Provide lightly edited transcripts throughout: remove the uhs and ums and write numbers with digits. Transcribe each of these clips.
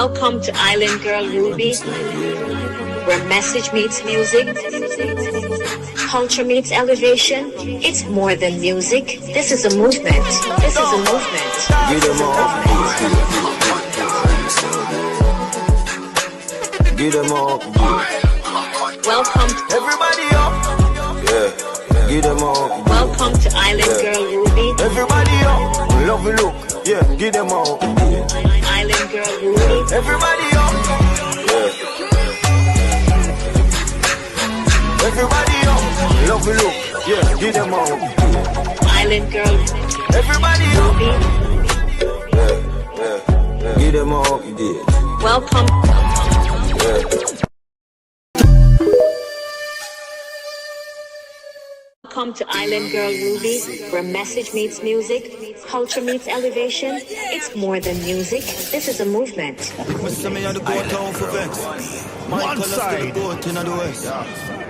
Welcome to Island Girl Ruby, where message meets music, culture meets elevation. It's more than music. This is a movement. This is a movement. Get them all. Welcome to everybody up. Yeah, get them all. Welcome to Island Girl Ruby. Everybody up. Love you look. Yeah, get them all. Island Girl Ruby. Everybody up. Yeah. Everybody up. Love you look. Yeah, get them all. Island Girl. Everybody up. Ruby. Yeah. Get them all. Welcome. Welcome to Island Girl Ruby, where message meets music, culture meets elevation. It's more than music. This is a movement. One side.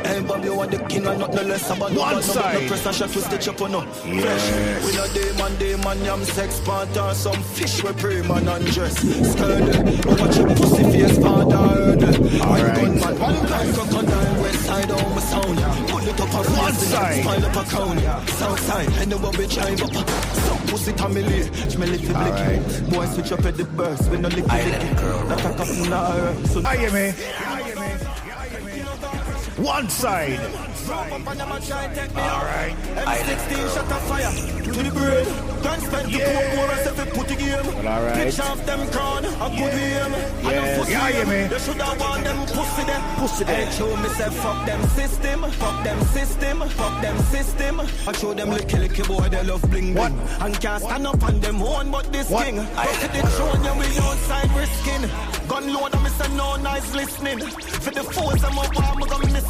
Hey, Bobby, you want the king and not the less about one side. No press and shot to stitch up or no. Fresh. We not day man, yam sex part or some fish we pray man undress. Scared. Watch your pussy face father. Alright. One guy crocodile west side on my sound. Pull it up on one side. Pile up a crown. South side. And the Bobby drive up. Some pussy family. Smell it for blicky. Boy switch up at the burst. We no licky licky. Not a couple now. So I am here. One side. Alright. M16 shot of fire to the brain. Can't spend the court more as if it put the game. Alright. Pitch off them crown, a good game. Yeah, me. They should have won them pussy them. Pussy them. I show me say fuck them system. Fuck them system. Fuck them system. I show them licky boy they love bling bling. And can't stand up on them own but this king. I see the throne you we outside risking. Gun load and me say no nice listening. For the force I'm up I'm gonna listening.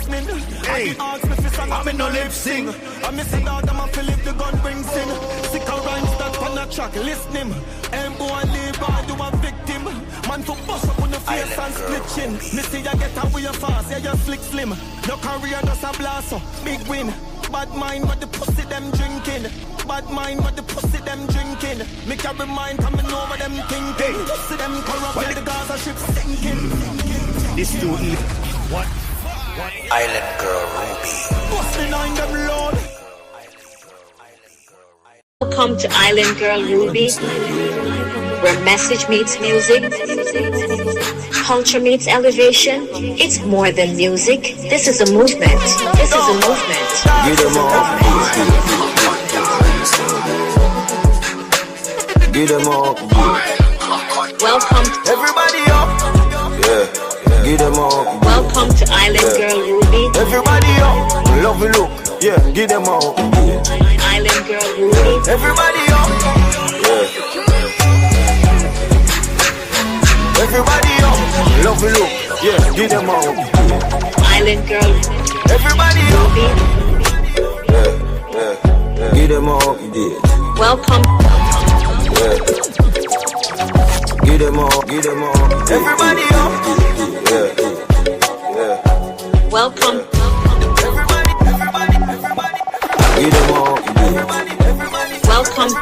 Hey, ask me for song I'm in no lip sing. I miss a dog I'm a feel if the gun brings in. Sick of rhymes that on the track listening. And boy leave I do a victim. Man for bust up on the face and split chin. Me see you get away fast, yeah you slick slim. Your career just a blast up, big win. Bad mind but the pussy them drinking. Bad mind but the pussy them drinking. Me carry mind coming over them thinking. Pussy them corrupt when the Gaza ship sinking. This too evil. What? Island Girl Ruby. What's behind them, Lord? Welcome to Island Girl Ruby, where message meets music, culture meets elevation. It's more than music. This is a movement. This is a movement. Get them all. Get them all. Welcome to everybody up. Yeah. Get them all. Welcome to Island Girl Ruby. Everybody up. Love you look. Yeah, get them all. Island Girl Ruby. Everybody up. Yeah. Everybody up. Love you look. Yeah, get them all. Island Girl. Everybody up. Yeah. Get them all. Welcome. Yeah. Get them all. Get them all. Everybody up. Welcome. Everybody. Get them all. Welcome.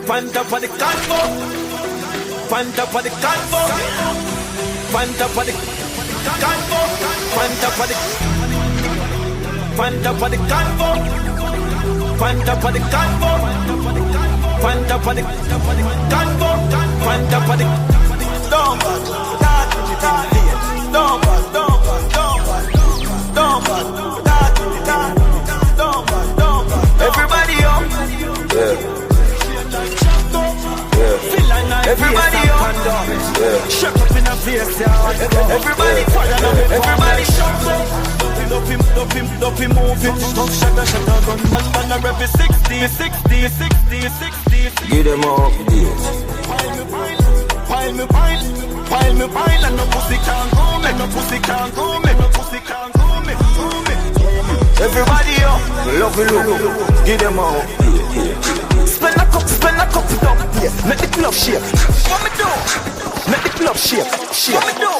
Fanta for the convo. Fanta for the convo. Fanta for the convo. Fanta for the Fanta for the convo. Fanta for the convo. Fanta for the convo. Fanta for the everybody up. Everybody up. Shut up in the face, everybody shut up. Up him, move it. Stop, shut up, gun. Man, every 60. Get them all. Pile me, and no pussy can't go me, no pussy can't go me, no pussy can't go me. Everybody up, love you look, get them all. Spend a cup it up, yeah. Make the club shake. What me do? Make the club shake. What me do?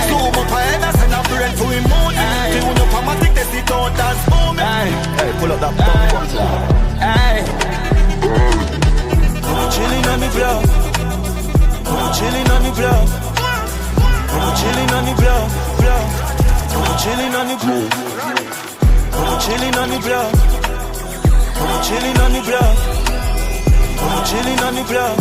Zoom up ahead and send a friend to him mood. Tune up on my tick, they sit out and spoon. Hey, pull up that bump. Hey. Chilling on the block. I'm chilling on the block. I'm chilling on the block. I'm chilling on the block. I'm chilling on the block. I'm chilling on the block. I'm chilling on the block.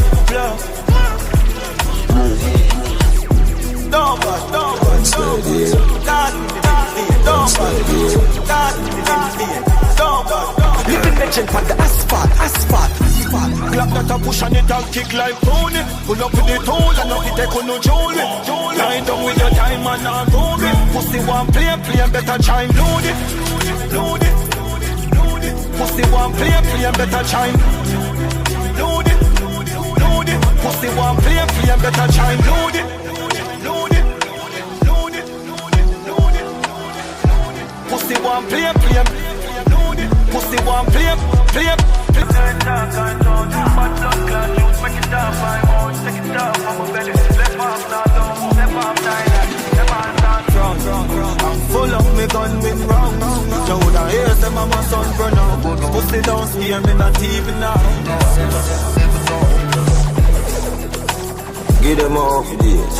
Living legend on the asphalt. Black that a push and it and kick like pony. Pull up with the tool and not it take on no jewelry. Line down with your time and not roll it. Pussy one play better chime. Load it. Pussy one play better chime. Load it. Pussy one play better chime. Load it. Pussy one play. Pussy one play. I'm full of me gun with wrong. So the ears them a my son burn out. Pussy don't scare me not even now. Get them off this.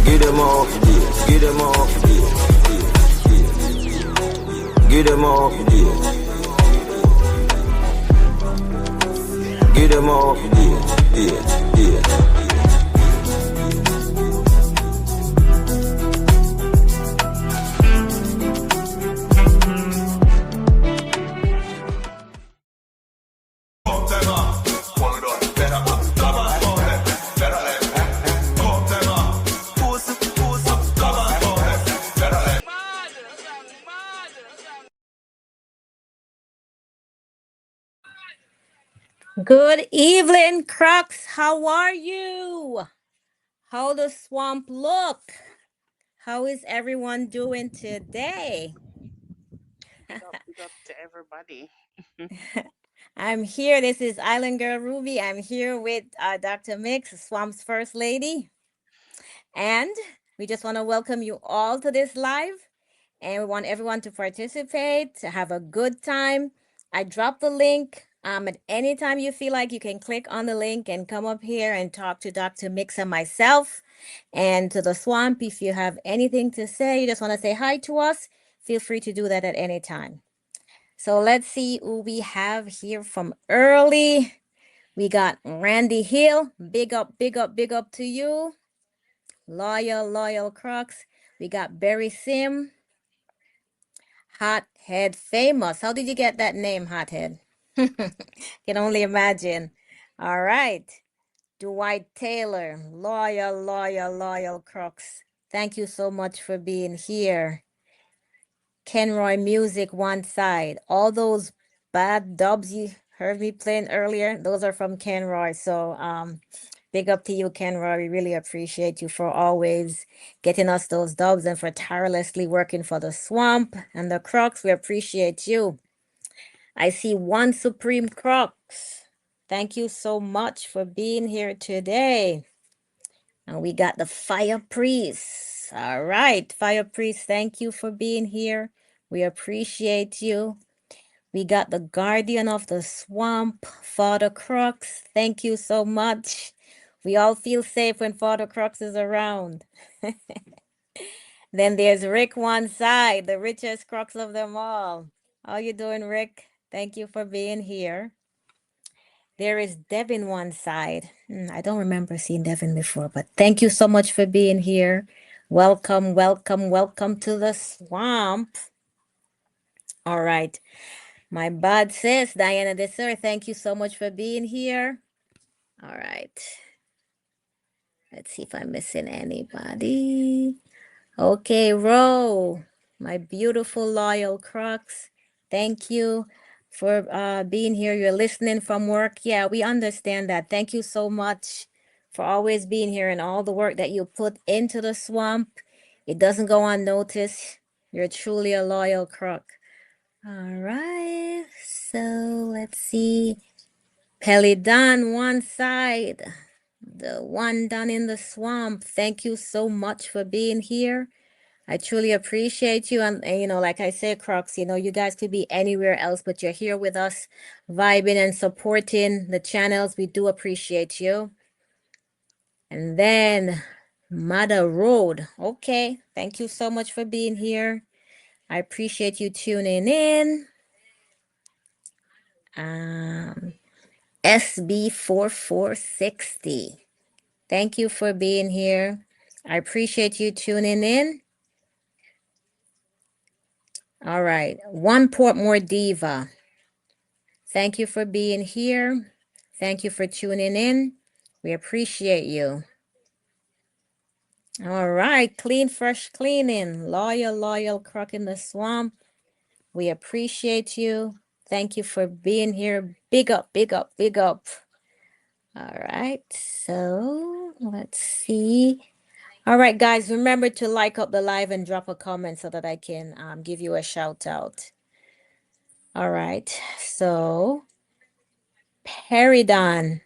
Get them off this. Get them off this. Get them off this. Get them off this. Good evening, Crocs. How are you? How the swamp look? How is everyone doing today? Big up to everybody. I'm here. This is Island Girl Ruby. I'm here with Dr. Mix, Swamp's First Lady. And we just want to welcome you all to this live. And we want everyone to participate, to have a good time. I dropped the link. At any time you feel like you can click on the link and come up here and talk to Dr. Mix and myself and to the swamp. If you have anything to say, you just want to say hi to us, feel free to do that at any time. So let's see who we have here from early. We got Randy Hill. Big up to you. Loyal Crocs. We got Barry Sim. Hothead Famous. How did you get that name, Hothead? Can only imagine. All right. Dwight Taylor. Loyal Crocs. Thank you so much for being here. Kenroy Music One Side. All those bad dubs you heard me playing earlier, those are from Kenroy. So big up to you, Kenroy. We really appreciate you for always getting us those dubs and for tirelessly working for the swamp and the Crocs. We appreciate you. I see One Supreme Crocs. Thank you so much for being here today. And we got the Fire Priest. All right, Fire Priest, thank you for being here. We appreciate you. We got the Guardian of the Swamp, Father Crocs. Thank you so much. We all feel safe when Father Crocs is around. Then there's Rick One Side, the richest Crocs of them all. How you doing, Rick? Thank you for being here. There is Devin One Side. I don't remember seeing Devin before, but thank you so much for being here. Welcome to the swamp. All right. My bad sis, Diana Desir, thank you so much for being here. All right. Let's see if I'm missing anybody. Okay, Ro, my beautiful loyal Crocs. Thank you for being here. You're listening from work. Yeah, we understand that. Thank you so much for always being here and all the work that you put into the swamp. It doesn't go unnoticed. You're truly a loyal Croc. All right, so let's see. Pelidan One Side, the one down in the swamp. Thank you so much for being here. I truly appreciate you. And, you know, like I said, Crocs, you know, you guys could be anywhere else, but you're here with us, vibing and supporting the channels. We do appreciate you. And then Mother Road. Okay. Thank you so much for being here. I appreciate you tuning in. SB4460. Thank you for being here. I appreciate you tuning in. All right. One Portmore Diva. Thank you for being here. Thank you for tuning in. We appreciate you. All right. Clean, fresh cleaning. Loyal croc in the swamp. We appreciate you. Thank you for being here. Big up, big up, big up. All right. So let's see. All right, guys, remember to like up the live and drop a comment so that I can give you a shout out. All right, so Peridon,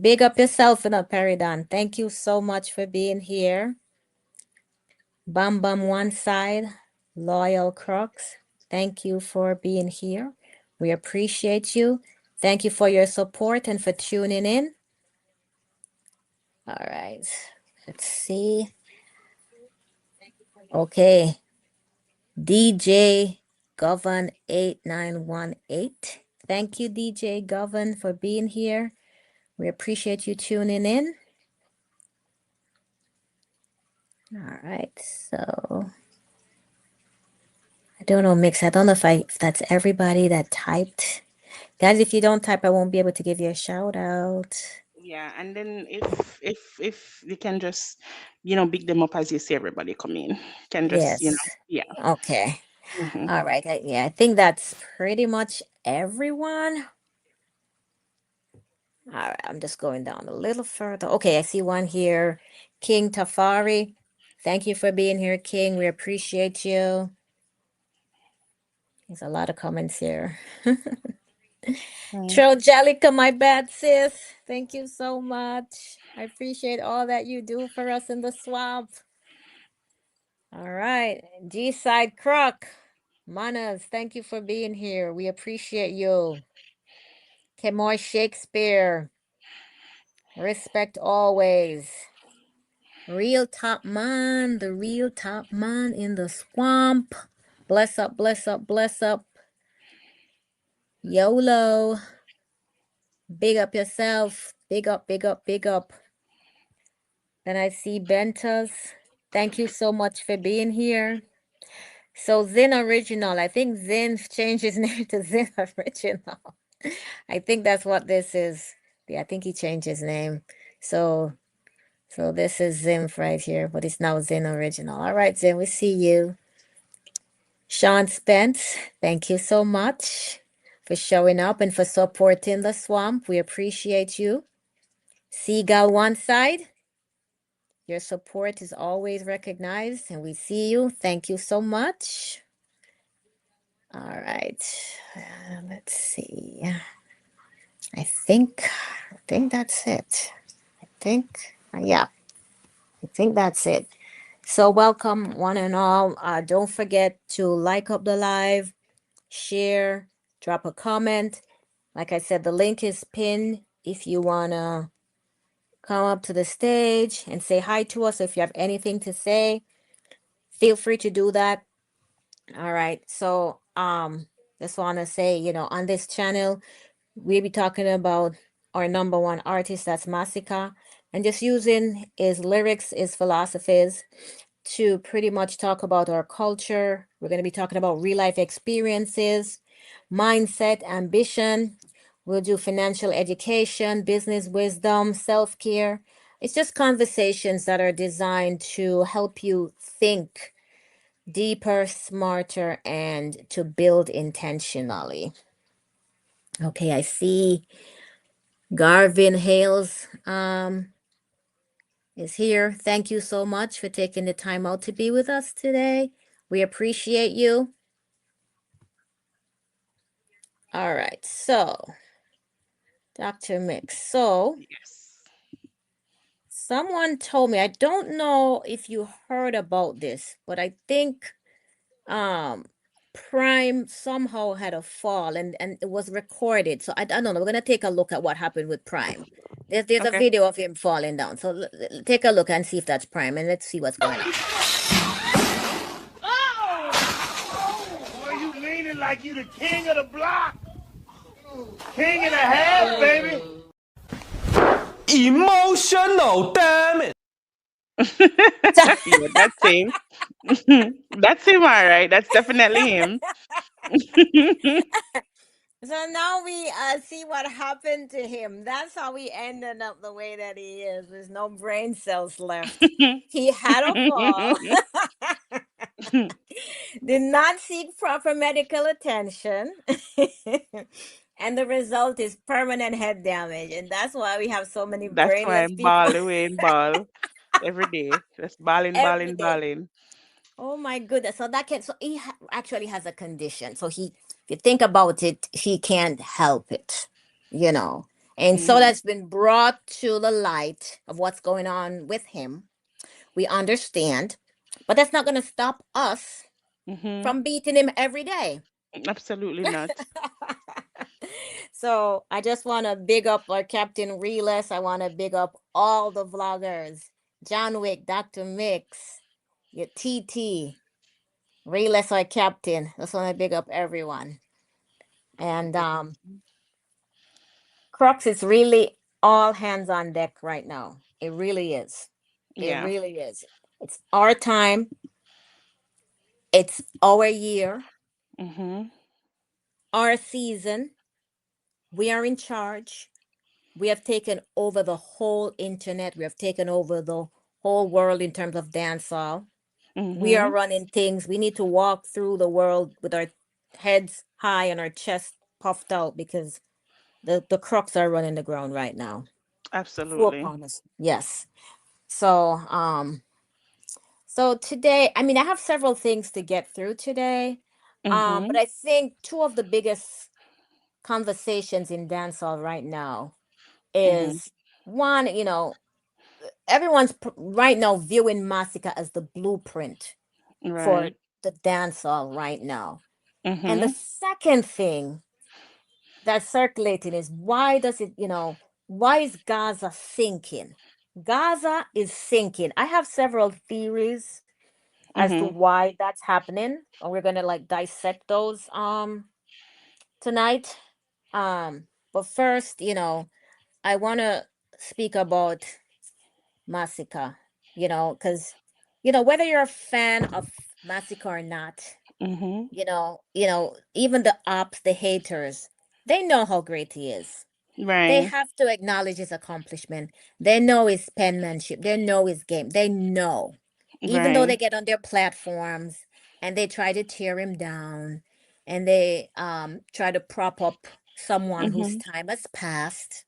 big up yourself in a Peridon. Thank you so much for being here. Bum Bum One Side, Loyal Crux, thank you for being here. We appreciate you. Thank you for your support and for tuning in. All right, let's see. Okay, DJ Govern 8918. Thank you, DJ Govern, for being here. We appreciate you tuning in. All right, so I don't know, Mix. I don't know if that's everybody that typed. Guys, if you don't type, I won't be able to give you a shout out. Yeah, and then if you can just, you know, big them up as you see everybody come in. Can just, you know, Yes. yeah. Okay. Mm-hmm. All right. Yeah, I think that's pretty much everyone. All right, I'm just going down a little further. Okay, I see one here. King Tafari. Thank you for being here, King. We appreciate you. There's a lot of comments here. Trojelica, my bad sis. Thank you so much. I appreciate all that you do for us in the swamp. All right. G-Side Croc. Manas, thank you for being here. We appreciate you. Kemoy Shakespeare. Respect always. Real top man, the real top man in the swamp. Bless up, bless up, bless up. YOLO. Big up yourself. Big up, big up, big up. Then I see Bentas. Thank you so much for being here. So Zin Original. I think Zin changed his name to Zin Original. I think that's what this is. Yeah, I think he changed his name. So this is Zim right here, but it's now Zin Original. All right, Zin, we see you. Sean Spence, thank you so much for showing up and for supporting the swamp. We appreciate you. Seagull One Side, your support is always recognized, and we see you. Thank you so much. All right, let's see. I think that's it. Yeah, I think that's it. So welcome one and all. Don't forget to like up the live, share, drop a comment. Like I said, the link is pinned if you want to come up to the stage and say hi to us. If you have anything to say, feel free to do that. All right. So, just want to say, you know, on this channel, we'll be talking about our number one artist, that's Masika, and just using his lyrics, his philosophies to pretty much talk about our culture. We're going to be talking about real life experiences, mindset, ambition. We'll do financial education, business wisdom, self care. It's just conversations that are designed to help you think deeper, smarter, and to build intentionally. Okay, I see Garvin Hales is here. Thank you so much for taking the time out to be with us today. We appreciate you. All right, so Dr. Mix. So Yes. Someone told me, I don't know if you heard about this, but I think um Prime somehow had a fall and it was recorded. So I don't know. We're gonna take a look at what happened with Prime. There's a Okay. video of him falling down. So take a look and see if that's Prime and let's see what's going on. Boy, you leaning like you the king of the block. King and a half, baby. Emotional damage. Yeah, that's him. That's him, all right. That's definitely him. So now we see what happened to him. That's how he ended up the way that he is. There's no brain cells left. He had a fall, did not seek proper medical attention, and the result is permanent head damage. And that's why we have so many That's why brainless I'm people ball away and ball every day. Just balling, every balling, day. balling. Oh my goodness. So that can, so he actually has a condition. So he, if you think about it, he can't help it, you know. And so Mhm. that's been brought to the light of what's going on with him. We understand, but that's not going to stop us Mhm. from beating him every day. Absolutely not. So I just want to big up our Captain Reles. I want to big up all the vloggers, John Wick, Dr. Mix, your TT, Reles, our captain. Just want to big up everyone. And Crux is really all hands on deck right now. It really is. It Yeah. really is. It's our time. It's our year, Mhm. our season. We are in charge. We have taken over the whole internet. We have taken over the whole world in terms of dancehall. We are Mhm. running things. We need to walk through the world with our heads high and our chest puffed out because the crooks are running the ground right now. Full Absolutely. promise. Yes. So so today, I mean, I have several things to get through today. But Mhm. I think two of the biggest conversations in dancehall right now Mhm. is one, everyone's right now viewing Massacre as the blueprint for Right. the dancehall right now. And the Mhm. second thing that's circulating is why is Gaza sinking? Gaza is sinking. I have several theories as to Mhm. why that's happening, and we're gonna like dissect those tonight. But first, I wanna speak about Massacre, because whether you're a fan of Massacre or not, Mhm. even the ops, the haters, they know how great he is. They Right. have to acknowledge his accomplishment. They know his penmanship. They know his game. They know. Even though Right. they get on their platforms and they try to tear him down and they try to prop up someone whose Mhm. time has passed,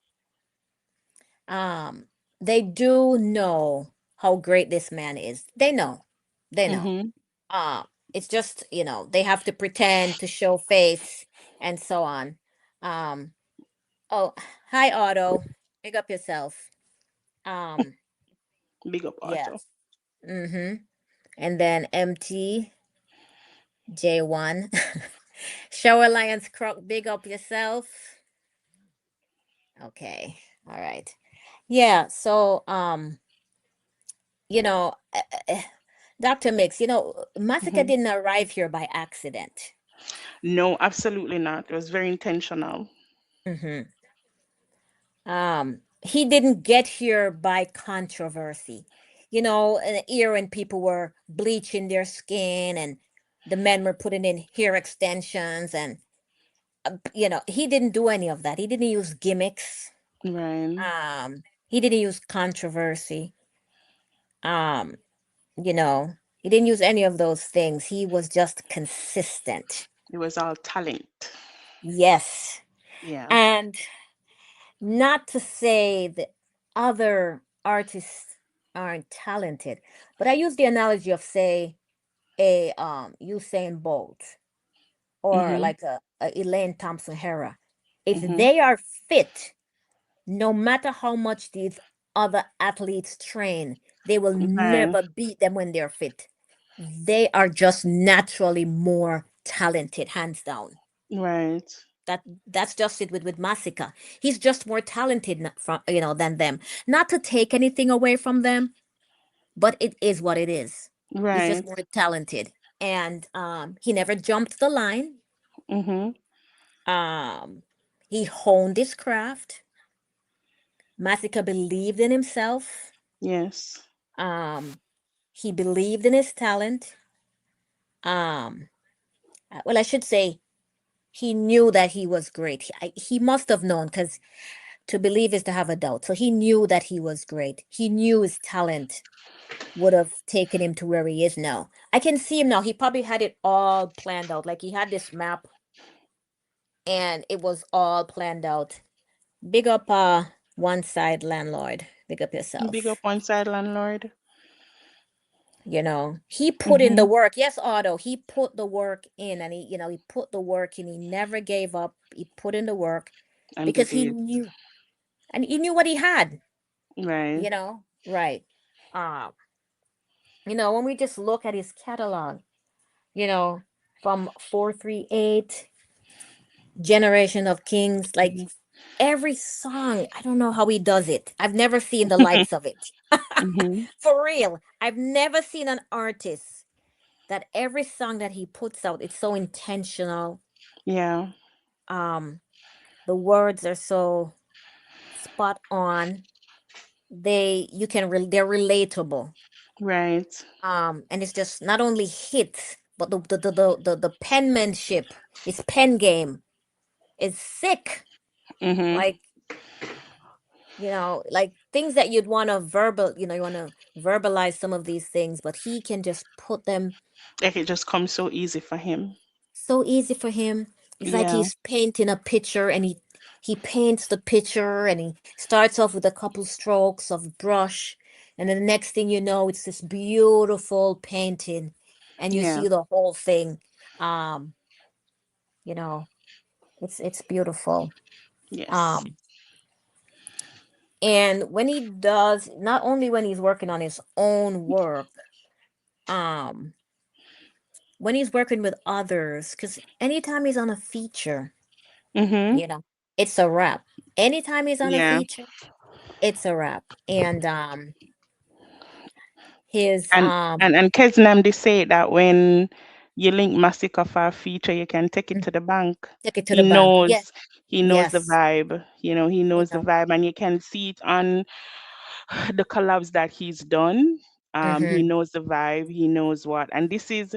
um, they do know how great this man is. They know. They know. Mhm. Uh, it's just, they have to pretend to show face and so on. Um, oh, hi, Otto. Big up yourself. Um, Big up Otto. yes. Mm-hmm. And then MT J1. Show Alliance Croc, big up yourself. Okay. All right. Yeah, so you know, uh, uh, Dr. Mix, Massacre Mhm. didn't arrive here by accident. No, absolutely not. It was very intentional. Mm-hmm. He didn't get here by controversy. An era when people were bleaching their skin and the men were putting in hair extensions and he didn't do any of that. He didn't use gimmicks. Right. He didn't use controversy. Um, he didn't use any of those things. He was just consistent. It was all talent. Yes. Yeah. And not to say that other artists aren't talented, but I use the analogy of say a Usain Bolt or Mhm. like a Elaine Thompson Hera. If Mhm. they are fit, no matter how much these other athletes train. They will Right. never beat them when they're fit. They are just naturally more talented, hands down. Right. That's just it with Masika. He's just more talented from than them. Not to take anything away from them, but it is what it is. He's just Right. more talented. And he never jumped the line. Mm-hmm. Um he honed his craft. Masika believed in himself. Yes. Um he believed in his talent. Um well, I should say he knew that he was great. He must have known, because to believe is to have a doubt. So he knew that he was great. He knew his talent would have taken him to where he is now. I can see him now. He probably had it all planned out. Like he had this map and it was all planned out. Big up one side landlord. Big up Big up yourself. one side landlord. He put in the Mm-hmm. work. Yes, Otto, he put the work in, and he put the work in. He never gave up. He put in the work And because did he it. knew, and he knew what he had, Right. right. Um, when we just look at his catalog, you know, from 438, Generation of Kings, like every song, I don't know how he does it. I've never seen the likes of it. Mm-hmm. For real. I've never seen an artist that every song that he puts out, it's so intentional. Yeah. Um, the words are so spot on. They're relatable. Right. And it's just not only hits, but the penmanship, his pen game is sick. Mm-hmm. Like, like things that you'd want to you want to verbalize some of these things, but he can just put them Like it just comes so easy for him. so easy for him. It's like Yeah. he's painting a picture, and he paints the picture, and he starts off with a couple strokes of brush, and then the next thing you know, it's this beautiful painting, and you Yeah. see the whole thing. Um, you know, it's beautiful. Yes. Um, and when he does, not only when he's working on his own work, um, when he's working with others, because anytime he's on a feature, Mm-hmm. you know, it's a wrap. Anytime he's on a Yeah. feature, it's a wrap. And his And and Kesnam they say that when you link Masika for a feature, you can take it to the bank. take it to He the bank. Yeah, knows he knows the yes. vibe. He You knows the know. vibe, and you can see it on the collabs that he's done. He Mm-hmm. knows the vibe, he knows what, and this is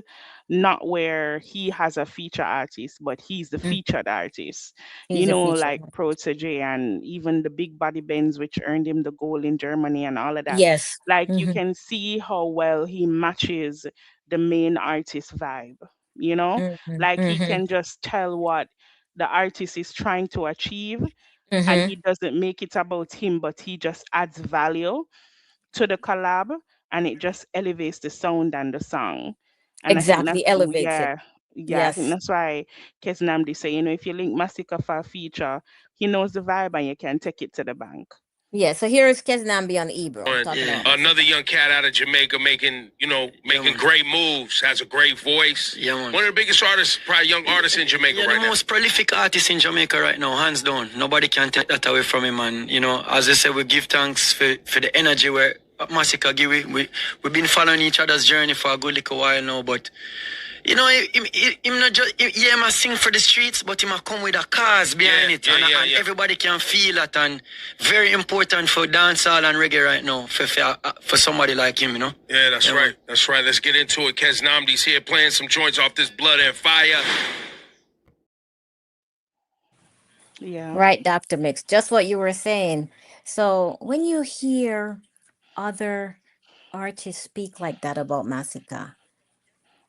not where he has a feature artist, but he's the Mm. featured artist. He's a feature. Like Protege and even the Big Body Benz, which earned him the goal in Germany and all of that. Yes. Like you Mm-hmm. can see how well he matches the main artist vibe. You know, Mm-hmm. like he Mm-hmm. can just tell what the artist is trying to achieve, and Mm-hmm. he doesn't make it about him, but he just adds value to the collab, and it just elevates the sound and the song. And I think that's Exactly. Elevates it. yeah, I think Yes. that's why Kes Namdi say, if you link Masika for a feature, he knows the vibe and you can take it to the bank. Yeah. So here is Keznambi on Ebro talking about Another Masika. young cat out of Jamaica making, making great moves, has a great voice. Yeah, man. One of the biggest artists, probably young artists in Jamaica Yeah, right the now. most prolific artist in Jamaica right now, hands down. Nobody can take that away from him. And, as I said, we give thanks for the energy where Masika give. We've been following each other's journey for a good little while now, but him not just yeah, he must sing for the streets, but he must come with a cause behind it, and everybody can feel that. And very important for dancehall and reggae right now for somebody like him, Yeah, that's right. That's right. Let's get into it. Kez Namdi's here playing some joints off this Blood and Fire. Yeah. Right, Dr. Mix. Just what you were saying. So when you hear other artists speak like that about Masika,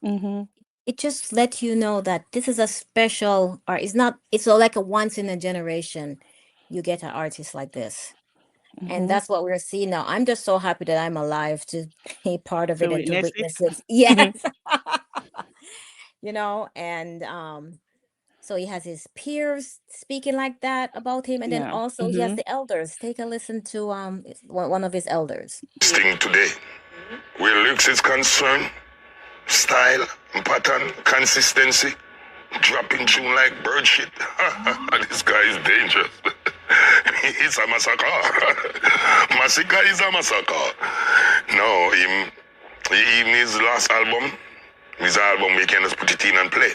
Mm-hmm. it just lets you know that this is a special art. It's like a once in a generation you get an artist like this. And Mm-hmm. that's what we're seeing now. I'm just so happy that I'm alive to be part of To it and to witness it. witness it. Yes. And So he has his peers speaking like that about him, and then Yeah. also he has the elders. Take a listen to one of his elders. Thing today, where lyrics is concerned, style, pattern, consistency, dropping tune like bird shit. This guy is dangerous. It's a massacre. Massacre is a massacre. No, even his last album, we can just put it in and play.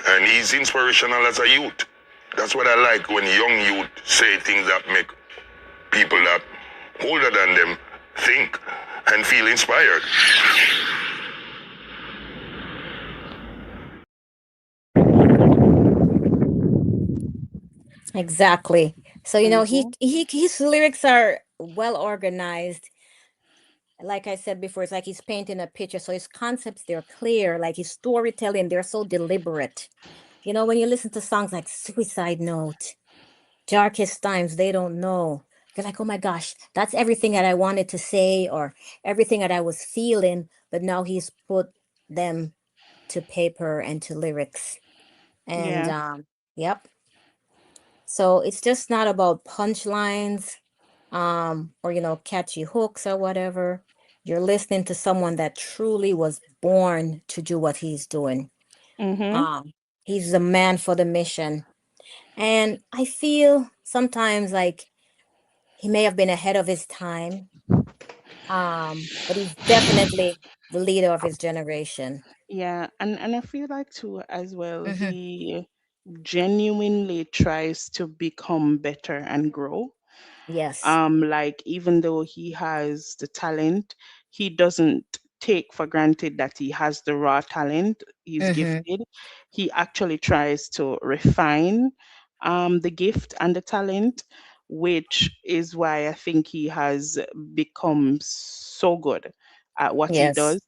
And he's inspirational as a youth. That's what I like when young youth say things that make people that older than them think and feel inspired. Exactly. So you know his lyrics are well organized. Like I said before, it's like he's painting a picture. So his concepts, they're clear. Like his storytelling, they're so deliberate. You know, when you listen to songs like Suicide Note, Darkest Times, They Don't Know, you're like, oh my gosh, that's everything that I wanted to say or everything that I was feeling. But now he's put them to paper and to lyrics. And Yeah. yep. So it's just not about punchlines, or you know, catchy hooks or whatever. You're listening to someone that truly was born to do what he's doing. Mhm. Um, he's the man for the mission. And I feel sometimes like he may have been ahead of his time. But he's definitely the leader of his generation. Yeah, and I feel like too as well, Mm-hmm. he genuinely tries to become better and grow. Yes. Like even though he has the talent, he doesn't take for granted that he has the raw talent. He's Mm-hmm. gifted. He actually tries to refine the gift and the talent, which is why I think he has become so good at what he Yes. does.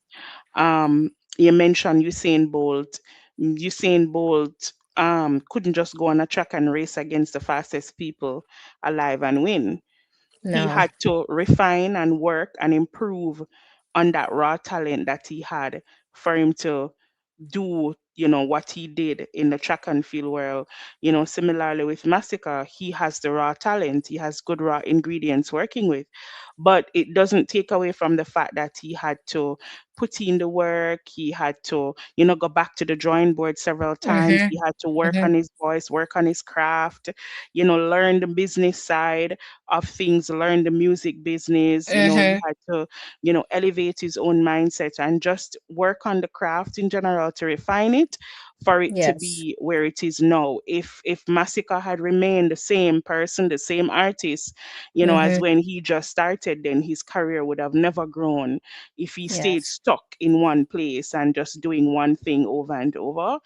You mentioned Usain Bolt. Usain Bolt couldn't just go on a track and race against the fastest people alive and win. He No. had to refine and work and improve on that raw talent that he had for him to do what he did in the track and field world. Similarly with Massacre, he has the raw talent, he has good raw ingredients working with, but it doesn't take away from the fact that he had to put in the work. He had to go back to the drawing board several times. Mm-hmm. He had to work Mm-hmm. on his voice, work on his craft, learn the business side of things, learn the music business. He Mm-hmm. had to elevate his own mindset and just work on the craft in general to refine it for it to Yes. be where it is now. If Massacre had remained the same person, the same artist, as Mm-hmm. when he just started, then his career would have never grown. If he stayed Yes. stuck in one place and just doing one thing over and over,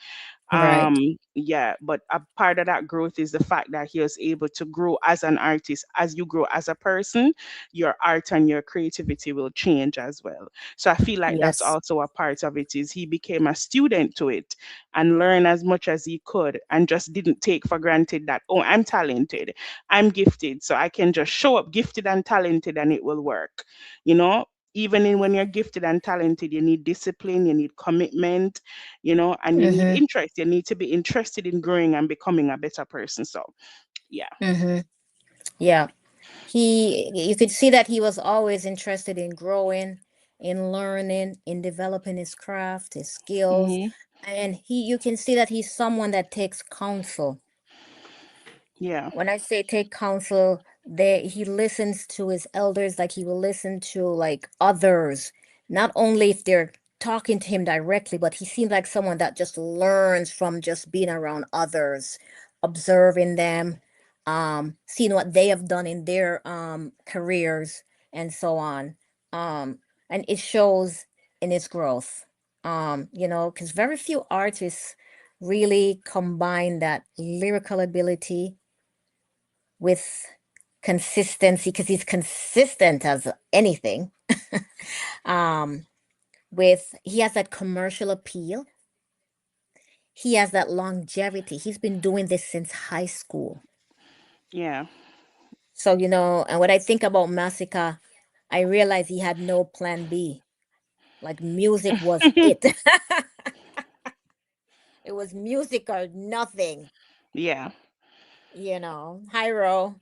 Right. yeah, but a part of that growth is the fact that he was able to grow as an artist. As you grow as a person, your art and your creativity will change as well. So I feel like that's Yes. also a part of it, is he became a student to it and learned as much as he could and just didn't take for granted that, oh, I'm talented, I'm gifted, so I can just show up gifted and talented and it will work. you know Even when you're gifted and talented, you need discipline, you need commitment, and you need Mm-hmm. interest. You need to be interested in growing and becoming a better person. So, yeah. Mm-hmm. Yeah. You could see that he was always interested in growing, in learning, in developing his craft, his skills. Hmm. And you can see that he's someone that takes counsel. Yeah. When I say take counsel, he listens to his elders like he will listen to like others, not only if they're talking to him directly, but he seems like someone that just learns from just being around others, observing them, seeing what they have done in their careers and so on. And it shows in his growth. Because very few artists really combine that lyrical ability with consistency, because he's consistent as anything. um with He has that commercial appeal, he has that longevity, he's been doing this since high school. Yeah. So and when I think about Massacre, I realize he had no plan B. Like music was it. It was music or nothing, Yeah. Hyro.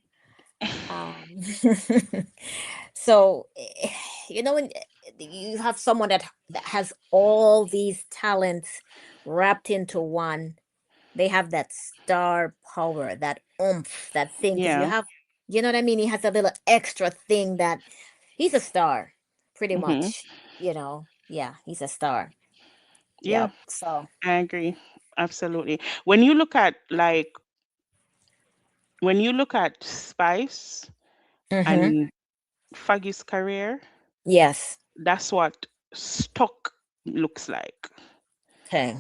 Um, so, when you have someone that has all these talents wrapped into one, they have that star power, that oomph, that thing. Because Yeah. you know what I mean? He has a little extra thing that he's a star, pretty Mhm. much. Yeah, he's a star. Yeah, Yep. So, I agree. Absolutely. When you look at Spice mm-hmm. and Faggy's career, Yes. that's what stuck looks like. Okay.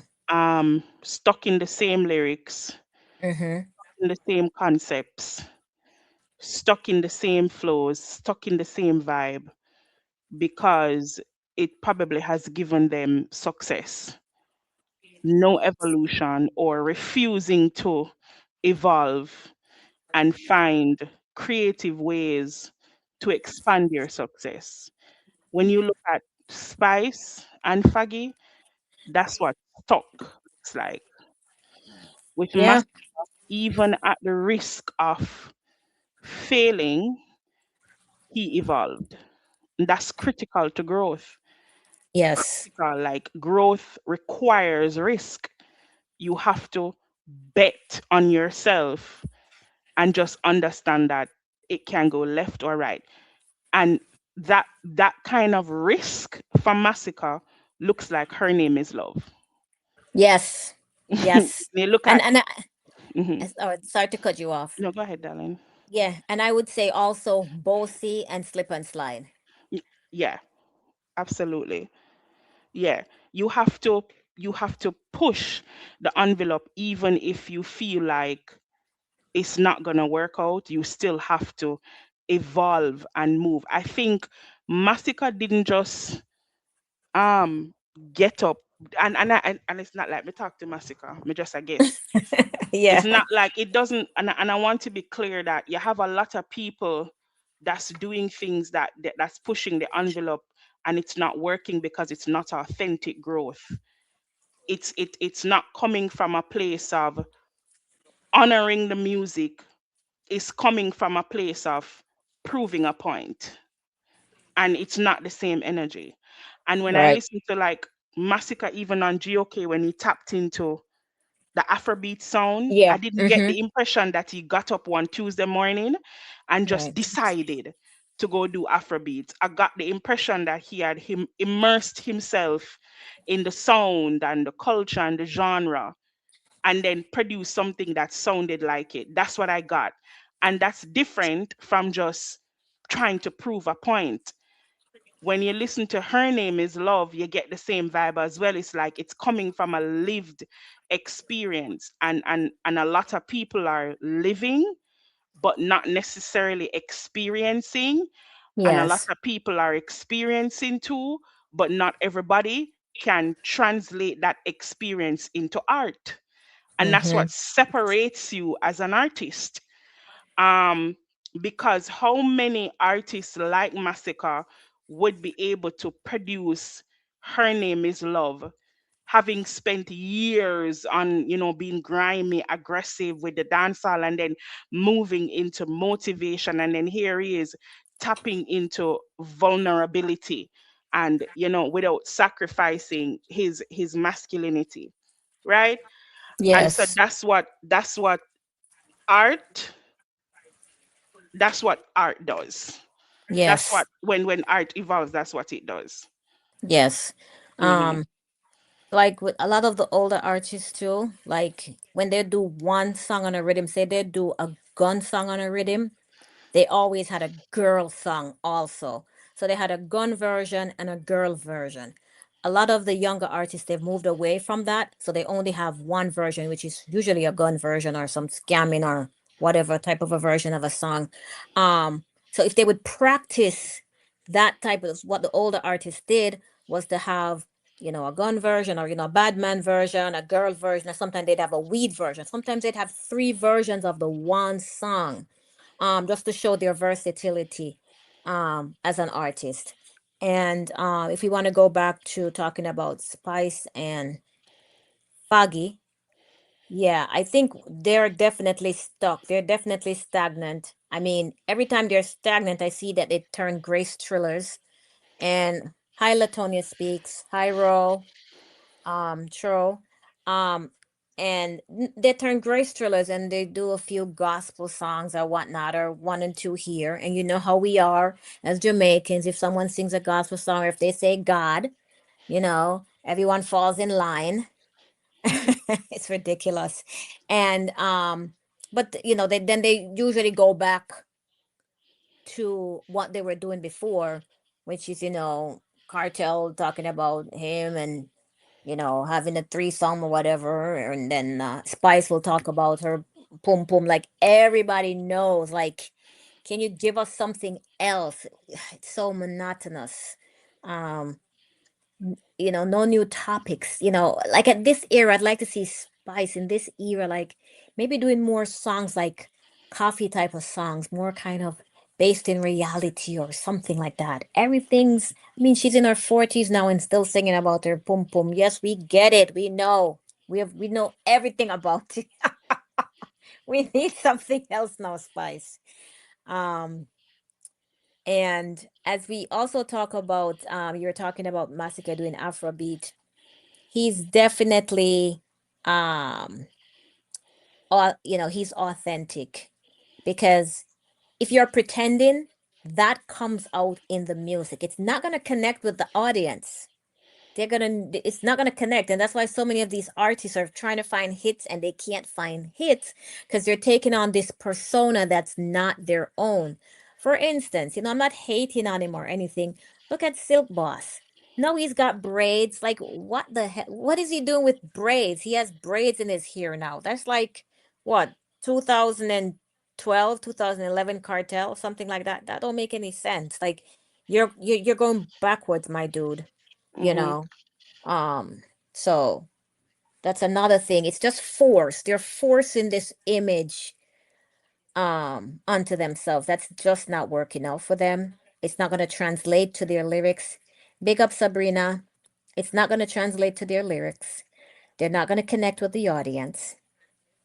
Stuck in the same lyrics, Mm-hmm. in the same concepts, stuck in the same flows, stuck in the same vibe, because it probably has given them success. No evolution or refusing to evolve and find creative ways to expand your success. When you look at Spice and Faggy, that's what stuck looks like. With Yeah. Mass, even at the risk of failing, he evolved. And that's critical to growth. Yes. Like growth requires risk. You have to bet on yourself and just understand that it can go left or right. And that kind of risk for Massacre looks like Her Name Is Love. Yes. Yes. They look And at. and Mhm. sorry to cut you off. No, go ahead, darling. Yeah, and I would say also Bossy and Slip and Slide. Yeah, absolutely. Yeah, you have to push the envelope even if you feel like it's not gonna work out. You still have to evolve and move. I think Massacre didn't just um get up, and it's not like me talk to Massacre. Me just I guess it's Yeah. not like it doesn't. And I want to be clear that you have a lot of people that's doing things that's pushing the envelope, and it's not working because it's not authentic growth. It's not coming from a place of honoring the music. It's coming from a place of proving a point, and it's not the same energy. And when I Right. listen to like Massacre, even on GOK, when he tapped into the Afrobeat sound, I Yeah. didn't get Mm-hmm. the impression that he got up one Tuesday morning and just Right. decided to go do Afrobeat. I got the impression that he had immersed himself in the sound and the culture and the genre, and then produced something that sounded like it. That's what I got. And that's different from just trying to prove a point. When you listen to Her Name Is Love, you get the same vibe as well. It's like it's coming from a lived experience, and a lot of people are living but not necessarily experiencing, and a lot Yes. of people are experiencing too, but not everybody can translate that experience into art. And that's Mm-hmm. what separates you as an artist. um because how many artists like Massacre would be able to produce Her Name Is Love, having spent years on, being grimy, aggressive with the dancehall, and then moving into motivation, and then here he is tapping into vulnerability, and without sacrificing his masculinity, right? And so Yes. that's what art art does. That's Yes. what, when art evolves, that's what it does. Yes. Hmm. Um, like with a lot of the older artists too, like when they do one song on a rhythm, say they do a gun song on a rhythm, they always had a girl song also. So they had a gun version and a girl version. A lot of the younger artists, they've moved away from that. So they only have one version, which is usually a gun version or some scamming or whatever type of a version of a song. So if they would practice that type of what the older artists did was to have, a gun version or, a bad man version, a girl version, or sometimes they'd have a weed version. Sometimes they'd have three versions of the one song, just to show their versatility as an artist. And if we want to go back to talking about Spice and Foggy, Yeah, I think they're definitely stuck. They're definitely stagnant. I mean, every time they're stagnant, I see that they turn Grace thrillers. And hi, Latonia speaks. Hi, Ro. Tro. Um, and they turn Grace thrillers and they do a few gospel songs or whatnot, or one and two here. And you know how we are as Jamaicans. If someone sings a gospel song or if they say God, everyone falls in line. It's ridiculous. And but they usually go back to what they were doing before, which is, Cartel talking about him and having a threesome or whatever, and then Spice will talk about her pum pum, like everybody knows. Like, can you give us something else? It's so monotonous. Um, no new topics. Like at this era, I'd like to see Spice in this era, like maybe doing more songs like coffee type of songs, more kind of based in reality or something like that. I mean, she's in her 40s now and still singing about her pum pum. Yes, we get it. We know. We know everything about it. We need something else now, Spice. Um, and as we also talk about, you're talking about Massacre doing Afrobeat. He's definitely um he's authentic, because if you're pretending, that comes out in the music. It's not going to connect with the audience. It's not going to connect, and that's why so many of these artists are trying to find hits and they can't find hits, because they're taking on this persona that's not their own. For instance, I'm not hating on him or anything. Look at Silk Boss. No, he's got braids. Like, what the heck? What is he doing with braids? He has braids in his hair now. That's like what, 2012, 2011 Cartel, something like that. That don't make any sense. Like, you're going backwards, my dude. you Mm-hmm. know so that's another thing. It's just forced. They're forcing this image onto themselves. That's just not working out for them. It's not going to translate to their lyrics. Big up, Sabrina. It's not going to translate to their lyrics. They're not going to connect with the audience,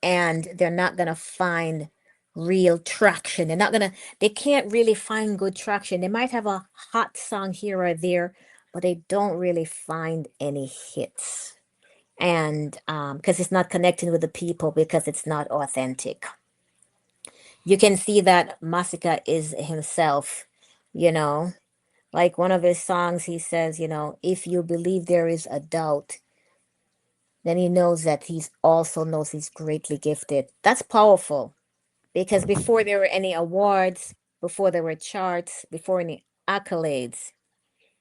and they're not going to find real traction. They can't really find good traction. They might have a hot song here or there, but they don't really find any hits. And because it's not connecting with the people, because it's not authentic. You can see that Masika is himself, you know. Like one of his songs, he says, if you believe there is a doubt, then he knows that he's also knows he's greatly gifted. That's powerful, because before there were any awards, before there were charts, before any accolades,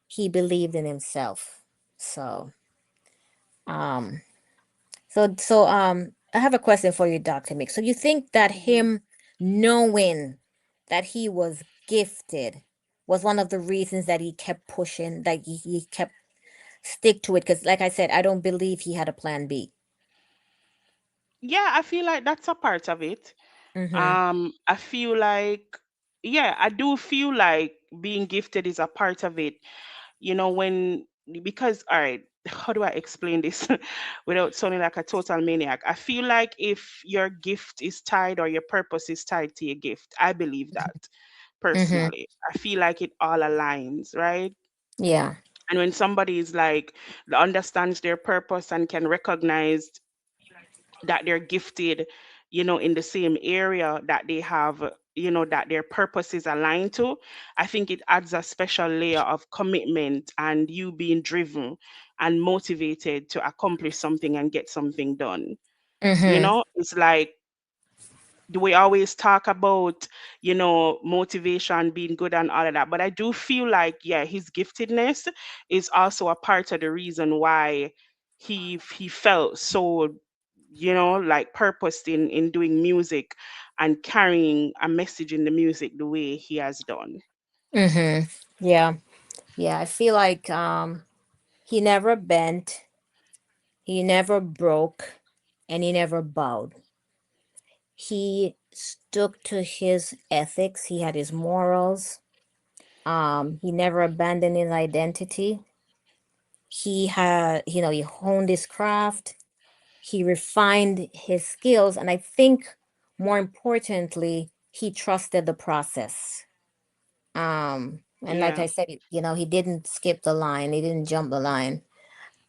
he believed in himself. So, um, I have a question for you, Dr. Mick. So you think that him knowing that he was gifted was one of the reasons that he kept pushing, that he kept stick to it? Because like I said, I don't believe he had a plan B. Yeah, I feel like that's a part of it. Mm-hmm. I feel like, yeah, I do feel like being gifted is a part of it. When, because, all right, how do I explain this without sounding like a total maniac? I feel like if your gift is tied or your purpose is tied to your gift, I believe that Mm-hmm. personally. I feel like it all aligns, right? Yeah. And when somebody is like, understands their purpose and can recognize that they're gifted, in the same area that they have, that their purpose is aligned to, I think it adds a special layer of commitment and you being driven and motivated to accomplish something and get something done. Mm-hmm. It's like, do we always talk about, motivation being good and all of that? But I do feel like, yeah, his giftedness is also a part of the reason why he felt so, like purposed in doing music and carrying a message in the music the way he has done. Mm-hmm. Yeah. Yeah. I feel like he never bent, he never broke, and he never bowed. He stuck to his ethics. He had his morals. He never abandoned his identity. He had, he honed his craft. He refined his skills, and I think more importantly, he trusted the process. And like Yeah. I said, he didn't skip the line, he didn't jump the line.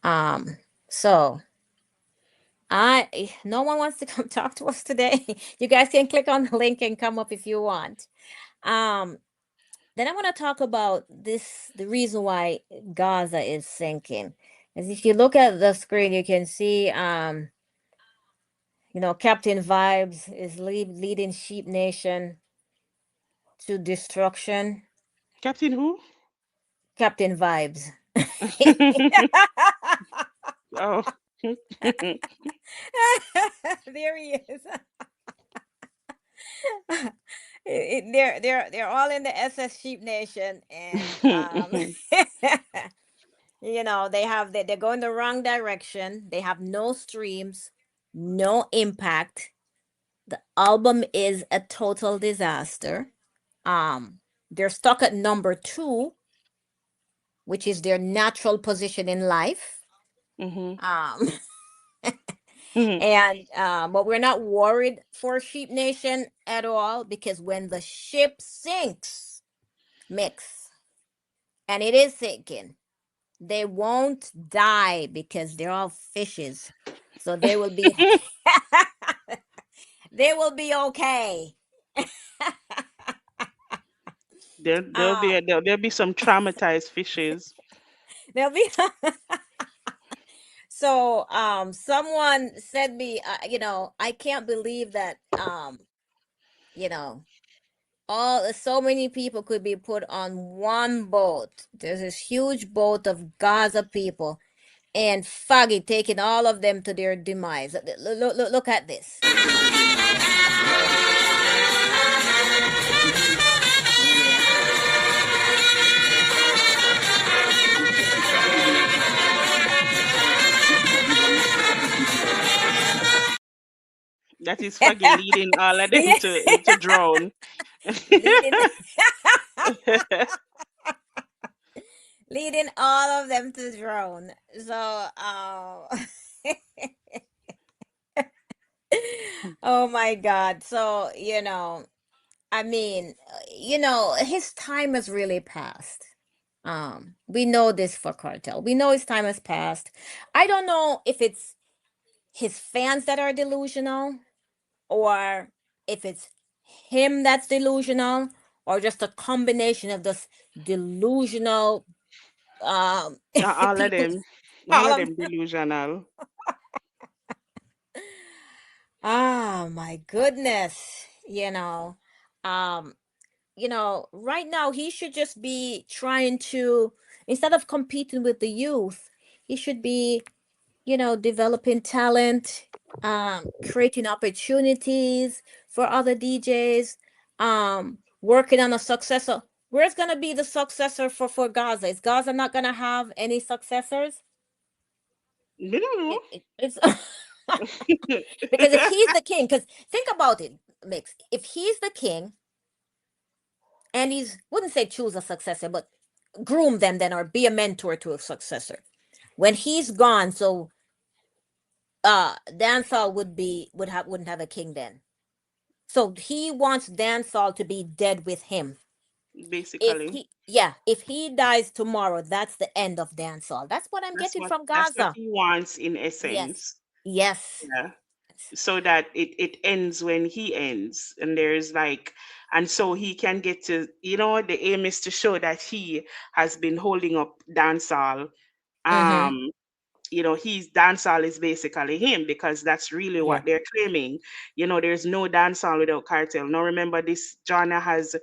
Um, so no one wants to come talk to us today. You guys can click on the link and come up if you want. Um, then I want to talk about the reason why Gaza is sinking. As if you look at the screen, you can see, Captain Vibes is leading Sheep Nation to destruction. Captain who? Captain Vibes. Oh. There he is. They're all in the SS Sheep Nation, and they're going the wrong direction. They have no streams, no impact. The album is a total disaster. They're stuck at number 2, which is their natural position in life. Mhm. Um, Mhm. and but we're not worried for Sheep Nation at all, because when the ship sinks, mix, and it is sinking, they won't die because they're all fishes. So they will be they will be okay. There'll um there'll be some traumatized fishes. they'll be so someone said me, I can't believe that, you know all so many people could be put on one boat. There's this huge boat of Gaza people, and Foggy taking all of them to their demise. Look at this. That is Faggy leading all of them to drown. leading leading all of them to drown. So, oh my God. So, I mean, his time has really passed. We know this for Cartel. We know his time has passed. I don't know if it's his fans that are delusional, or if it's him that's delusional, or just a combination of this delusional All of people. them, all All of of them delusional. my goodness. Um, right now he should just be trying to, instead of competing with the youth, he should be, developing talent, creating opportunities for other DJs, working on a successor. Where's gonna be the successor for Gaza? Is Gaza not gonna have any successors? You know. It's because if he's the king, because think about it, Mix. If he's the king, and he's, wouldn't say choose a successor, but groom them then, or be a mentor to a successor. When he's gone, so Dancehall wouldn't have a king then. So he wants Dancehall to be dead with him. Basically. If he dies tomorrow, that's the end of Dancehall. That's what I'm getting from That's what Gaza. he wants in Yes. essence. Yes. Yeah. So that it ends when he ends. And there's like, and so he can get to, the aim is to show that he has been holding up dancehall. Mm-hmm. Um, he's dancehall is basically him, because that's really Yeah. what they're claiming. There's no dancehall without cartel. Now remember, this genre has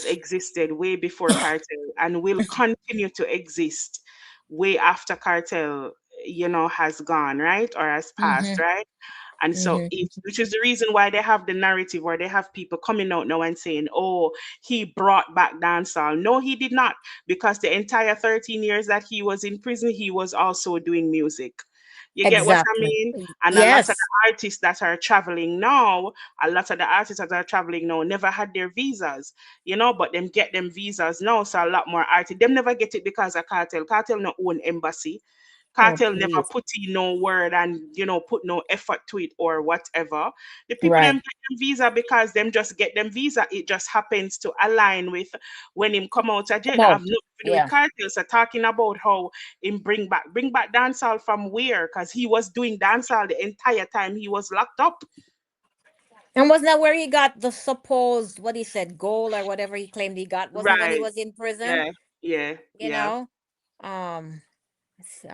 existed way before cartel and will continue to exist way after cartel has gone, right, or has passed, Mm-hmm. right. And so, Mm-hmm. which is the reason why they have the narrative, or they have people coming out now and saying, "Oh, he brought back dancehall." No, he did not, because the entire 13 years that he was in prison, he was also doing music. You get what I Exactly. mean? And a lot of Yes. the artists that are traveling now, never had their visas, but them get them visas now. So a lot more artists, them never get it because of cartel. Cartel not own embassy. Oh, Cartel never please. put in no word and put no effort to it or whatever. The people them Right. get them visa because them just get them visa. It just happens to align with when him come out of jail. Come I have on. nothing to do with Yeah. cartel. So talking about how him bring back dancehall from where? Because he was doing dancehall the entire time he was locked up. And wasn't that where he got the supposed, what he said, goal or whatever he claimed he got? Wasn't it when he Right. was in prison? Yeah. Yeah. You Yeah. know? Um, it's,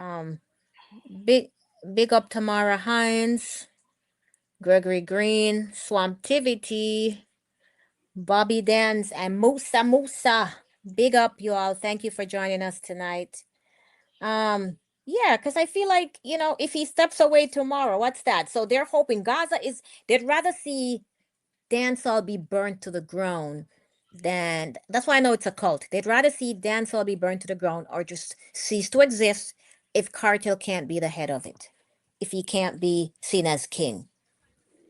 big big up Tamara Hines, Gregory Green, Swamptivity, Bobby Dance, and Musa Musa. Big up you all. Thank you for joining us tonight. Yeah, because I feel like, if he steps away tomorrow, what's that? So they're hoping they'd rather see dancehall be burnt to the ground than that's why I know it's a cult. They'd rather see dancehall be burnt to the ground or just cease to exist if Cartel can't be the head of it, if he can't be seen as king.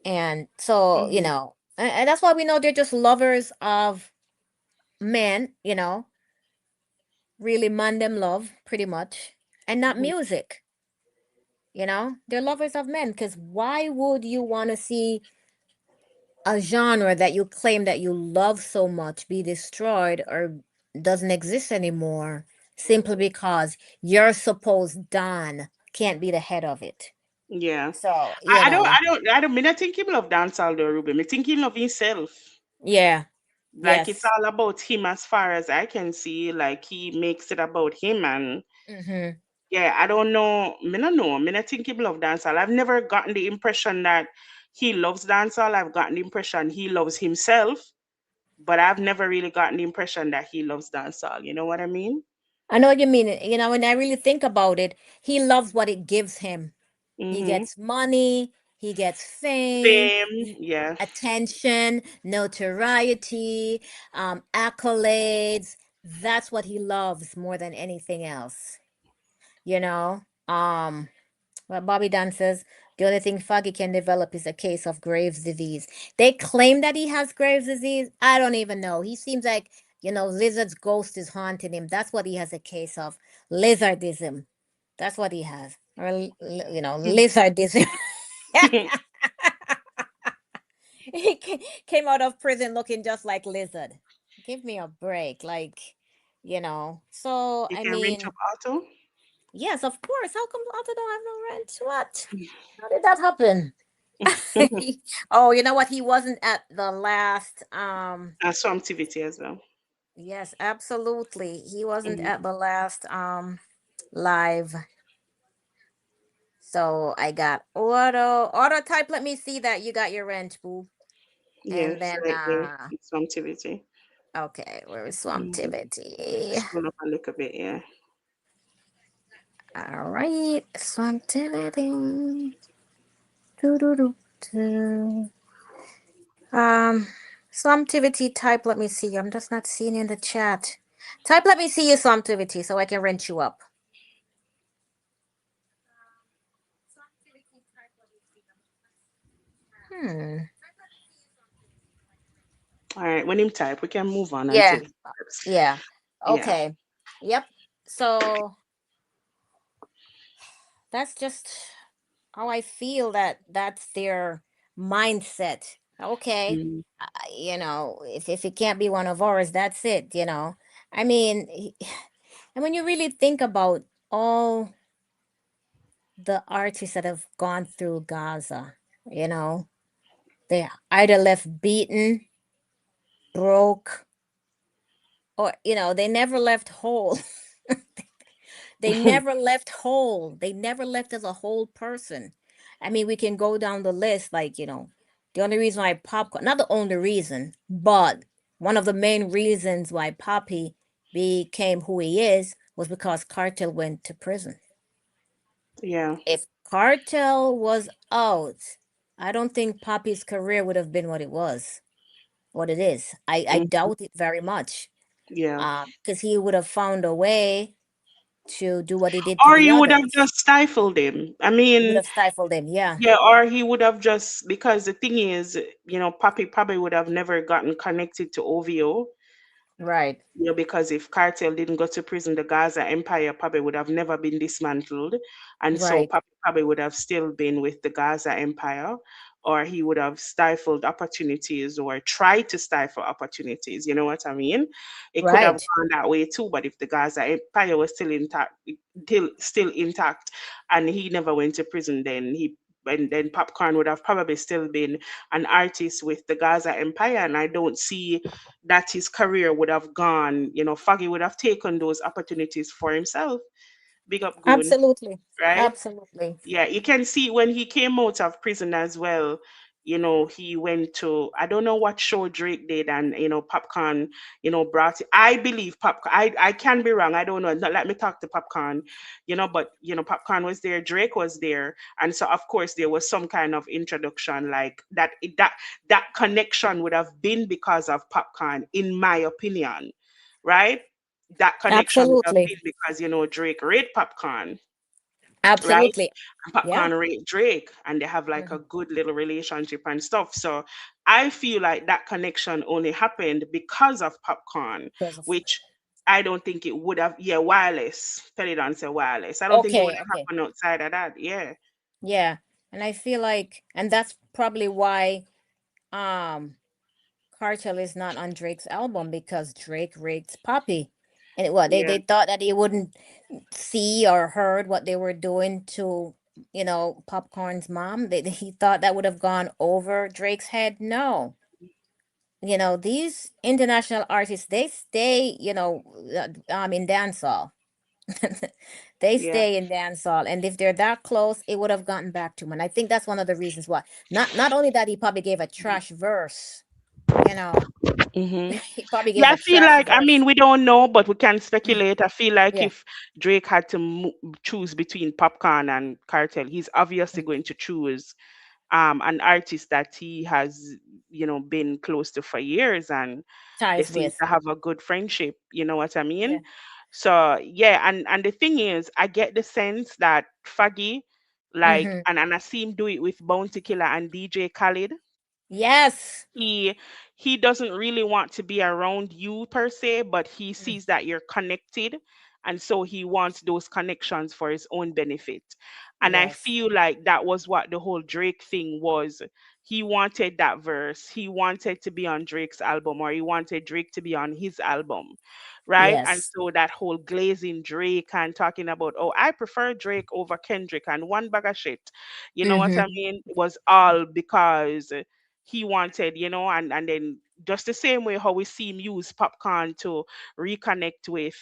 And so, Hmm. and that's why we know they're just lovers of men, really man them love pretty much, and not music. They're lovers of men, because why would you want to see a genre that you claim that you love so much be destroyed or doesn't exist anymore simply because your supposed Don can't be the head of it? Yeah. So, I don't mean I think him love dancehall though, Ruben. I think he love himself. yeah, Like it's yes. all about him as far as I can see. Like he makes it about him and Mm-hmm. yeah, I don't know. Me no know. Me not think he love dancehall. I've never gotten the impression that he loves dancehall. I've gotten the impression he loves himself, but I've never really gotten the impression that he loves dancehall. You know what I mean? I know what you mean. When I really think about it, he loves what it gives him. He Mm-hmm. gets money, he gets fame, Fame, yeah. attention, notoriety, accolades. That's what he loves more than anything else. You know? What Bobby Dan says, the only thing Foggy can develop is a case of Graves' disease. They claim that he has Graves' disease. I don't even know. He seems like, Lizard's ghost is haunting him. That's what he has a case of. Lizardism. That's what he has. Or, lizardism. He came out of prison looking just like Lizard. Give me a break. So, You I can rent mean, up auto. yes, of course. How come Otto don't have no rent? What? How did that happen? Oh, you know what? He wasn't at the last. Some activity as well. Yes, absolutely. He wasn't Mhm. at the last live. So I got auto type. Let me see that you got your rent, boo. And Yes, then right there. Some activity. okay, where is Mhm. Swamptivity? Scroll up a little bit, yeah. All right, Swamptivity. Doo-doo-doo-doo. Um, Swamptivity type. Let me see. I'm just not seeing you in the chat. Type. Let me see your Swamptivity so I can rent you up. Hmm. All right, when him type, we can move on until Yeah. he types. Yeah. Yeah. Okay. Yep. So that's just how I feel that that's their mindset. Okay. Mm, If it can't be one of ours, that's it. I mean, and when you really think about all the artists that have gone through Gaza, you know, they either left beaten, broke, or, they never left whole. They never left whole. They never left as a whole person. I mean, we can go down the list, like, the only reason why not the only reason, but one of the main reasons why Poppy became who he is was because Cartel went to prison. yeah. If Cartel was out, I don't think Poppy's career would have been what it is. I Mm, doubt it very much. yeah. Because he would have found a way to do what he did to Or the you would have others. just stifled him. I He would mean, have stifled him. Yeah. yeah, or he would have just because the thing is, Papi probably would have never gotten connected to OVO Right. Because if cartel didn't go to prison, the Gaza empire probably would have never been dismantled, and so Right. Papa probably would have still been with the Gaza empire, or he would have stifled opportunities or tried to stifle opportunities. You know what I mean? It could have Right. gone that way too, but if the Gaza empire was still intact, still intact, and he never went to prison, then Popcorn would have probably still been an artist with the Gaza Empire. And I don't see that his career would have gone, Foggy would have taken those opportunities for himself. Big up Goon, Absolutely. right? Absolutely. Yeah, you can see when he came out of prison as well. He went to, I don't know what show Drake did, and Popcorn, brought it. I believe Popcorn. I can be wrong. I don't know. Let me talk to Popcorn, but Popcorn was there, Drake was there, and so of course there was some kind of introduction like that. That connection would have been because of Popcorn, in my opinion, right? That connection would have Absolutely. been because Drake read Popcorn, right? Absolutely. And Yeah. Popcorn rate Drake, and they have like a Mhm. good little relationship and stuff. So I feel like that connection only happened because of Popcorn, Because of which I don't think it would have. Yeah, wireless. Tell it on say wireless. I don't think it would okay, have okay. happened outside of that. Yeah, Yeah. And I feel like, and that's probably why um Cartel is not on Drake's album, because Drake raped Poppy. And what they, yeah, they thought that he wouldn't see or heard what they were doing to, Popcorn's mom. He thought that would have gone over Drake's head. No. These international artists, they stay, in dancehall. They yeah. stay in dancehall, and if they're that close, it would have gotten back to him. And I think that's one of the reasons why. Not only that, he probably gave a trash verse. You know, Hmm. he probably gave Yeah, I a feel trash like, I verse. mean, we don't know, but we can speculate. I feel like Yeah. if Drake had to choose between Popcorn and Cartel, he's obviously going to choose an artist that he has, been close to for years, and they Ties seem with. to have a good friendship. You know what I Yeah. mean? So yeah, and the thing is, I get the sense that Faggy, like, Mm-hmm. and I see him do it with Bounty Killer and DJ Khaled. Yes. He doesn't really want to be around you per se, but he Mm. sees that you're connected, and so he wants those connections for his own benefit. And I Yes. feel like that was what the whole Drake thing was. He wanted that verse, he wanted to be on Drake's album, or he wanted Drake to be on his album, right? And Yes. so that whole glazing Drake and talking about, oh, I prefer Drake over Kendrick and one bag of shit, you know what I Mm-hmm. mean, it was all because he wanted, and then just the same way how we see him use Popcorn to reconnect with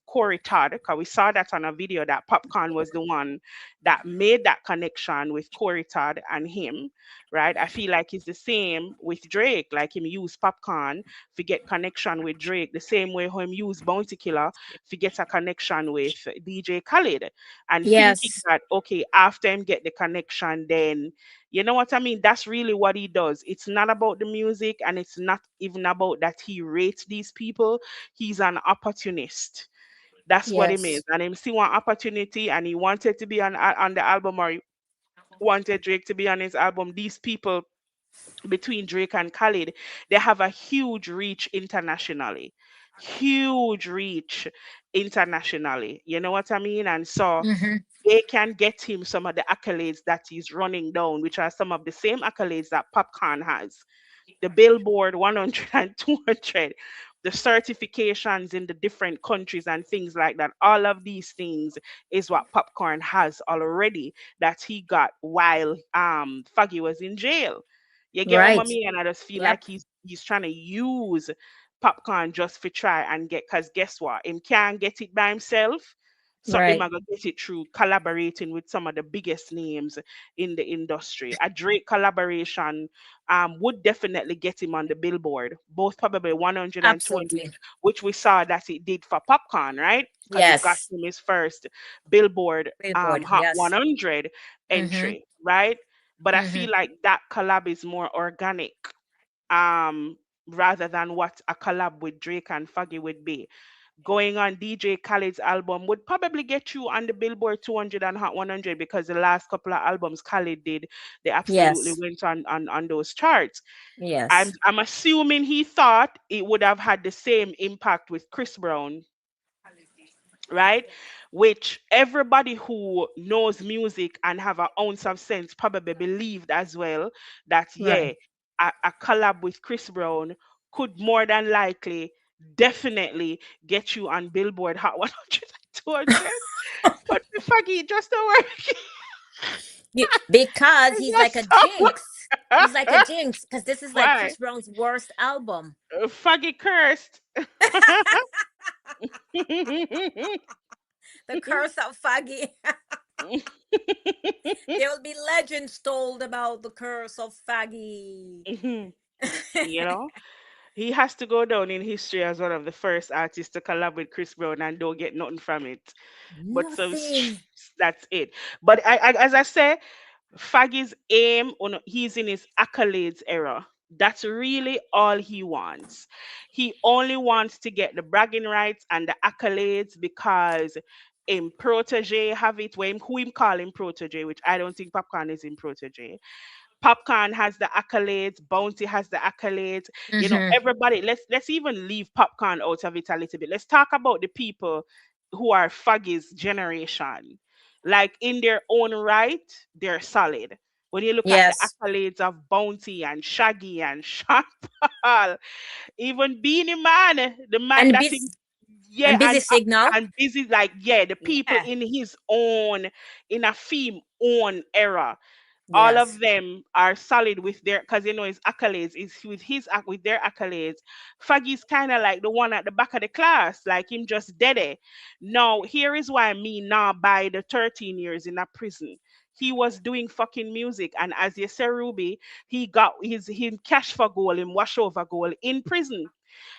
Corey Todd, because we saw that on a video that Popcorn was the one that made that connection with Corey Todd and him, right? I feel like it's the same with Drake, like him use Popcorn to get connection with Drake, the same way how him use Bounty Killer to get a connection with DJ Khaled, and thinking Yes. that okay, after him get the connection, then you know what I mean? That's really what he does. It's not about the music, and it's not even about that he rates these people. He's an opportunist. That's what he means. Yes. And he see one opportunity, and he wanted to be on the album, or he wanted Drake to be on his album. These people between Drake and Khalid, they have a huge reach internationally. Huge reach internationally. You know what I mean? And so Mm-hmm. they can get him some of the accolades that he's running down, which are some of the same accolades that Popcorn has. The Billboard 100 and 200, the certifications in the different countries and things like that. All of these things is what Popcorn has already that he got while Faggy was in jail. You get what I Right. mean? And I just feel Yep. like he's trying to use Popcorn just for try and get, because guess what? Him can't get it by himself. So him Right. gonna get it through collaborating with some of the biggest names in the industry. A Drake collaboration would definitely get him on the Billboard, both probably 100 and 200, Absolutely. which we saw that it did for Popcorn, right? Because it got Yes. him his first Billboard Billboard. Hot Yes. 100 Mm-hmm. entry, right? But I Mm-hmm. feel like that collab is more organic, um, rather than what a collab with Drake and Faggy would be. going on DJ Khaled's album would probably get you on the Billboard 200 and Hot 100 because the last couple of albums Khaled did, they absolutely Yes. went on those charts. I'm Yes. I'm assuming he thought it would have had the same impact with Chris Brown, right? Which everybody who knows music and have an ounce of sense probably believed as well that Right. yeah, a collab with Chris Brown could more than likely definitely get you on Billboard Hot 100 200. But the fuck it just don't work. Because It he's like a just don't jinx. He's like a work. jinx because this is like Why? Chris Brown's worst album. Fuggy cursed. The curse of Faggy. There will be legends told about the curse of Faggy. You know, he has to go down in history as one of the first artists to collab with Chris Brown and don't get nothing from it. But so Nothing. that's it. But as I say, Faggy's aim on he's in his accolades era. That's really all he wants. He only wants to get the bragging rights and the accolades because in protege have it when who him call him protege, which I don't think Popcorn is in protege. Popcorn has the accolades, Bounty has the accolades. You know, Mm-hmm. everybody. Let's even leave Popcorn out of it a little bit. Let's talk about the people who are Fuggy's generation. Like in their own right, they're solid. When you look at the Yes. accolades of Bounty and Shaggy and Sean Paul, even Beanie Man, the man And that busy in yeah, and busy signal. and busy like yeah, the people Yeah. in his own in a theme own era, all of Yes. them are solid with their because you know his accolades is with with their accolades. Faggy's kind of like the one at the back of the class, like him just dead it. Now here is why me now by the 13 years in a prison. He was doing fucking music, and as you say, Ruby, he got his cash for goal, him wash over goal in prison.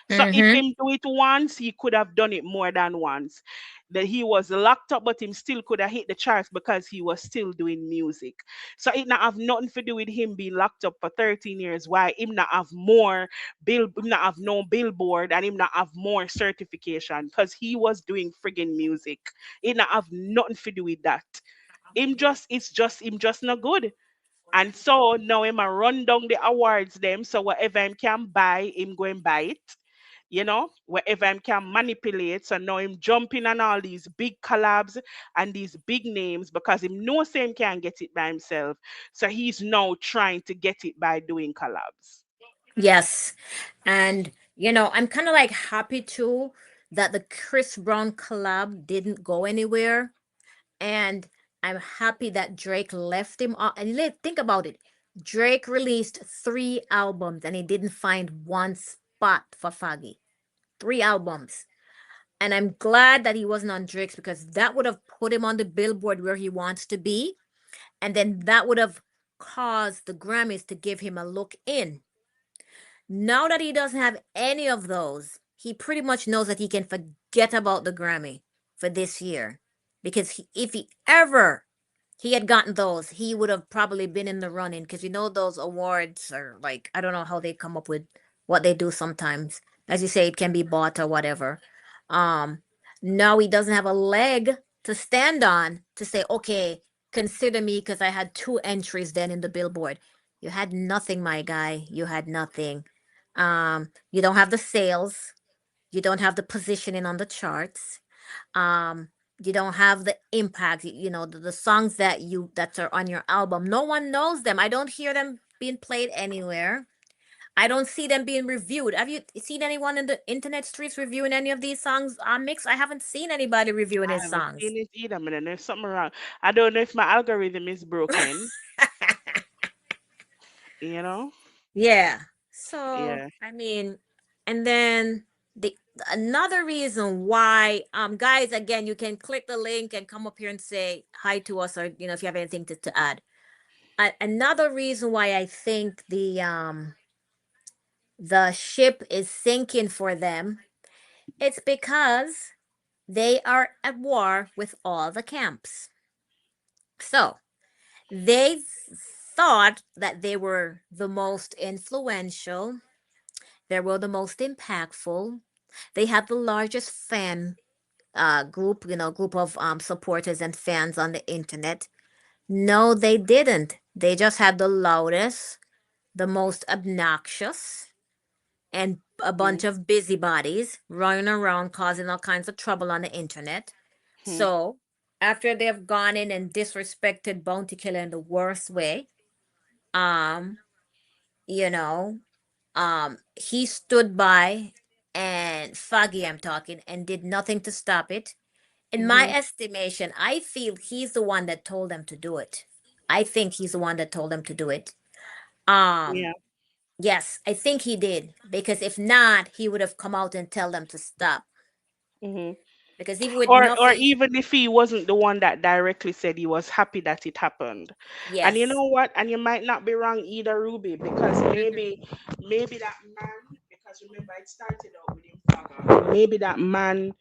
So if Mm-hmm. him do it once, he could have done it more than once. That he was locked up, but him still could have hit the charts because he was still doing music. So it not have nothing to do with him being locked up for 13 years. Why him not have more him not have no billboard and him not have more certification because he was doing friggin' music. It not have nothing to do with that. Him just not good. And so now him a run down the awards them. So whatever him can buy, him go and buy it. You know, wherever him can manipulate. So now him jumping on all these big collabs and these big names because him knows him can get it by himself. So he's now trying to get it by doing collabs. Yes. And I'm kind of like happy too that the Chris Brown collab didn't go anywhere. And I'm happy that Drake left him off. And think about it. Drake released 3 albums and he didn't find one spot for Faggy. 3 albums. And I'm glad that he wasn't on Drake's because that would have put him on the billboard where he wants to be. And then that would have caused the Grammys to give him a look in. Now that he doesn't have any of those, he pretty much knows that he can forget about the Grammy for this year. Because if he ever he had gotten those, he would have probably been in the running. Because those awards are like, I don't know how they come up with what they do sometimes. As you say, it can be bought or whatever. Um, Now he doesn't have a leg to stand on to say, okay, consider me because I had 2 entries then in the Billboard. You had nothing, my guy. You had nothing. You don't have the sales. You don't have the positioning on the charts. Um, you don't have the impact. The songs that are on your album. No one knows them. I don't hear them being played anywhere. I don't see them being reviewed. Have you seen anyone in the internet streets reviewing any of these songs on Mix? I haven't seen anybody reviewing I his haven't songs. seen it either, man. There's something wrong. I don't know if my algorithm is broken. You know? Yeah. So, Yeah. I mean, and then the another reason why, guys, again, you can click the link and come up here and say hi to us, or if you have anything to add. Another reason why I think the ship is sinking for them, it's because they are at war with all the camps. So they thought that they were the most influential, they were the most impactful, They have the largest fan group, group of supporters and fans on the internet. No, they didn't. They just had the loudest, the most obnoxious, and a bunch of busybodies running around causing all kinds of trouble on the internet. Hmm. So, after they've gone in and disrespected Bounty Killer in the worst way, um, you know, he stood by and Foggy, I'm talking, and did nothing to stop it. In my Hmm. estimation, I feel he's the one that told them to do it. I think he's the one that told them to do it. Um, Yeah. yes, I think he did because if not, he would have come out and tell them to stop. Hmm. Because even with Or nothing, even if he wasn't the one that directly said he was happy that it happened. And you yes. know what? And you might not be wrong either, Ruby, because Mhm. maybe that man, because remember it started out with him Fagger. Maybe that man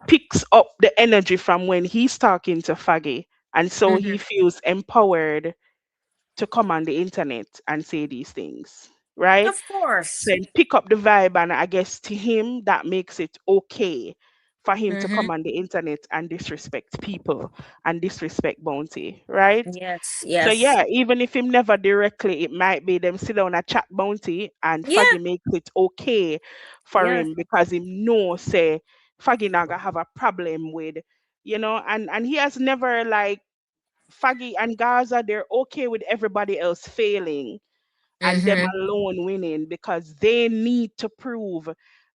picks up the energy from when he's talking to Faggy, and so he Mhm. feels empowered to come on the internet and say these things, right? Of So course. and pick up the vibe, and I guess to him that makes it okay for him to come Mhm. on the internet and disrespect people and disrespect Bounty, right? Yes. So Yes. yeah, even if him never directly, it might be them sit down a chat Bounty and Yeah. Faggy makes it okay for Yes. him because him know say Faggy not gonna have a problem with, and he has never like Faggy and Gaza, they're okay with everybody else failing and them Mhm. alone winning because they need to prove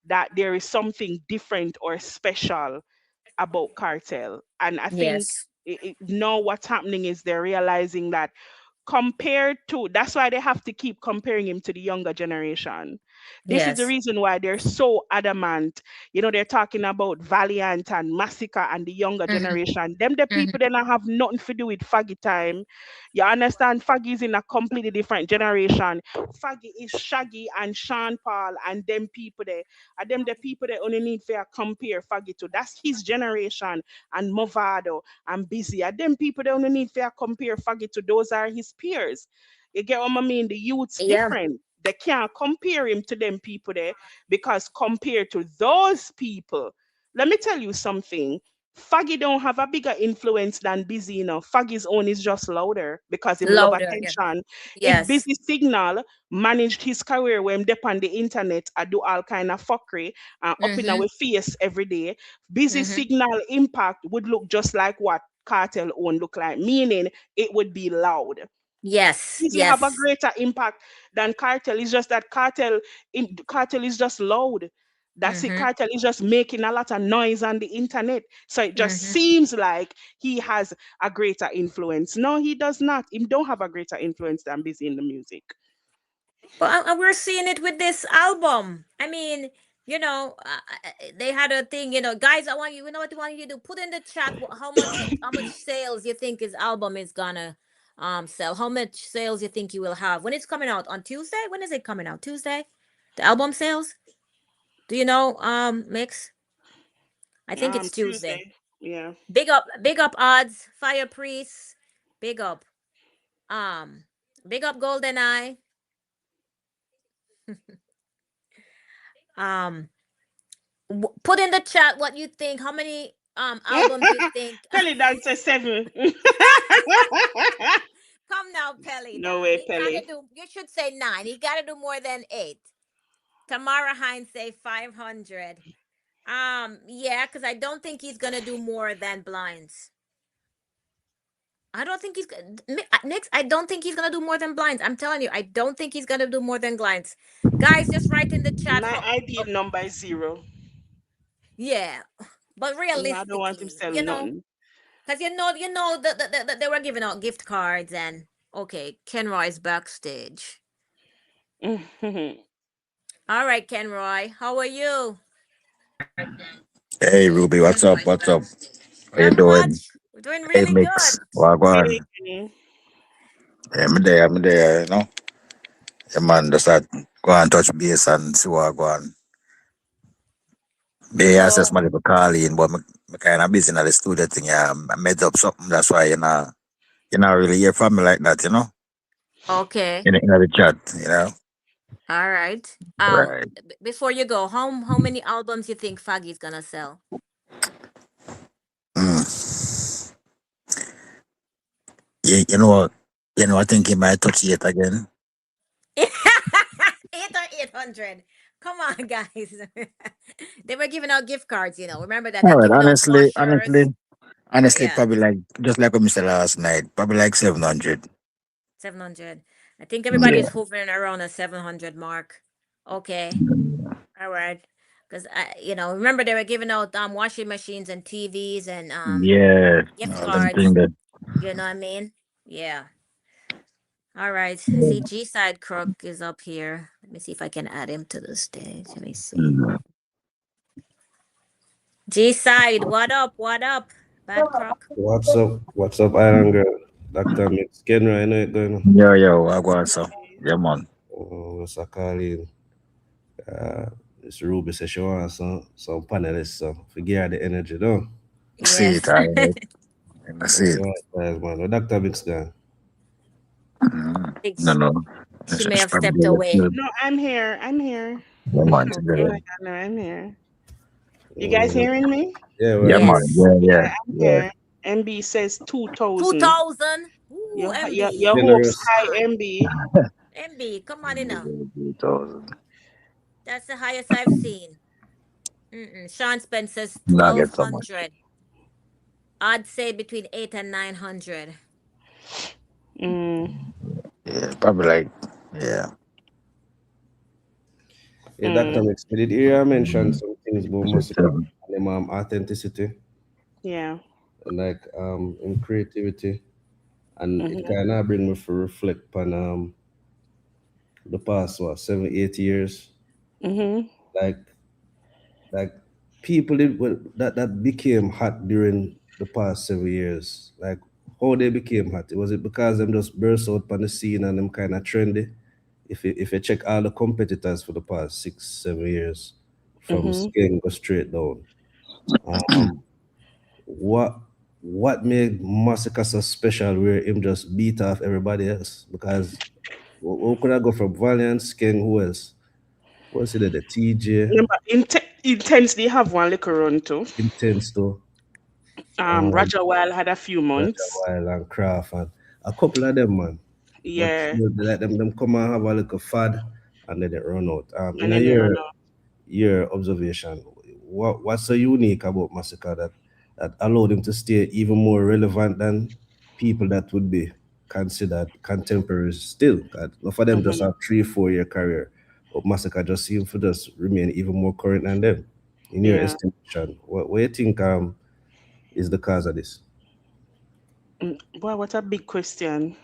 that there is something different or special about cartel. And I think Yes. now what's happening is they're realizing that compared to, that's why they have to keep comparing him to the younger generation. This is the Yes. reason why they're so adamant. They're talking about Valiant and Massacre and the younger Mhm. generation. Them the people Mhm. that don't have nothing to do with Faggy time. You understand? Faggy is in a completely different generation. Faggy is Shaggy and Sean Paul and them people there. And them the people that only need to compare Faggy to. That's his generation and Movado and Busy. And them people that only need to compare Faggy to. Those are his peers. You get what I mean? The youth's Yeah. different. They can't compare him to them people there because compared to those people, let me tell you something. Faggy don't have a bigger influence than Busy, Faggy's own is just louder because him love Louder. Yeah. attention. If Yes. Busy Signal managed his career when they on the internet, I do all kind of fuckery and up in Mhm. our face every day, Busy Mhm. Signal impact would look just like what Cartel own look like, meaning it would be loud. Yes. Easy have a Yes. greater impact than cartel. It's just that cartel is just loud. That's it. Mhm. Cartel is just making a lot of noise on the internet. So it just Mhm. seems like he has a greater influence. No, he does not. He don't have a greater influence than Busy in the music. But we're seeing it with this album. I mean, they had a thing. Guys, I want you. You know what I want you to do? Put in the chat how much sales you think his album is gonna sell. How much sales you think you will have when it's coming out on Tuesday? When is it coming out? Tuesday? The album sales? Do you know? Mix. I think it's Tuesday. Tuesday. Yeah. Big up odds. Fire Priest. Big up. Um, big up Golden Eye. Um, put in the chat what you think. How many albums you think? Pelly dance a 7. Come now, Pelly. No Now way, he gotta Pelly. do. You should say 9. He gotta do more than 8. Tamara Hines say 500. Yeah, because I don't think he's gonna do more than blinds. I don't think Nix. I don't think he's gonna do more than blinds. I'm telling you, I don't think he's gonna do more than blinds. Guys, just write in the chat My how. ideal Oh, number is 0. yeah, but I don't want him realistically, selling nothing. because they were giving out gift cards and okay, Kenroy's backstage. All right, Kenroy, how are you? Hey Ruby, what's up? What's up? How you Not doing? much. We're doing Hey really Mix, good. Wagwan. Hey, Kenny. Yeah, I'm there, Yeah, man, just go and touch base and see what Wagwan. They asked So somebody to call in, but me kind of busy in the studio thing. Yeah, I made up something. That's why you not really hear from me like that, okay, in the chat, All right. Right. Before you go, how many albums you think Faggy's gonna sell? Mm. I think he might touch it again. 800. Come on, guys. They were giving out gift cards, Remember that? All They're right, giving out honestly, Yeah, probably like just like what Mr. last night, probably like 700. 700. I think everybody is Yeah. hovering around a 700 mark. Okay. All right. Because remember they were giving out washing machines and TVs and Yeah, gift all them thing cards. that. You know what I mean? Yeah. All right. See, G Side Crook is up here. Let me see if I can add him to the stage. Let me see. Mm. G Side, what up? What up? Bad Crook. What's up? What's up, Iron Girl? Dr. Mix. Kenra, I know it going on. Yo, I go on so. Yeah, man. What's I call it? This Ruby says she wants some panelists, so forget her the energy, though. See Yes. it, all right. I see it. Right, guys, man. Where Dr. Mix gone? No, no. She may It's have stepped probably away. No, I'm here. I'm here. yeah, man, Yeah, together. no, I'm here. You guys hearing me? Yeah, Yeah, well, man. Yes. Yeah, Yeah, I'm yeah. here. MB says 2,000. 2000. Ooh, Your MB. hopes generous. high, Come on. MB. MB, come on in now. 2000. That's the highest I've seen. Sean Spence says Not get so much. 1200. I'd say between 8 and 900. Mm, Yeah, probably like yeah. Yeah, Dr. mm, Mix. Did you hear I mention some things about Is it Massacre seven? and authenticity yeah. and like in creativity? And it Mm-hmm. kind of bring me to reflect on the past, 7, 8 years. Mm-hmm. Like like people that became hot during the past 7 years, like how they became hot. Was it because them just burst out on the scene and them kind of trendy? If you check all the competitors for the past 6, 7 years, from Mm-hmm. skin go straight down. Um, what what made Massacre so special where him just beat off everybody else? Because who could I go from Valiant, Skin, who else? What's it, the TJ, Remember, intensely have one little run too. Intense though. Um, Roger Weil had a few Roger months. Wild and Craft and a couple of them, man. But Yeah. you know, they let them come and have a little fad and then they run out. In And a then they run year out. your observation, what's so unique about Massacre that allowed him to stay even more relevant than people that would be considered contemporaries still? 'Cause not for them just Mm-hmm. have 3, 4 year career, but Massacre just seem to just remain even more current than them. In your Yeah. estimation, what you think is the cause of this? Boy, what a big question.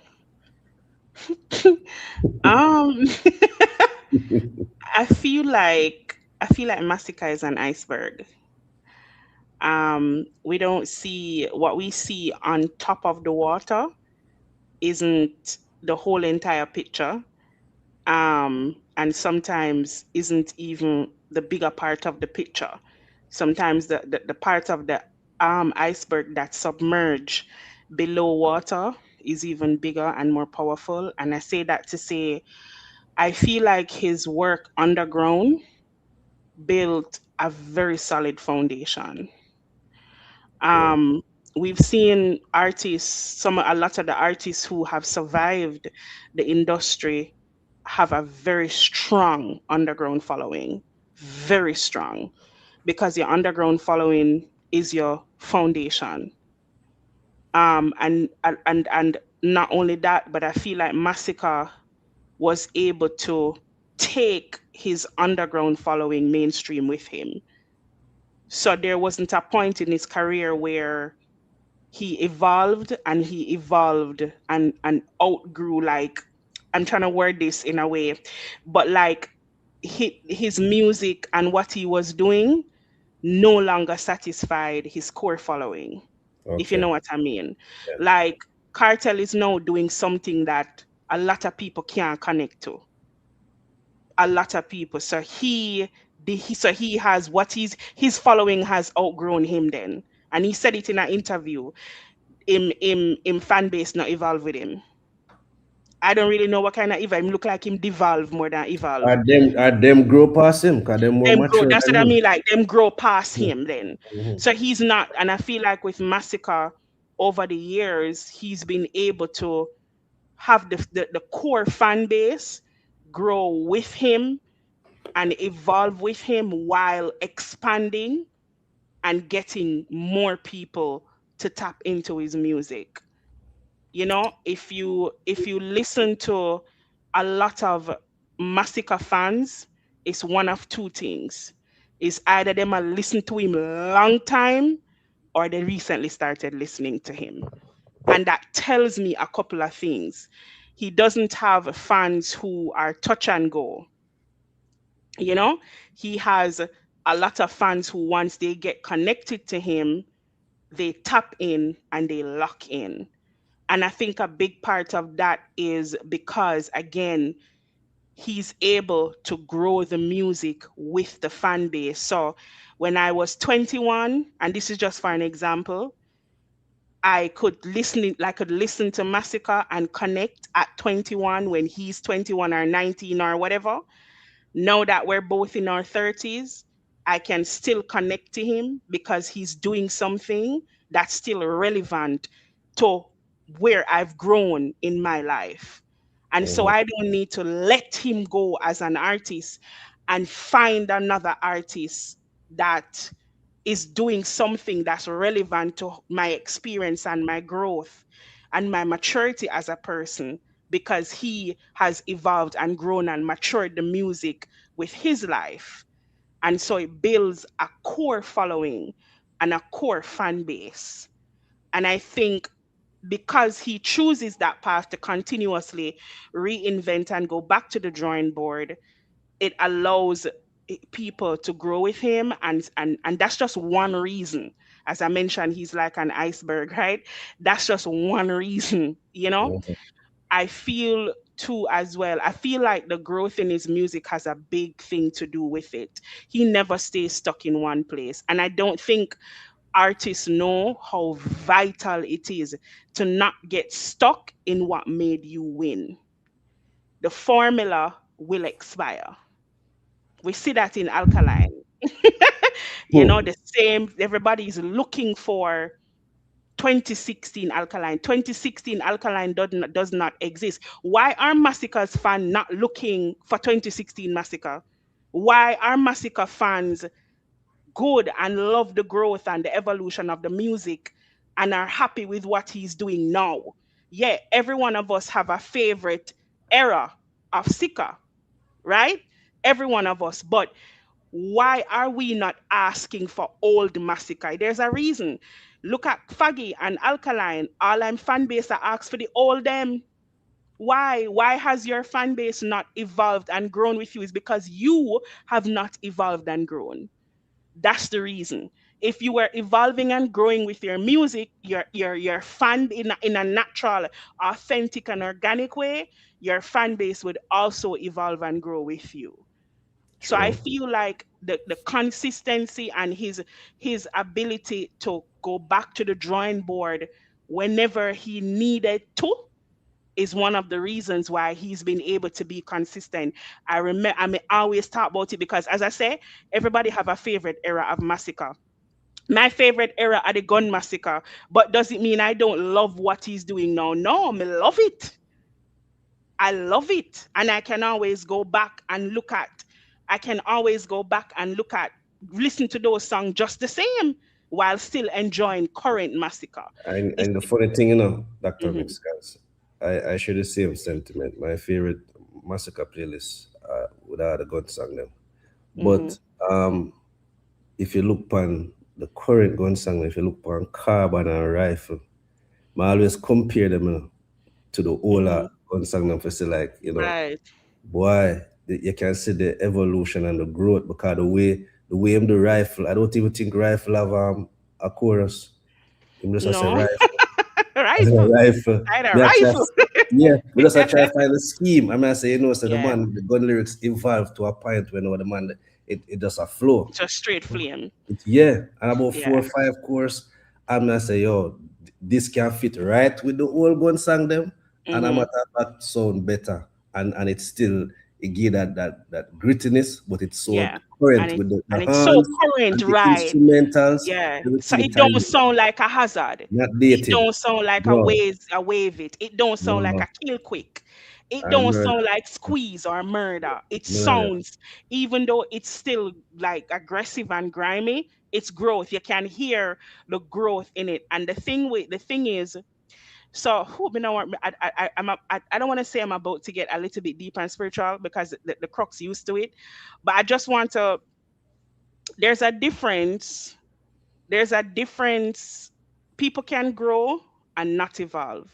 Um, I feel like Massacre is an iceberg. We don't see what we see on top of the water isn't the whole entire picture. And sometimes isn't even the bigger part of the picture. Sometimes the part of the iceberg that submerge below water is even bigger and more powerful. And I say that to say I feel like his work underground built a very solid foundation. Yeah. Um, we've seen a lot of the artists who have survived the industry have a very strong underground following, very strong, because your underground following is your foundation. And not only that, but I feel like Massacre was able to take his underground following mainstream with him. So there wasn't a point in his career where he evolved and outgrew, like, I'm trying to word this in a way, but like his music and what he was doing no longer satisfied his core following, if you Okay. know what I mean. Yeah. Like, Cartel is now doing something that a lot of people can't connect to, a lot of people. So he has what his following has outgrown him then. And he said it in an interview. Him fan base not evolve with him. I don't really know what kind of evolve. Him look like him devolve more than evolve. Are them grow past him? Cause them more Them grow. mature That's what than I him. mean. Like them grow past him then. Mhm. So he's not. And I feel like with Massacre over the years, he's been able to have the core fan base grow with him and evolve with him while expanding and getting more people to tap into his music. You know, if you listen to a lot of Massacre fans, it's one of two things. It's either them are listen to him long time or they recently started listening to him. And that tells me a couple of things. He doesn't have fans who are touch and go. You know, he has a lot of fans who once they get connected to him, they tap in and they lock in. And I think a big part of that is because, again, he's able to grow the music with the fan base. So when I was 21, and this is just for an example, I could listen to Massacre and connect at 21 when he's 21 or 19 or whatever. Now that we're both in our 30s, I can still connect to him because he's doing something that's still relevant to where I've grown in my life. And so Mhm. I don't need to let him go as an artist and find another artist that is doing something that's relevant to my experience and my growth and my maturity as a person because he has evolved and grown and matured the music with his life. And so it builds a core following and a core fan base. And I think because he chooses that path to continuously reinvent and go back to the drawing board, it allows people to grow with him, and that's just one reason. As I mentioned, he's like an iceberg, right? That's just one reason, you know. Mhm. I feel too as well. I feel like the growth in his music has a big thing to do with it. He never stays stuck in one place. And I don't think artists know how vital it is to not get stuck in what made you win. The formula will expire. We see that in Alkaline. You know, Hmm. the same, everybody is looking for 2016 Alkaline. 2016 Alkaline does not exist. Why are Massacre's fans not looking for 2016 Massacre? Why are Massacre fans good and love the growth and the evolution of the music and are happy with what he's doing now? Yeah, every one of us have a favorite era of Sika, right? Every one of us. But why are we not asking for old Massacre? There's a reason. Look at Faggy and Alkaline. All I'm fan base are ask for the old them. Why? Why has your fan base not evolved and grown with you? Is because you have not evolved and grown. That's the reason. If you were evolving and growing with your music, your fan in a natural, authentic, and organic way, your fan base would also evolve and grow with you. So I True. feel like the consistency and his ability to go back to the drawing board whenever he needed to is one of the reasons why he's been able to be consistent. I always talk about it because, as I say, everybody have a favorite era of Massacre. My favorite era are the Gun Massacre, but does it mean I don't love what he's doing now? No, I love it. I love it. And I can always go back and listen to those songs just the same while still enjoying current Massacre. It's, And the funny thing, Dr. mhm, Mix, guys, I share the same sentiment. My favorite massacre playlist with all the gun song them. mhm, But if you look upon the current gun song, if you look upon carbon and rifle, I always compare them, to the older mhm. gun song them for say like, Right. boy, you can see the evolution and the growth because the way him the rifle, I don't even think rifle have a chorus. Him just say No. rifle. Rifle. Rifle. I had a Me a try, rifle. yeah, we just a try find the scheme. I mean, I say, so the Yeah. man, the gun lyrics evolved to a point when the man, it does a flow. Just straight flame. Yeah, and about four Yeah. or five course, I'm gonna say, yo, this can fit right with the old gun song them. and I'm at that sound better, and it's still it give that grittiness, but it's so Yeah. current And with the it's so hands current, and the right? instrumentals, Yeah. So everything it don't tight, sound like a hazard. not It dated. don't sound like No, a wave it. It don't sound like no, a kill quick. It I don't murder, sound like squeeze or murder. It murder. sounds, even though it's still like aggressive and grimy, it's growth. You can hear the growth in it. And the thing is, so who me now? I don't want to say I'm about to get a little bit deep and spiritual because the crux used to it, but I just want to. There's a difference. There's a difference. People can grow and not evolve,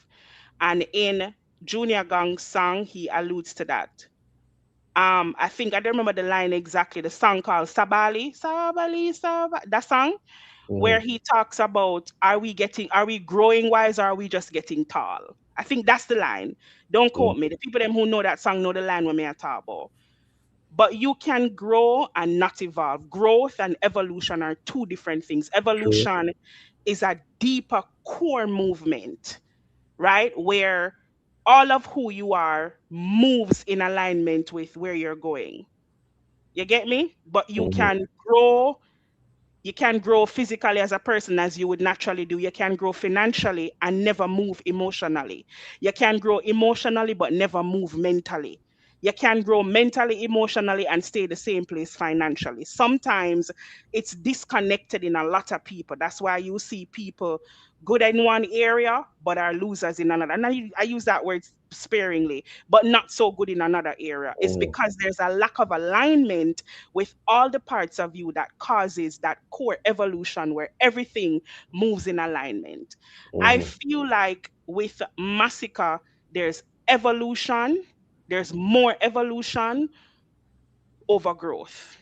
and in Junior Gong's song, he alludes to that. I think I don't remember the line exactly. The song called Sabali, Sabali, Sabali. That song where Mhm. he talks about are we growing wise or are we just getting tall? I think that's the line. Don't Mhm. quote me. The people them who know that song know the line when me I talk about. But you can grow and not evolve. Growth and evolution are two different things. True. Evolution is a deeper core movement, right? Where all of who you are moves in alignment with where you're going. You get me? But Mhm. you can grow physically as a person as you would naturally do. You can grow financially and never move emotionally. You can grow emotionally but never move mentally. You can grow mentally, emotionally, and stay the same place financially. Sometimes it's disconnected in a lot of people. That's why you see people good in one area but are losers in another. And I use that word sparingly, but not so good in another area. It's Mhm. because there's a lack of alignment with all the parts of you that causes that core evolution where everything moves in alignment. I Mhm. feel like with Massacre, there's evolution, there's more evolution over growth,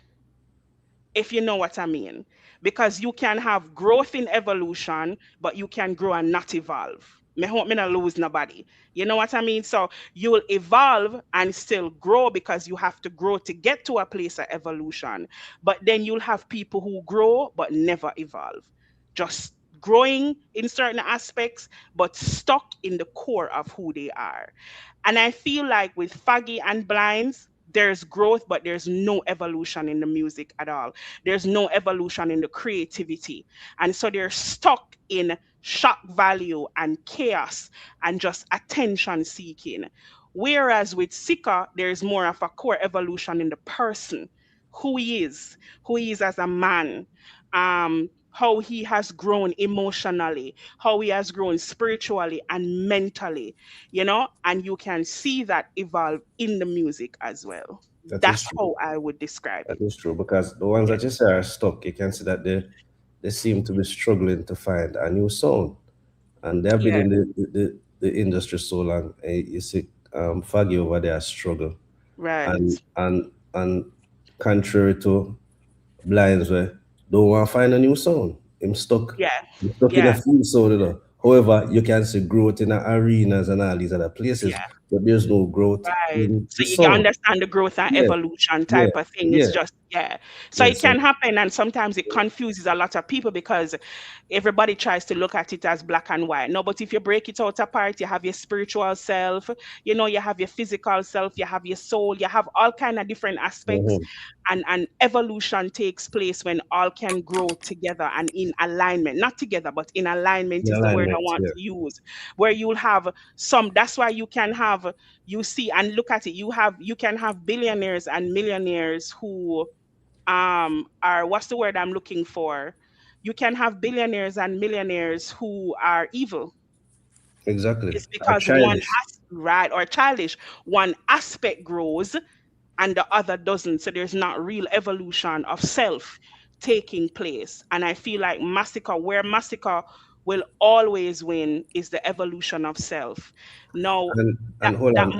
if you know what I mean. Because you can have growth in evolution, but you can grow and not evolve. Me hope me not lose nobody. You know what I mean? So you'll evolve and still grow because you have to grow to get to a place of evolution. But then you'll have people who grow but never evolve. Just growing in certain aspects, but stuck in the core of who they are. And I feel like with Faggy and Blinds, there's growth, but there's no evolution in the music at all. There's no evolution in the creativity. And so they're stuck in shock value and chaos and just attention seeking. Whereas with Sika, there's more of a core evolution in the person, who he is as a man, how he has grown emotionally, how he has grown spiritually and mentally, and you can see that evolve in the music as well. That is That's true. how I would describe That it. is true because the ones Yeah. that you say are stuck, you can see that they seem to be struggling to find a new sound, and they have been Yeah. in the industry so long. You see, Faggy over there struggle, and Right. contrary to Blinds, where don't want to find a new sound. Yeah. Him stuck in a Yeah. few sound, you know. However, you can see growth in the arenas and all these other places, Yeah. but there's no growth Right. in So the you can sound. understand the growth and Yeah, evolution yeah, type of thing. It's yeah, just, yeah. So yeah. it So can happen, and sometimes it confuses a lot of people because everybody tries to look at it as black and white. No, but if you break it out apart, you have your spiritual self, you have your physical self, you have your soul, you have all kind of different aspects, mhm. and evolution takes place when all can grow together and in alignment. Not together, but in alignment The is the word I alignment, want yeah. to use. Where you'll have some. That's why you can have, you see and look at it, you can have billionaires and millionaires who are, what's the word I'm looking for, you can have billionaires and millionaires who are evil. Exactly. It's Are because childish. right, or childish, one aspect grows and the other doesn't, so there's not real evolution of self taking place. And I feel like Massacre will always win is the evolution of self. No, And hold that on,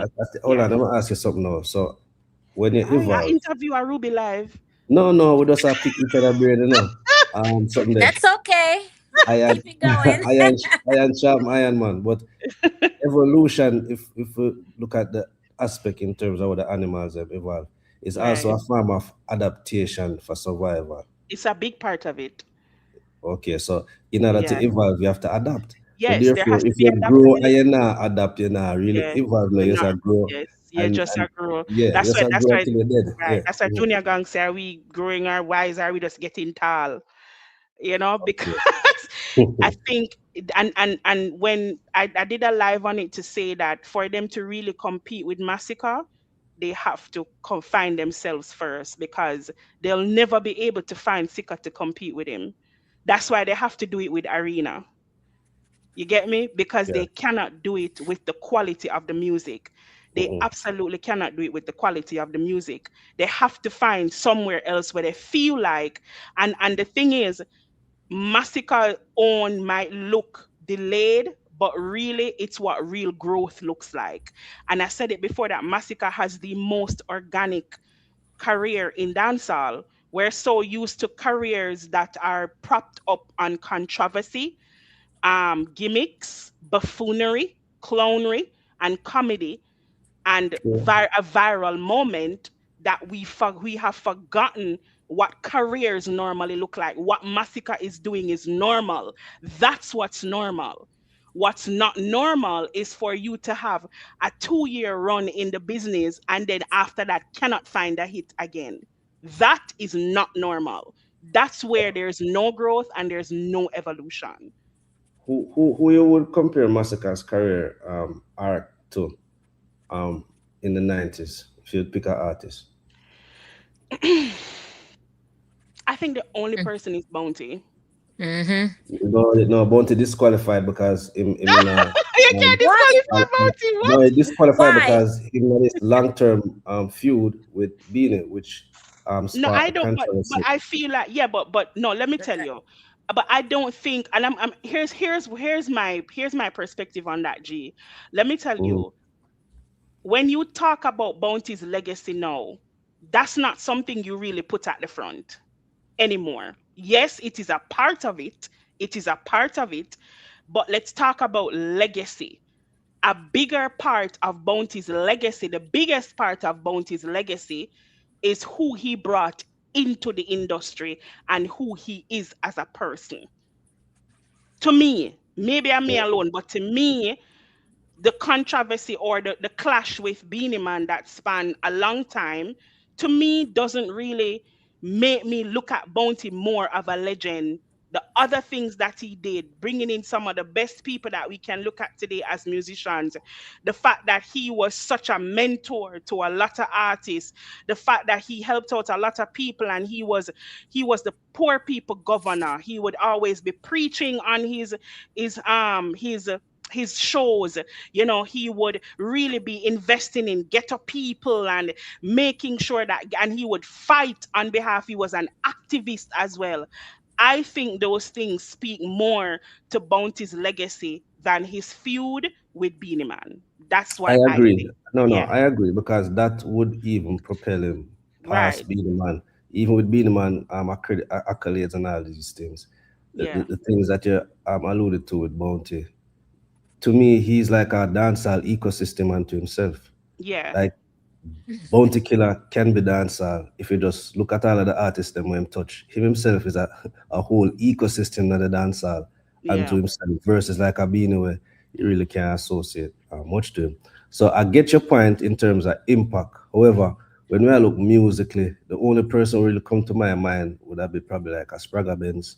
hold yeah. on. I'm gonna ask you something now. So when you I evolve, interview a Ruby live. no, no, we just have pick each other brain, you know. Something there. That's okay. Iron, Keep it going. iron sharp, iron man. But evolution, if we look at the aspect in terms of how the animals have evolved, is also Right. a form of adaptation for survival. It's a big part of it. Okay, so in order to Yeah. evolve, you have to adapt. Yes, So there therefore, has to if be you grow and adaptability. you not adapt, you're not really Yeah, evolve. No, you're you just not. a grow, Yes, yeah, just a grow. yeah, That's just why. a That's grow why. until you're dead. Right. Yeah. That's why Junior Gang say, are we growing our wise? Are we just getting tall? Because I think, and when I did a live on it to say that for them to really compete with Massacre, they have to find themselves first, because they'll never be able to find Sika to compete with him. That's why they have to do it with Arena. You get me? Because Yeah. they cannot do it with the quality of the music. They Mm-mm. absolutely cannot do it with the quality of the music. They have to find somewhere else where they feel like, and the thing is, Massacre on might look delayed, but really it's what real growth looks like. And I said it before that Massacre has the most organic career in dancehall. We're so used to careers that are propped up on controversy, gimmicks, buffoonery, clownery, and comedy, and True. a viral moment, that we have forgotten what careers normally look like. What Massacre is doing is normal. That's what's normal. What's not normal is for you to have a 2-year run in the business and then after that cannot find a hit again. That is not normal. That's where there's no growth and there's no evolution. Who you would compare Massacre's career arc to um in the 90s if you'd pick an artist? I think the only person is Bounty. Mm-hmm. No, no, Bounty disqualified because him in a You can't What? disqualify Bounty. no, he What? disqualified Why? because he had this long-term feud with Beanie, which No, sparked I a don't. But controversy. I feel like, yeah, but no. Let me tell Okay. you. But I don't think, and I'm here's my perspective on that. G. Let me tell Mhm. you, when you talk about Bounty's legacy now, that's not something you really put at the front anymore. Yes, it is a part of it. It is a part of it. But let's talk about legacy. A bigger part of Bounty's legacy, the biggest part of Bounty's legacy, is who he brought into the industry and who he is as a person. To me, maybe I'm me alone, but to me, the controversy or the clash with Beanie Man that spanned a long time, to me, doesn't really make me look at Bounty more of a legend. The other things that he did, bringing in some of the best people that we can look at today as musicians, the fact that he was such a mentor to a lot of artists, the fact that he helped out a lot of people, and he was the poor people governor. He would always be preaching on his his shows. He would really be investing in ghetto people and making sure that, and he would fight on behalf. He was an activist as well. I think those things speak more to Bounty's legacy than his feud with Beanie Man. That's I what I agree. think. No, Yeah. I agree because that would even propel him Right. past being the man. Even with being the man, accolades and all these things, Yeah. the things that you alluded to with Bounty. To me, he's like a dancehall ecosystem unto himself. Yeah. Like Bounty Killer can be dancehall if you just look at all of the artists them when him touch. Him himself is a whole ecosystem of the dancehall unto Yeah. himself versus like a Beanie where you really can't associate much to him. So I get your point in terms of impact. However, when we look musically, the only person who really come to my mind would have been probably like a Spragga Benz,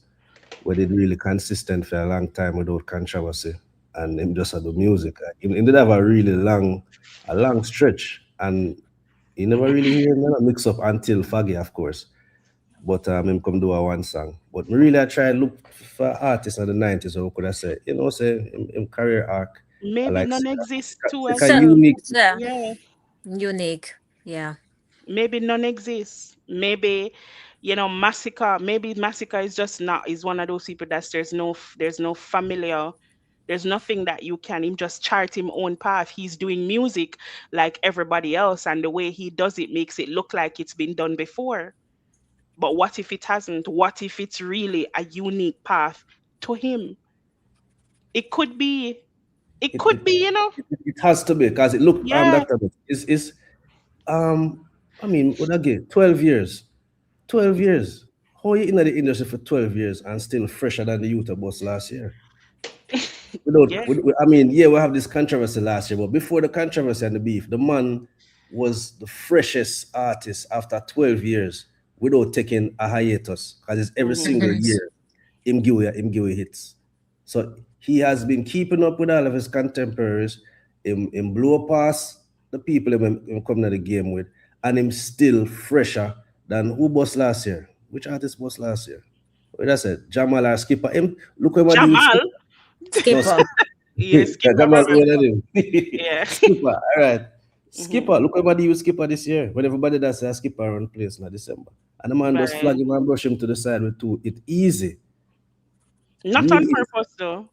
where they really consistent for a long time without controversy, and him just do music. He did have a long stretch, and you never really hear him mix up until Faggy, of course. But him come do a one song. But me really I try look for artists in the 90s who could I say, say him career arc. I Maybe like none exist too Sick as a So, well. unique. yeah, Yeah. unique. Yeah. Maybe none exists. Maybe, Massacre. Maybe Massacre is just not is one of those people that there's no familiar. There's nothing that you can him just chart him own path. He's doing music like everybody else, and the way he does it makes it look like it's been done before. But what if it hasn't? What if it's really a unique path to him? It could be. It It could it, be. it has to be because it look Yeah. Dr. Is I mean what again 12 years. 12 years. How you in the industry for 12 years and still fresher than the youth of bus last year? don't. I mean, yeah, we have this controversy last year, but before the controversy and the beef, the man was the freshest artist after 12 years without taking a hiatus because it's every single year him give hits. So he has been keeping up with all of his contemporaries. Him blow past the people him coming to the game with, and him still fresher than who boss last year. Which artist boss last year? What did I say? Jamal or Skipper. Him look what he with Skipper. No, Skipper. Yes, Skipper. Jamal older than him. Yeah. Skipper. All right. Skipper. Look what he with Skipper this year. When everybody does say Skipper around place in December. And the man just flag him and brush him to the side with two. It easy. Not on purpose though.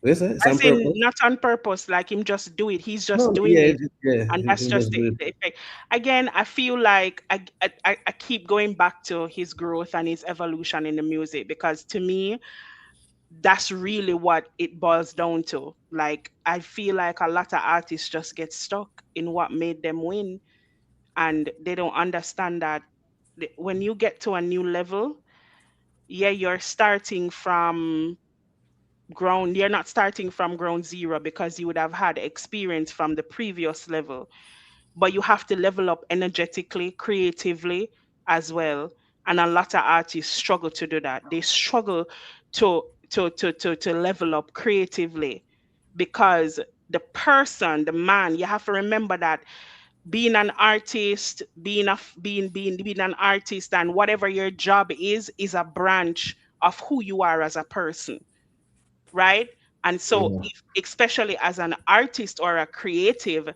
Yes, I say not on purpose, like him just do it. He's just doing it, and that's just the effect. Again, I feel like I keep going back to his growth and his evolution in the music because to me, that's really what it boils down to. Like I feel like a lot of artists just get stuck in what made them win, and they don't understand that when you get to a new level, yeah, you're starting from ground you're not starting from ground zero because you would have had experience from the previous level, but you have to level up energetically, creatively as well. And a lot of artists struggle to do that. They struggle to level up creatively because the man, you have to remember that being an artist, being an artist and whatever your job is a branch of who you are as a person, right? And so, especially as an artist or a creative,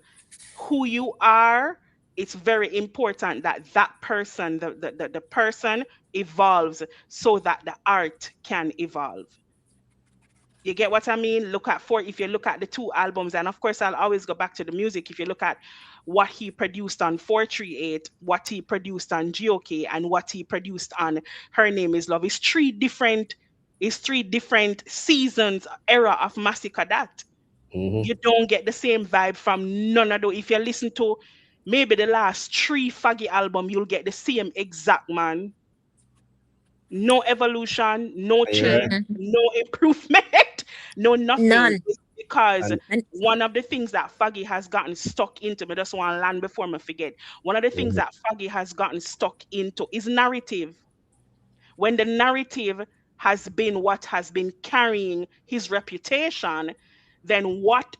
who you are, it's very important that that person, the person evolves so that the art can evolve. You get what I mean? If you look at the two albums, and of course I'll always go back to the music. If you look at what he produced on 438, what he produced on GOK, and what he produced on Her Name Is Love, it's three different seasons, era of Massacre that. You don't get the same vibe from none of those. If you listen to maybe the last three Faggy album, you'll get the same exact man. No evolution, no change, no improvement, no nothing. None. Because one of the things that Faggy has gotten stuck into, I just want to land before I forget. One of the things that Faggy has gotten stuck into is narrative. When the narrative has been what has been carrying his reputation, then what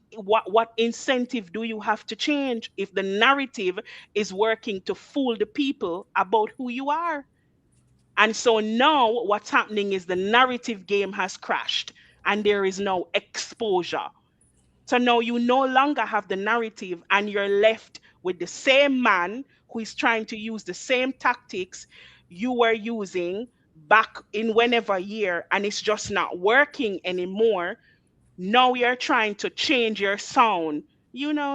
incentive do you have to change if the narrative is working to fool the people about who you are? And so now what's happening is the narrative game has crashed and there is no exposure. So now you no longer have the narrative and you're left with the same man who is trying to use the same tactics you were using back in whenever year, and it's just not working anymore. Now you're trying to change your sound,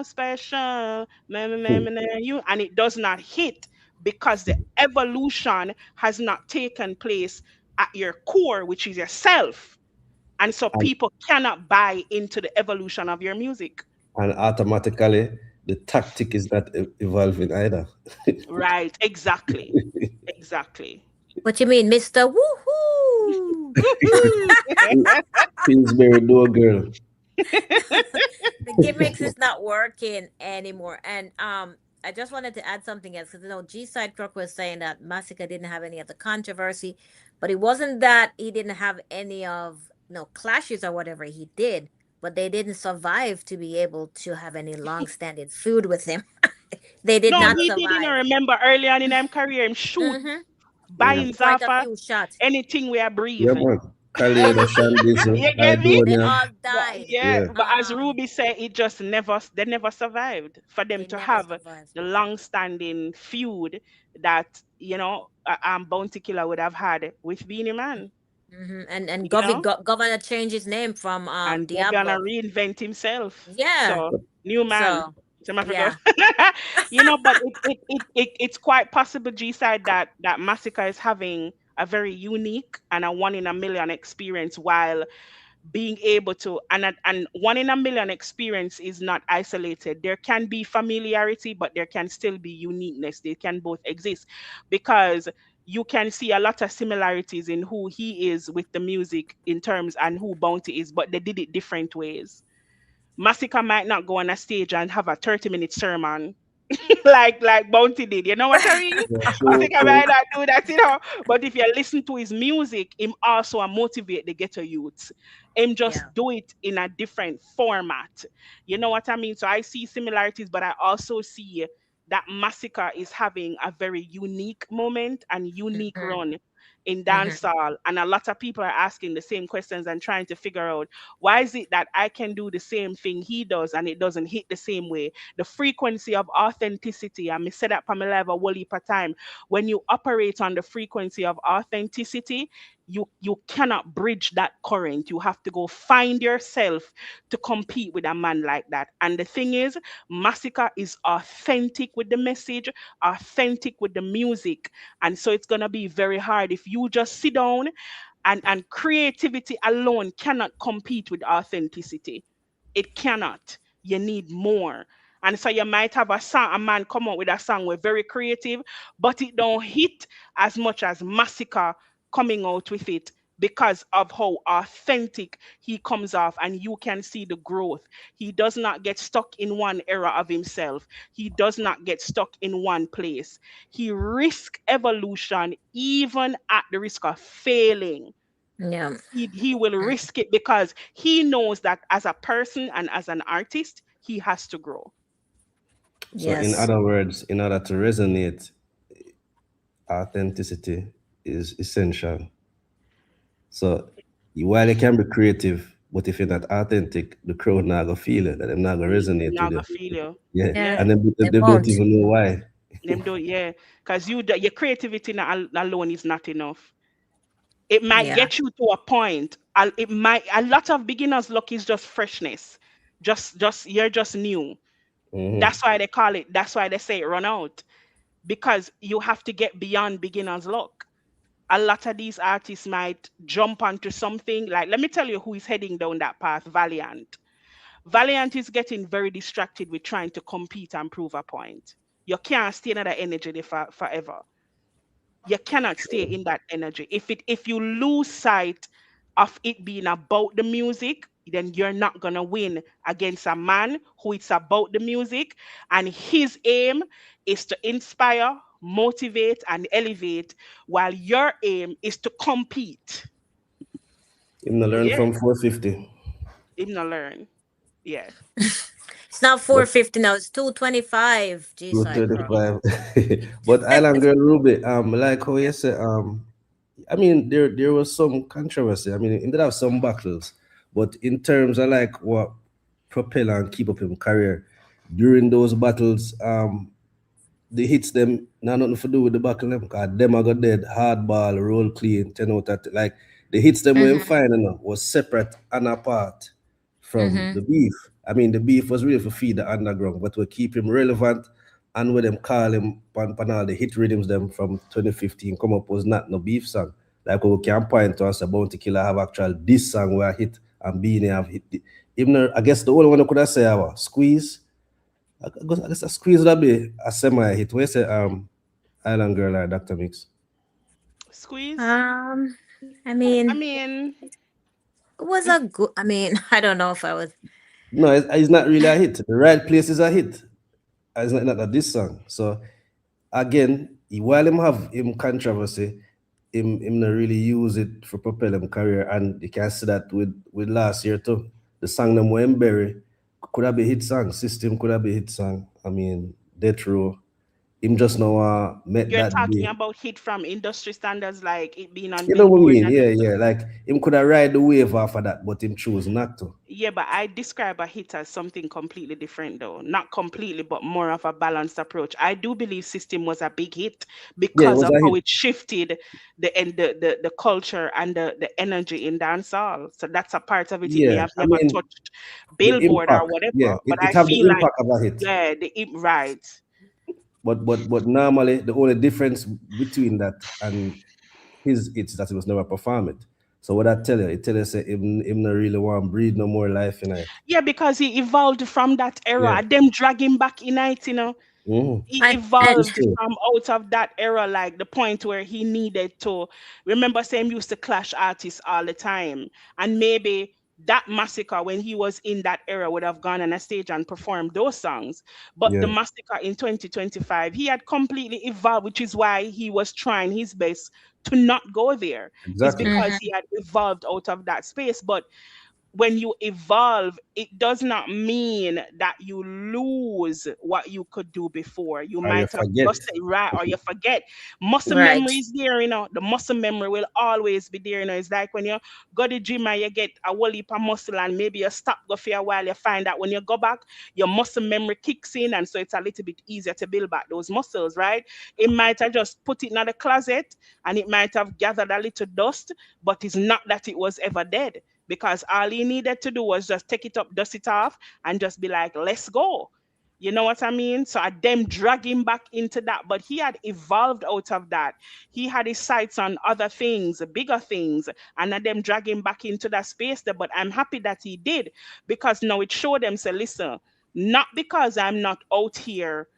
special, and it does not hit because the evolution has not taken place at your core, which is yourself. And so people cannot buy into the evolution of your music. And automatically, the tactic is not evolving either. Right, exactly. Exactly. What you mean, Mr. Woohoo? Pillsbury door girl. The gimmicks is not working anymore. And I just wanted to add something else because G-Side Crook was saying that Massacre didn't have any of the controversy, but it wasn't that he didn't have any of clashes or whatever. He did, but they didn't survive to be able to have any long-standing feud with him. They did not survive. No, he didn't remember early on in his career him shoot buying Zafa, anything we are breathing. Yeah, man. Khalid, they all died. But as Ruby said, they never survived for them to have the long-standing feud that Bounty Killer would have had with Beanie Man. And Governor changed his name from and Diablo. Governor reinvent himself. Yeah. So new man. Yeah. But it's quite possible, G-Side, that Massacre is having a very unique and a 1 in a million experience while being able to and 1 in a million experience is not isolated. There can be familiarity, but there can still be uniqueness. They can both exist because you can see a lot of similarities in who he is with the music in terms and who Bounty is, but they did it different ways. Massacre might not go on a stage and have a 30-minute sermon like Bounty did. You know what I mean? Yeah, I true, think I true. might not do that. But if you listen to his music, him also a motivate the ghetto youths. Him Yeah. just do it in a different format. You know what I mean? So I see similarities, but I also see that Massacre is having a very unique moment and unique Mm-hmm. run in Mm-hmm. dancehall. And a lot of people are asking the same questions and trying to figure out why is it that I can do the same thing he does and it doesn't hit the same way. The frequency of authenticity, and me said that for my life a whole heap of time. When you operate on the frequency of authenticity, you cannot bridge that current. You have to go find yourself to compete with a man like that. And the thing is, Massacre is authentic with the message, authentic with the music. And so it's gonna be very hard if you just sit down and creativity alone cannot compete with authenticity. It cannot. You need more. And so you might have a man come out with a song with very creative, but it don't hit as much as Massacre coming out with it because of how authentic he comes off and you can see the growth. He does not get stuck in one era of himself. He does not get stuck in one place. He risks evolution even at the risk of failing. Yeah. He will risk it because he knows that as a person and as an artist, he has to grow. So in Yes. other words, in order to resonate, authenticity is essential. So while you can be creative, but if you're not authentic, the crowd not gonna feel it, and they're not gonna resonate Not with gonna you. feel you. Yeah, Yeah. Yeah. and then They they don't won't. even know why. Them do, yeah. Because your creativity alone is not enough. It might Yeah. get you to a point. It might a lot of beginners luck is just freshness. Just you're just new. Hmm. That's why they call it, that's why they say it run out. Because you have to get beyond beginner's luck. A lot of these artists might jump onto something like, let me tell you who is heading down that path. Valiant. Valiant is getting very distracted with trying to compete and prove a point. You can't stay in that energy there forever. You cannot stay in that energy. If you lose sight of it being about the music, then you're not gonna win against a man who it's about the music, and his aim is to inspire, motivate, and elevate, while your aim is to compete. Him to learn Yeah, from 450, him not learn. Yeah. It's not but 450 now, it's 225 G side Croc. 235. But Island Girl Ruby, like how you say, I mean, there was some controversy. I mean, he did have some battles, but in terms of like what propel and keep up him career during those battles, the hits them not nothing to do with the battle them, cause them are got dead hard ball, roll clean, 10 out of 10. Like the hits them were Mm-hmm. fine enough was separate and apart from Mm-hmm. the beef. I mean, the beef was really for feed the underground, but we keep him relevant, and with them call him pan all the hit rhythms them from 2015 come up was not no beef song. Like we can point to us about Bounty Killer have actual this song where hit and Beanie have hit. Even I guess the only one I could have say was Squeeze. I guess a Squeeze would be a semi hit. Where's the Island Girl or Dr. Mix? Squeeze. Um, I I mean, mean, it was a good, I mean, I don't know if I was, No, it's not really a hit. The right place is a hit. It's not this song. So again, while him have him controversy, him not really use it for propel him career, and you can see that with last year too. The song them when Berry could have been hit song. System could have been hit song. I mean, Death Row. Him just now met you're that talking day. about hit from industry standards, like it being on You know what I Billboard mean? and Yeah, them stuff. yeah. Like him could have ride the wave off of that, but him choose not to. Yeah, but I describe a hit as something completely different, though. Not completely, but more of a balanced approach. I do believe System was a big hit Yeah, it because was of a how hit. it shifted the culture and the energy in dancehall. So that's a part of it. It may Yeah, have I never mean touched the Billboard or impact. Yeah, whatever, but it I have the feel like, impact of a hit. yeah, right. But normally the only difference between that and his it's that he was never perform it. So what I tell you, it tell you say him not really want breathe no more life in it. Yeah, because he evolved from that era. Yeah. And them drag him back in it. He And evolved It's true. from out of that era, like the point where he needed to remember. Same used to clash artists all the time, and maybe that massacre when he was in that era would have gone on a stage and performed those songs. But the Yeah, massacre in 2025, he had completely evolved, which is why he was trying his best to not go there. Is exactly. because he had evolved out of that space. But when you evolve, it does not mean that you lose what you could do before. You Or you might have forget. just say right or you forget. Muscle right. memory is there, the muscle memory will always be there. It's like when you go to the gym and you get a whole heap of muscle and maybe you stop go for a while, you find that when you go back, your muscle memory kicks in, and so it's a little bit easier to build back those muscles, right? It might have just put it in the closet and it might have gathered a little dust, but it's not that it was ever dead, because all he needed to do was just take it up, dust it off, and just be like, let's go. You know what I mean? So I them drag him back into that, but he had evolved out of that. He had his sights on other things, bigger things, and I them drag him back into that space there. But I'm happy that he did, because now it showed them, say, listen, not because I'm not out here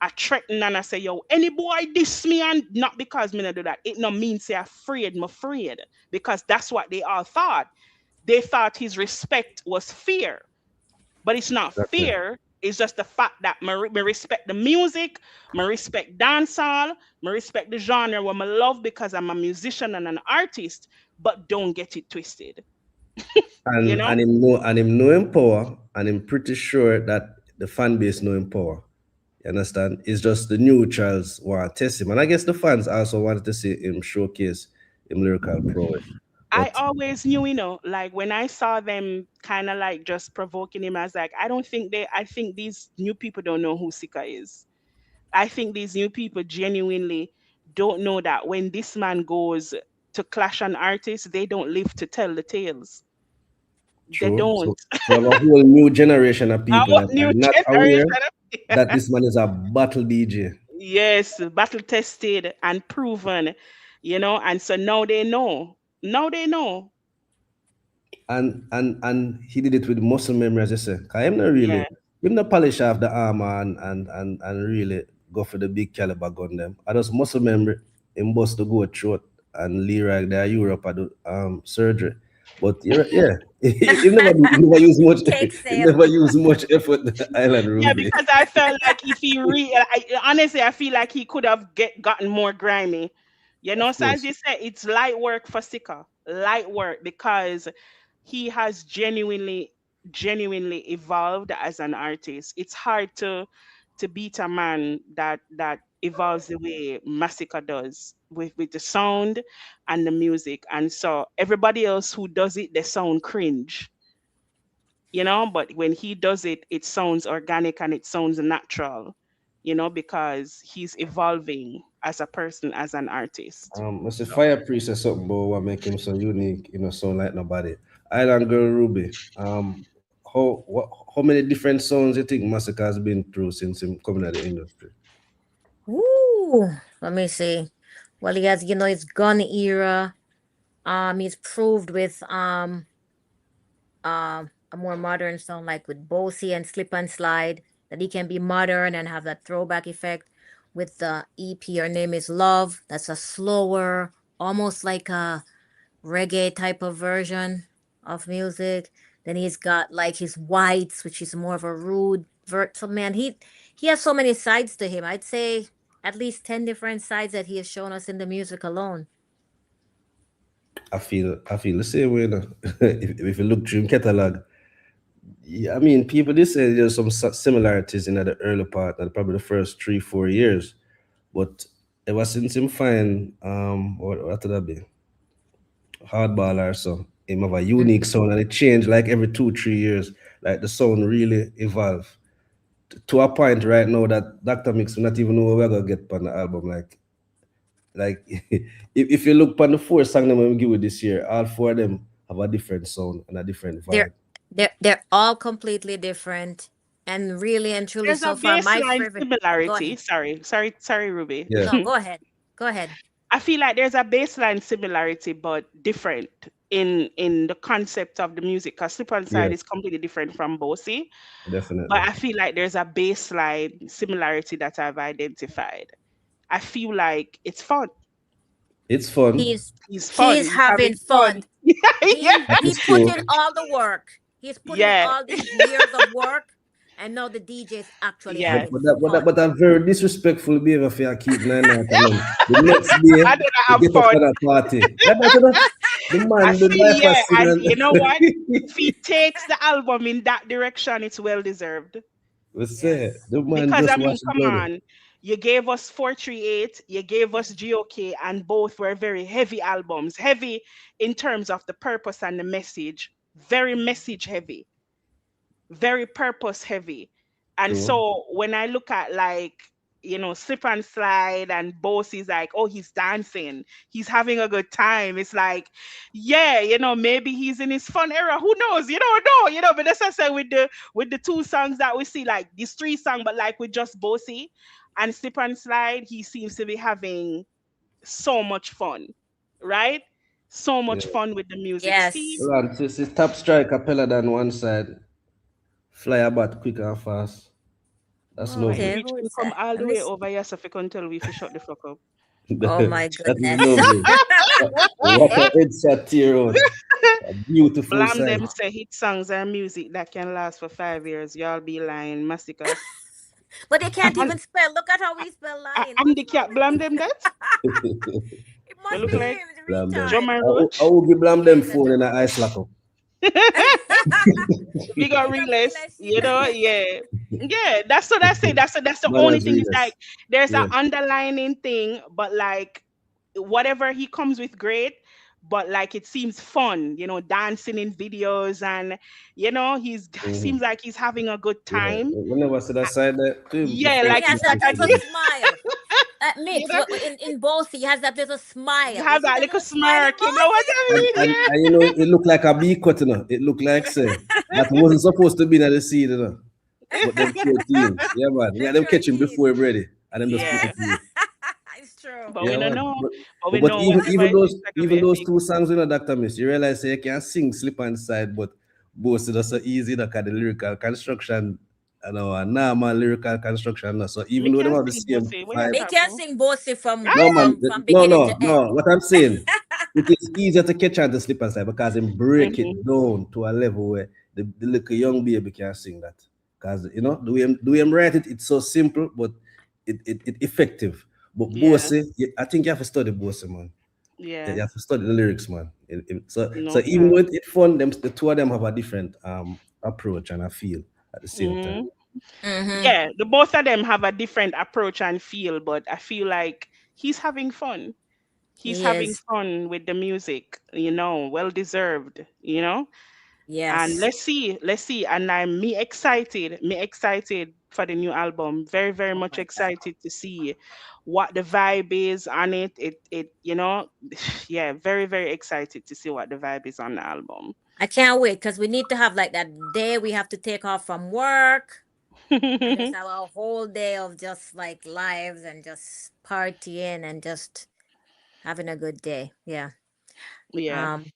I threaten and I say, yo, any boy diss me, and not because me not do that. It no mean say afraid, me afraid. Because that's what they all thought. They thought his respect was fear, but it's not Exactly. fear. It's just the fact that me respect the music, me respect dancehall, me respect the genre what I love because I'm a musician and an artist, but don't get it twisted, you know? And him know him power, and I'm pretty sure that the fan base know him power. You understand? It's just the new Charles want to test him. And I guess the fans also wanted to see him showcase him lyrical prowess. I But always knew, like when I saw them kind of like just provoking him, I was like, I think these new people don't know who Sika is. I think these new people genuinely don't know that when this man goes to clash an artist, they don't live to tell the tales. They true. don't. So have a whole new generation of people Our that new are not generation. aware that this man is a battle DJ. Yes, battle tested and proven, and so now they know. Now they know. And he did it with muscle memory, as I say. Cause him not Yeah. really him not polish off the armor and really go for the big caliber gun them. I just muscle memory, him bust the goat throat and Leroy there Europe I do surgery. But yeah, he never use much Cake he sale. never use much effort Island Yeah, Ruby. because I felt like if he honestly, I feel like he could have gotten more grimy. Of So as course. you said, it's light work for Sika, light work, because he has genuinely evolved as an artist. It's hard to beat a man that evolves the way Massacre does with the sound and the music. And so everybody else who does it, they sound cringe, but when he does it, it sounds organic and it sounds natural, because he's evolving as a person, as an artist. Mr. Fire Priest or something, but what make him so unique, sound like nobody. Island Girl Ruby. How many different songs you think Massacre has been through since him coming out of the industry? Ooh, let me see. Well, he has, his gun era. He's proved with a more modern song like with Bossy and Slip and Slide that he can be modern and have that throwback effect. With the EP, Her Name Is Love, that's a slower, almost like a reggae type of version of music. Then he's got like his Whites, which is more of a rude so man, he has so many sides to him. I'd say at least 10 different sides that he has shown us in the music alone. I feel the same way now. If you look through him catalog, yeah, I mean, people they say there's some similarities in the early part and probably the first 3-4 years, but ever since him find what would that be? Hardball or so. Him have a unique sound and it changed like every 2-3 years. Like the sound really evolve to a point right now that Dr. Mix will not even know what we're gonna get on the album. Like if you look on the 4 songs that we give you this year, all 4 of them have a different sound and a different vibe. They're all completely different, and really and truly There's a so far my baseline favorite. Go similarity. ahead. Sorry, Ruby. Yeah. No, go ahead. Go ahead. I feel like there's a baseline similarity, but different in the concept of the music, because Slip and Slide Yeah, is completely different from Bossy. But definitely. I feel like there's a baseline similarity that I've identified. I feel like it's fun. It's fun. He's fun. He's He's having having fun. fun. Yeah. That He is put true. in all the work. He's put in Yeah. all these years of work, and now the DJ is actually Yeah. having fun. But that very disrespectful behavior for you keep nine night and then the next day I don't you have get up fun. for that party. That's enough. The I man, the feel, life yeah, has sing and and you know what? If he takes the album in that direction, it's well deserved. we say Yes. the man Because just I mean, watch the come blood. on, you gave us 438, you gave us GOK, and both were very heavy albums, heavy in terms of the purpose and the message, very message heavy, very purpose heavy. And True. so when I look at, like, Slip and Slide and Boss is like, oh, he's dancing, he's having a good time. It's like, yeah, maybe he's in his fun era. Who knows? You don't know, but that's what I say with the two songs that we see, like these three songs, but like with just Bossy and Slip and Slide, he seems to be having so much fun, right? So Yeah. much fun with the music. Steve, Yes. Hold on, this top strike capella than one side, fly about quick and fast. That's all right, lovely. Okay, reach who can is come that? all Let the me way see. over here so if you can tell we if you shut the fuck up. Oh my That is goodness. lovely. What a headshot tear out. A beautiful Blam sight. them say hit songs are music that can last for 5 years. Y'all be lying, massacre. But they can't And even spell. Look at how we spell lying. I'm What's the wrong cat. with Blam them that. it? We Must look be like him, Blam the them. retard. Drummer I Roach. will be blam Yeah, them he's a phone in drummer an ice roach. lock up. We got He's a real realist, SC. yeah. Yeah, that's what I say. That's the only Manners thing. Is like realist. there's an Yeah. underlining thing, but like whatever he comes with, great. But like it seems fun, dancing in videos, and he's Mhm. seems like he's having a good Yeah. time. Whenever I see that side there, to him, the Yeah, And first he like thing has it's I that like think a little is smile. you Mix know in Bossy, he has that little you smile. You have see that that little little smile in smirk. You know what Bossy? I mean? and it looked like a bee cut, It looked like say that wasn't supposed to be in the seed. But them 14. Yeah, man. Yeah, Them them catch him 13. before him ready. And them just put Yeah, it in. It's true. but we Yeah, don't man. know. But, But but, we but know whatever it is, like a even those epic. two songs, Dr. Miss, you realize say you can sing slip and side, but both are so easy that kind of lyrical construction, normal lyrical construction. So Me even though they can't have the sing same Bossy. What you vibe. Me talk can about? sing Bossy from No, man. No, beginning no, to no. end. What I'm saying, it is easier to catch on the slip and slide because they break it Mm-hmm. down to a level where the little young baby can sing that. Because the way I'm write it, it's so simple, but it effective. But Yeah, Bose, I think you have to study Bose, man. You yeah. have to study the lyrics, man. So No even cap. though it's fun, the two of them have a different approach and a feel at the same time. Mm-hmm. Mm-hmm. Yeah, the both of them have a different approach and feel, but I feel like he's having fun. He's He having is. fun with the music, well deserved. And Yes. let's see. And me excited for the new album. Very, very Oh much my God. excited to see what the vibe is on it. Yeah, very, very excited to see what the vibe is on the album. I can't wait because we need to have like that day we have to take off from work and just have a whole day of just like lives and just partying and just having a good day. Yeah. Yeah. Um.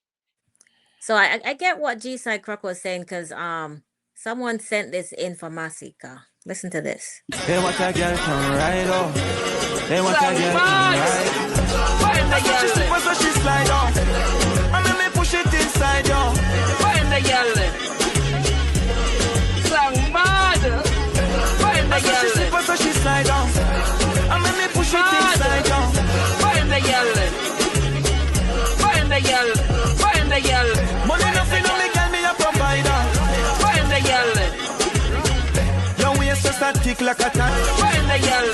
So I get what G Side Croc was saying because someone sent this in for Masika. Listen to this. Hey, what a girl can ride on. Hey, what a girl can ride. Find the girl. So she slide on. And let me push it inside, yo. Find the girl. Song mad. Find the girl. So she slide on. And let me push it inside, yo. Find the girl. Find the girl. Find the girl. Money nothing on me, girl, me a provider. Find the girl. Your waist just a tick like a tan. Find the girl.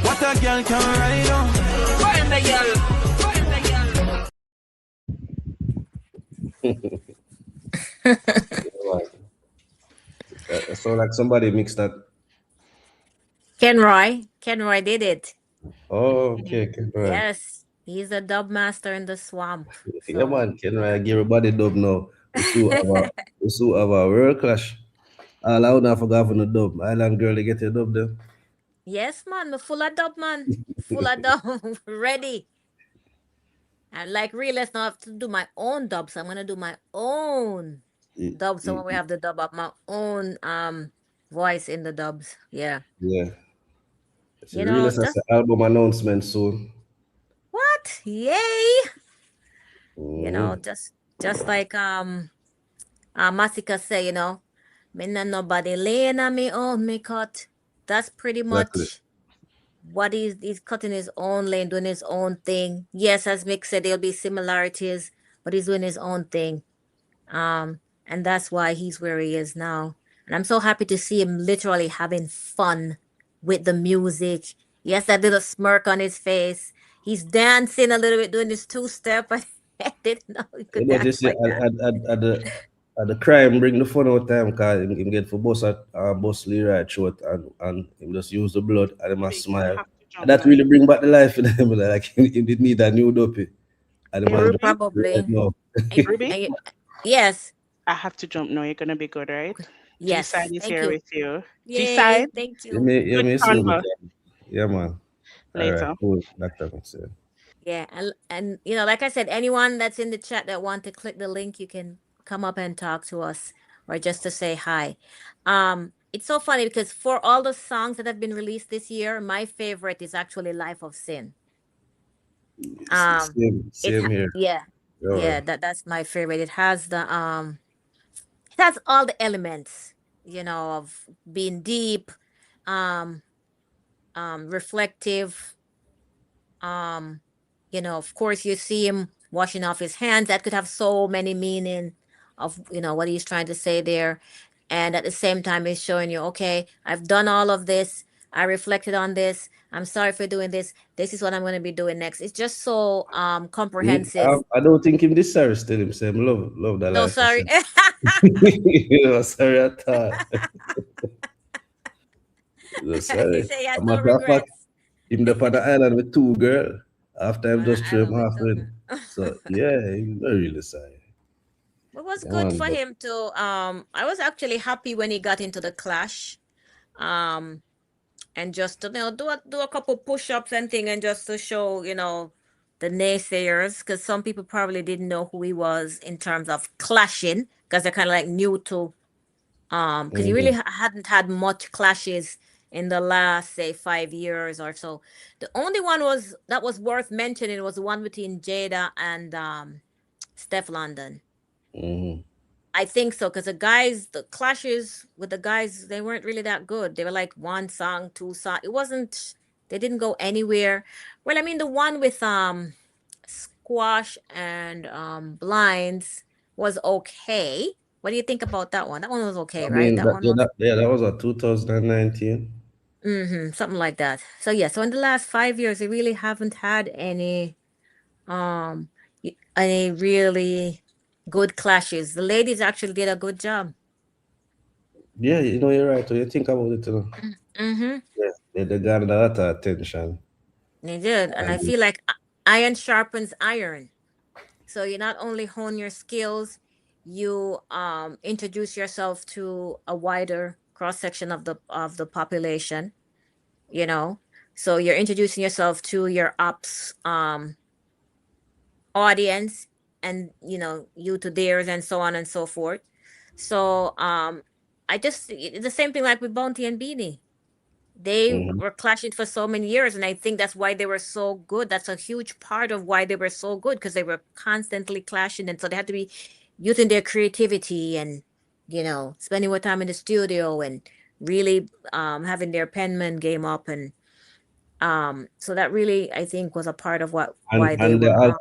What a girl can ride on. Find the girl. Find the girl. So like somebody mixed that. Kenroy did it. Oh, okay, right. Yes, he's a dub master in the swamp. Yeah, man, can give everybody dub now. We still have a world clash. All out now forgot from the dub. Island girl, they get a dub there. Yes, man, me full of dub, man. Full of dub. Ready. And like realist now I have to do my own dub, so I'm gonna do my own Y- dub. So y- when we have the dub up, my own voice in the dubs. Yeah. Yeah. So You really, know, that's just an album announcement soon. what? Yay! You know, Mm-hmm. just like Masika say, you know, me not nobody laying on me own me cut. That's pretty Exactly. much what he's cutting his own lane, doing his own thing. Yes, as Mick said, there'll be similarities, but he's doing his own thing. And that's why he's where he is now. And I'm so happy to see him literally having fun with the music. Yes, that little smirk on his face. He's dancing a little bit, doing his two-step. I didn't know he Yeah, could but you dance see, like that. at the crime bring the fun out time because him get for boss at boss Leroy short and him just use the blood and him a Big, I smile. have to And jump that now. really bring back the life in him. Like he did need a new dopey. And the Hey, man just Ruby. right Probably. now. I, Ruby, yes. I have to jump now. You're gonna be good, right? G Yes. side is Thank here you. with you. G Yay. side, Thank You you. may you good may soon convo become. Yeah man. All right, later. cool. Dr. Maxine. Yeah, and you know, like I said, anyone that's in the chat that want to click the link, you can come up and talk to us or just to say hi. It's so funny because for all the songs that have been released this year, my favorite is actually Life of Sin. Um, Same here. yeah, Yeah. yeah, that's my favorite. It has all the elements, you know, of being deep, um, reflective. Um, you know, of course, you see him washing off his hands. That could have so many meaning of, you know, what he's trying to say there. And at the same time, he's showing you, okay, I've done all of this. I reflected on this. I'm sorry for doing this. This is what I'm going to be doing next. It's just so comprehensive. I don't think him this sorry still him say love the No, life I sorry. said. You know, sorry at all. No, He sorry. say he A has no matter of fact, regrets. him the on the island with two girl after him On an just threw him island with half two in. So yeah, he's not really sorry. It was Yeah, good man, for but him to I was actually happy when he got into the clash. Um and just to, you know, do a couple push-ups and thing, and just to show, you know, the naysayers, because some people probably didn't know who he was in terms of clashing, because they're kind of like new to because he really mhm, hadn't had much clashes in the last, say, 5 years or so. The only one was that was worth mentioning was the one between Jada and Steph London. mhm. I think so, because the clashes with the guys, they weren't really that good. They were like one song, two song. It wasn't. They didn't go anywhere. Well, I mean, the one with Squash and Blinds was okay. What do you think about that one? That one was I okay, right? mean That one was that was a 2019. something like that. So yeah, so in the last 5 years, they really haven't had um any really good clashes. The ladies actually did a good job. Yeah, you know you're right. When you think about it, you know, Mm-hmm. yeah, they got a lot of attention. They did. And I And feel like iron sharpens iron. So you not only hone your skills, you introduce yourself to a wider cross section of the population, you know. So you're introducing yourself to your ops audience, and you know, you to theirs, and so on and so forth. So I just the same thing like with Bounty and Beanie. They mhm. were clashing for so many years, and I think that's why they were so good. That's a huge part of why they were so good, because they were constantly clashing, and so they had to be using their creativity, and you know, spending more time in the studio, and really having their penman game up, and so that really, I think, was a part of what And why they were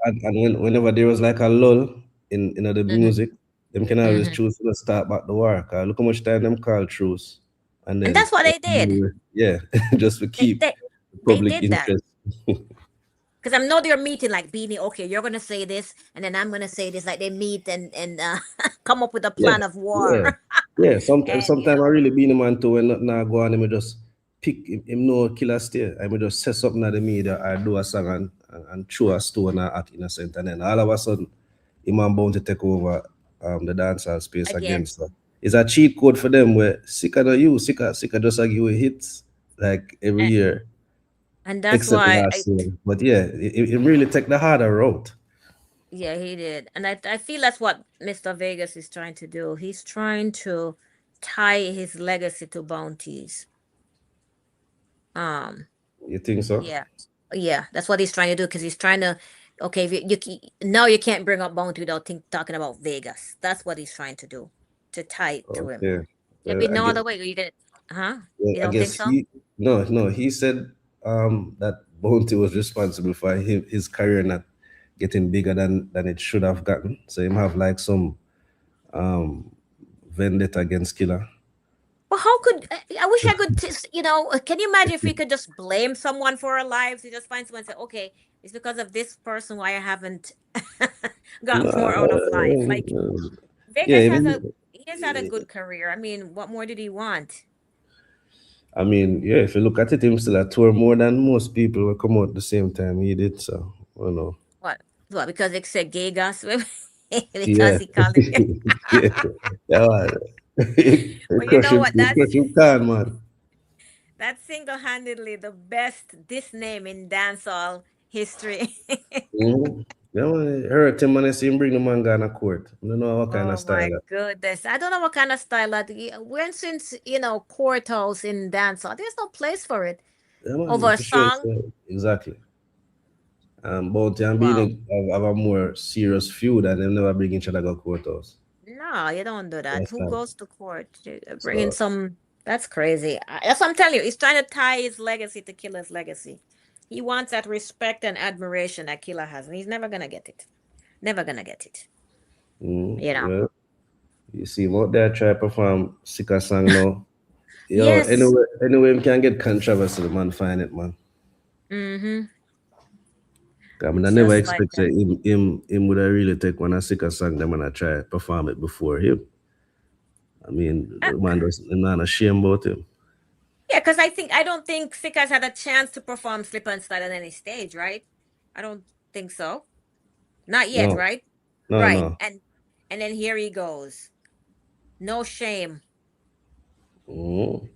whenever there was like a lull in the hmm music, them can always hmm choose to start back the war. 'Cause look how much time them call truce, and and then that's what they did. yeah, just to they keep they, the they public did that. interest. Because I know they're meeting like Beanie. Okay, you're gonna say this, and then I'm gonna say this. Like they meet and come up with a Yeah, plan of yeah, war. yeah. Sometimes, And you sometimes I know, really be in the man too when nothing nah go on. Him just pick him no killer stay. I may just say something at the media or do a song and throw a stone or act innocent, and then all of a sudden, him and bound to take over the dancehall space again. again, So it's a cheat code for them where sicker than you, sicker just like you hits like every and, year, and that's except why last year. But yeah, it really take the harder route. Yeah, he did. And I feel that's what Mr. Vegas is trying to do. He's trying to tie his legacy to bounties. Um, You think so? yeah. Yeah, that's what he's trying to do because he's trying to okay, if now you can't bring up bounty without talking about Vegas. That's what he's trying to do. To tie it to him. Okay. There'll be I no guess other way. You get huh? well, You I don't think guess so? he said that Bounty was responsible for his career not getting bigger than it should have gotten. So him have like some um vendetta against Killer. Well, how could I wish I could can you imagine if we could just blame someone for our lives? We just find someone and say, okay, it's because of this person why I haven't got more out of life. Like Yeah, Vegas he has had a good career. I mean, what more did he want? I mean, yeah, if you look at it, him still a tour more than most people will come out the same time he did. So, I don't know. What? What? Because it said gay gospel? Because Yeah. he called it. Yeah. Yeah, man. Well, you know what? You crush him can, man. That's single-handedly the best this name in dancehall history. Mm-hmm. Yeah, man. I hurt him when I see him bring the man down a court. I don't know what kind of Oh style my that. goodness. I don't know what kind of style that when since courthouse in dancehall, there's no place for it. Yeah, man. Over a For sure. song? Exactly. Bounty and Wow. being have a more serious feud and them never bring each other go courthouse. No, you don't do that. That's Who time. goes to court? Bringing So, some. That's crazy. That's what I'm telling you. He's trying to tie his legacy to Killer's legacy. He wants that respect and admiration that Killer has, and he's never gonna get it. Never gonna get it. You know. well, you see him out there try to perform sicker song now. Yo, Yes. anyway, we can get controversy, the man find it, man. Mm-hmm. I mean, I never Just like that. expected him would have really take one a sicker song them and I try perform it before him. I mean, Uh, the man does not ashamed about him. yeah, because I don't think Sika's had a chance to perform Slip and Slide on any stage, right? I don't think so. Not yet, No, right? no, Right. no. And then here he goes. No shame. Mm.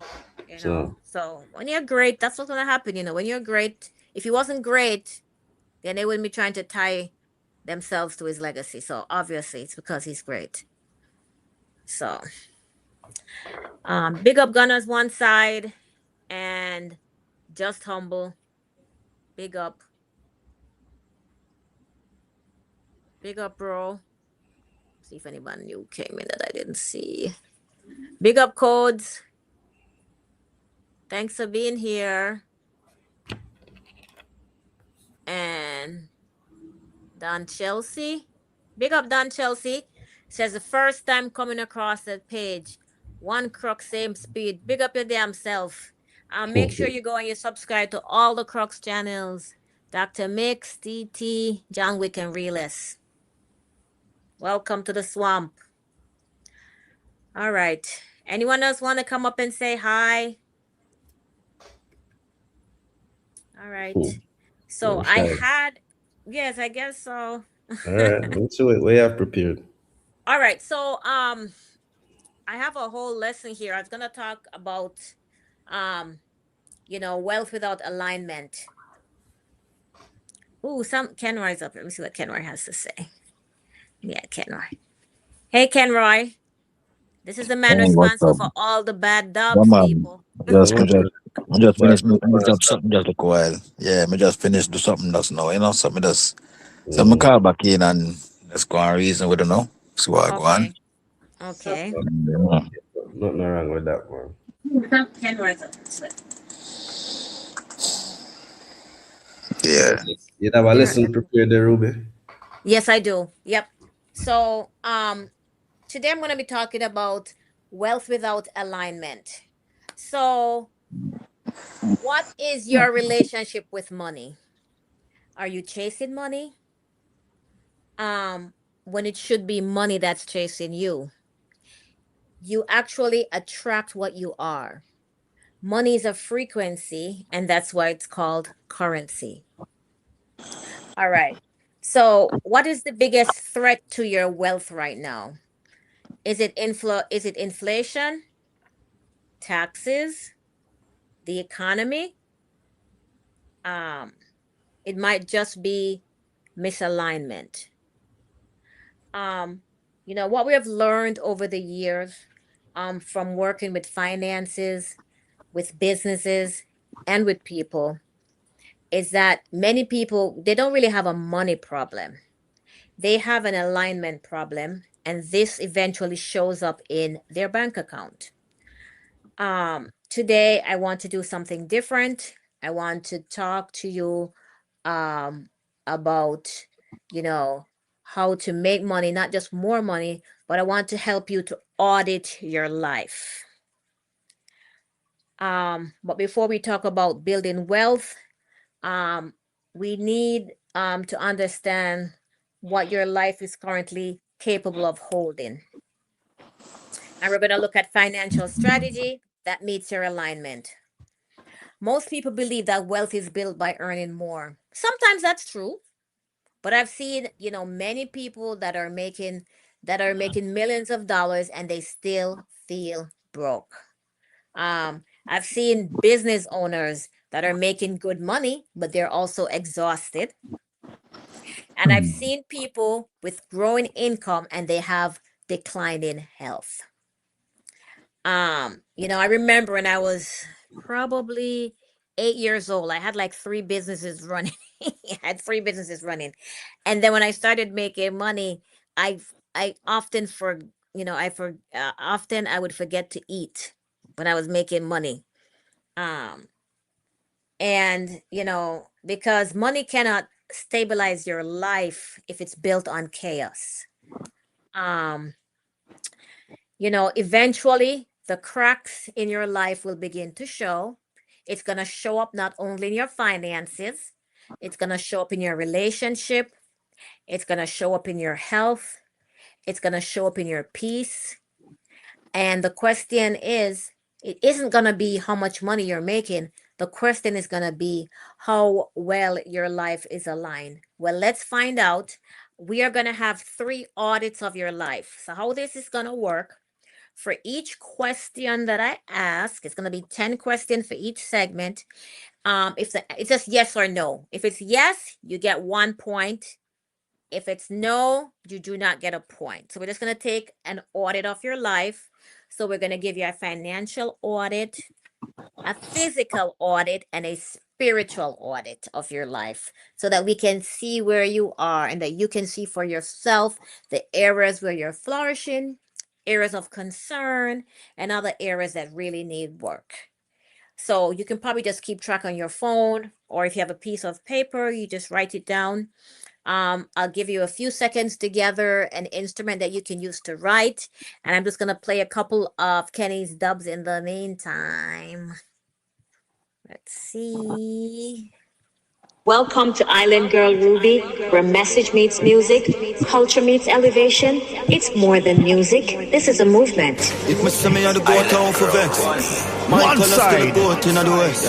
So, So when you're great, that's what's gonna happen. When you're great, if he wasn't great, then they wouldn't be trying to tie themselves to his legacy. So obviously it's because he's great. So big up Gunners one side and just humble. Big up. Big up, bro. See if anyone new came in that I didn't see. Big up codes. Thanks for being here. And Don Chelsea. Big up Don Chelsea. Says the first time coming across that page. One croc, same speed. Big up your damn self. Make sure you go and you subscribe to all the Crocs channels. Dr. Mix, DT, John Wick, and Realist. Welcome to the swamp. All right. Anyone else want to come up and say hi? All right. So yes, I guess so. all right, let's see what we have prepared. All right. So I have a whole lesson here. I was gonna talk about wealth without alignment. Ooh, some Kenroy's up. Let me see what Kenroy has to say. Yeah, Kenroy. Hey Kenroy. This is the man Hey, what's responsible up? for all the bad Yeah, dogs, man. people. Just, me just, me just But finished me job something just look a while. Yeah, me just finished do something that's now, so me just so me call back in and let's go and reason with now. See what I go on. Okay. Okay. Yeah. nothing wrong with that, man. Kenroy's up. Yeah. You have a lesson prepared there, Ruby? Yes, I do. Yep. So today I'm going to be talking about wealth without alignment. So what is your relationship with money? Are you chasing money? When it should be money that's chasing you. You actually attract what you are. Money is a frequency, and that's why it's called currency. All right. So, what is the biggest threat to your wealth right now? Is it inflation, taxes, the economy? It might just be misalignment. What we have learned over the years, from working with finances, with businesses, and with people, is that many people, they don't really have a money problem. They have an alignment problem, and this eventually shows up in their bank account. Today, I want to do something different. I want to talk to you about, you know, how to make money, not just more money, but I want to help you to audit your life. But before we talk about building wealth, we need to understand what your life is currently capable of holding. And we're going to look at financial strategy that meets your alignment. Most people believe that wealth is built by earning more. Sometimes that's true, but I've seen, many people that are making millions of dollars and they still feel broke. I've seen business owners that are making good money, but they're also exhausted. And I've seen people with growing income and they have declining health. I remember when I was probably 8 years old, I had like 3 businesses running. I had 3 businesses running. And then when I started making money, I often often I would forget to eat when I was making money. And because money cannot stabilize your life if it's built on chaos. Eventually the cracks in your life will begin to show. It's going to show up not only in your finances, it's going to show up in your relationship, it's going to show up in your health, it's going to show up in your peace. And the question is, it isn't going to be how much money you're making. The question is going to be how well your life is aligned. Well, let's find out. We are going to have 3 audits of your life. So how this is going to work, for each question that I ask, it's going to be 10 questions for each segment. It's just yes or no. If it's yes, you get 1 point. If it's no, you do not get a point. So we're just going to take an audit of your life. So we're going to give you a financial audit, a physical audit, and a spiritual audit of your life, so that we can see where you are and that you can see for yourself the areas where you're flourishing, areas of concern, and other areas that really need work. So you can probably just keep track on your phone, or if you have a piece of paper, you just write it down. I'll give you a few seconds to gather an instrument that you can use to write, and I'm just going to play a couple of Kenny's dubs in the meantime. Let's see. Welcome to Island Girl Ruby, where message meets music, culture meets elevation. It's more than music. This is a movement. If me say me had to go town for vex, my colors still go in the west.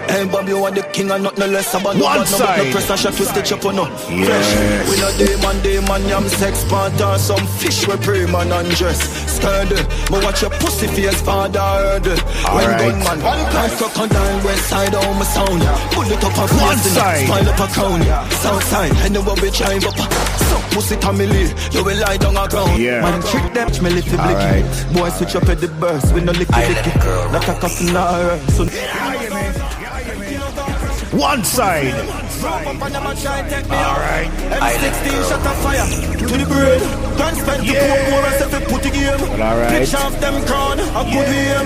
Hey, Bobby, you want the king and nothing less about no press and shot to stitch up on no fresh. We no day man, yam sex part or some fish we pray man undress. Scared, but watch your pussy face father heard. When gunman, I crocodile west side on my sound. Pull it up and smile up a crown. South side, I know what we trying up. So pussy family, you will lie down a ground. Man trick them, me lift the blicky. Boy switch up at the burst, we no licky. Not a coffin or so. One side. Alright. M16 shot of fire to the brain. Don't spend the poor more as if it put the game. Pitch off them crown, a good aim.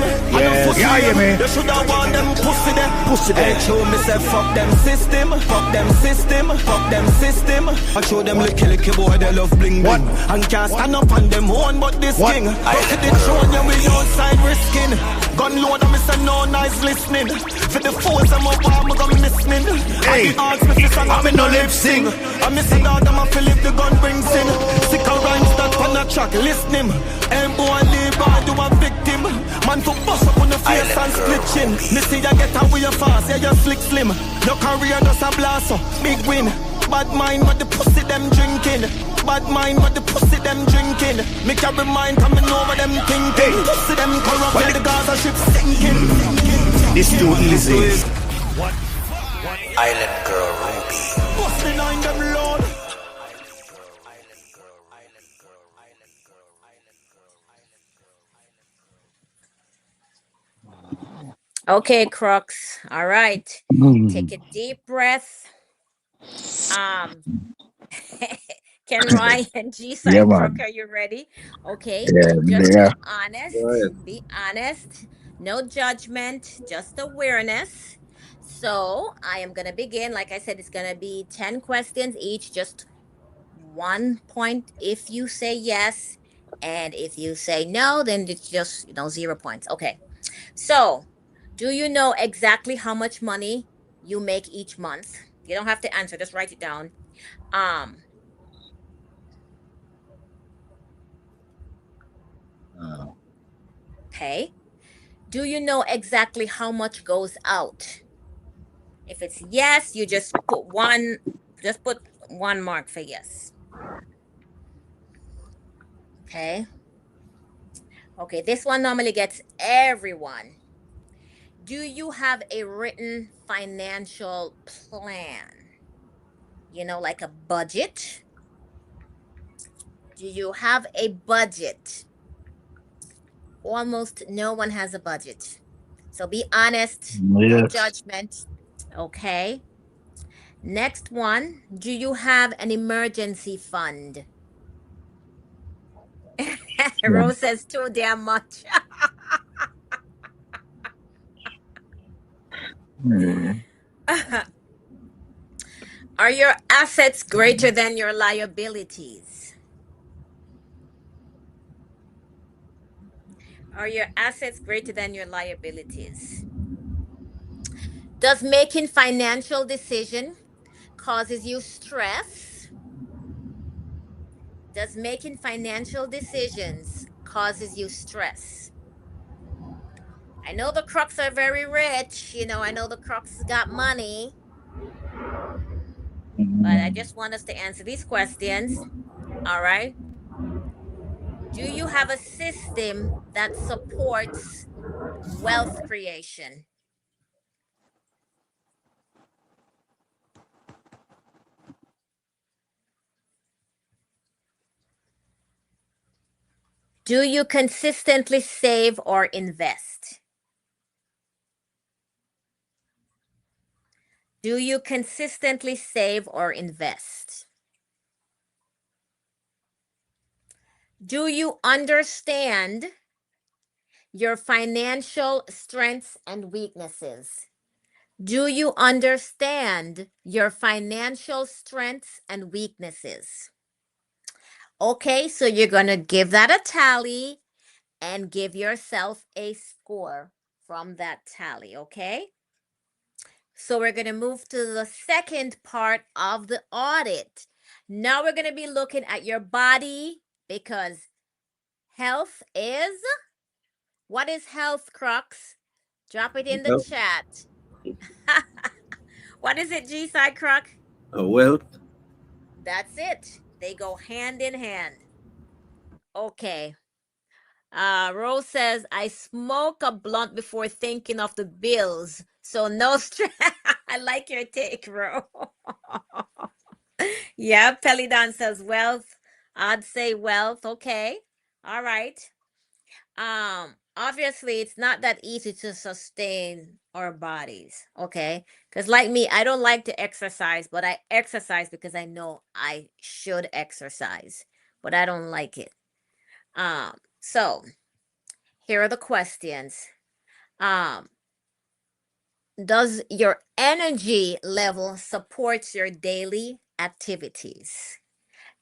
They should have want them pussy there. I show me say fuck them system. Fuck them system. Fuck them system. I show them licky boy they love bling bling. And can't stand up on them own but this king. But to the throne you we outside risking. Gun load and me say no nice listening. For the force I'm up I'm gonna listening. Hey, I'm in no lip sing. I'm missing out, I'm a Philip the gun brings in. Sick of rhymes that on the track, listen him. And boy, leave by to a victim. Man for bust up on the face and split chin. Me see you get away fast, yeah, you slick slim. Your career does a blast, big win. Bad mind, but the pussy them drinking. Bad mind, but the pussy them drinking. Me carry mind coming over them thinking. Pussy them corrupt, the Gaza ship sinking. This too easy. Island Girl Ruby. Bust behind them, Lord. Okay, Crux. All right. Take a deep breath. Ken Roy and G Yeah, Side Crook, man. are you ready? Okay. Yeah, Just yeah. be honest. Right. Be honest. No judgment, just awareness. So I am going to begin. Like I said, it's going to be 10 questions each, just 1 point if you say yes. And if you say no, then it's just, 0 points. Okay. So, do you know exactly how much money you make each month? You don't have to answer, just write it down. Um, okay. Do you know exactly how much goes out? If it's yes, you just put 1 mark for yes. Okay. Okay, this one normally gets everyone. Do you have a written financial plan? Like a budget? Do you have a budget? Almost no one has a budget. So be honest, no Yes. judgment. Okay. Next one. Do you have an emergency fund? Yeah. Rose says too damn much. Mm. Are your assets greater than your liabilities? Are your assets greater than your liabilities? Does making financial decision causes you stress? Does making financial decisions causes you stress? I know the Crocs are very rich. I know the Crocs got money, but I just want us to answer these questions. All right. Do you have a system that supports wealth creation? Do you consistently save or invest? Do you consistently save or invest? Do you understand your financial strengths and weaknesses? Do you understand your financial strengths and weaknesses? Okay, so you're going to give that a tally and give yourself a score from that tally, okay? So we're going to move to the second part of the audit. Now we're going to be looking at your body because health is, what is health, Crux? Drop it in the Well, chat. What is it, G-Side Croc? wealth. That's it. They go hand in hand. Okay. Rose says, I smoke a blunt before thinking of the bills. So no stress. I like your take, Rose. Yeah, Pelidon says wealth. I'd say wealth. Okay. All right. Obviously it's not that easy to sustain our bodies, okay? Because like me, I don't like to exercise, but I exercise because I know I should exercise, but I don't like it. So here are the questions. Um, does your energy level support your daily activities?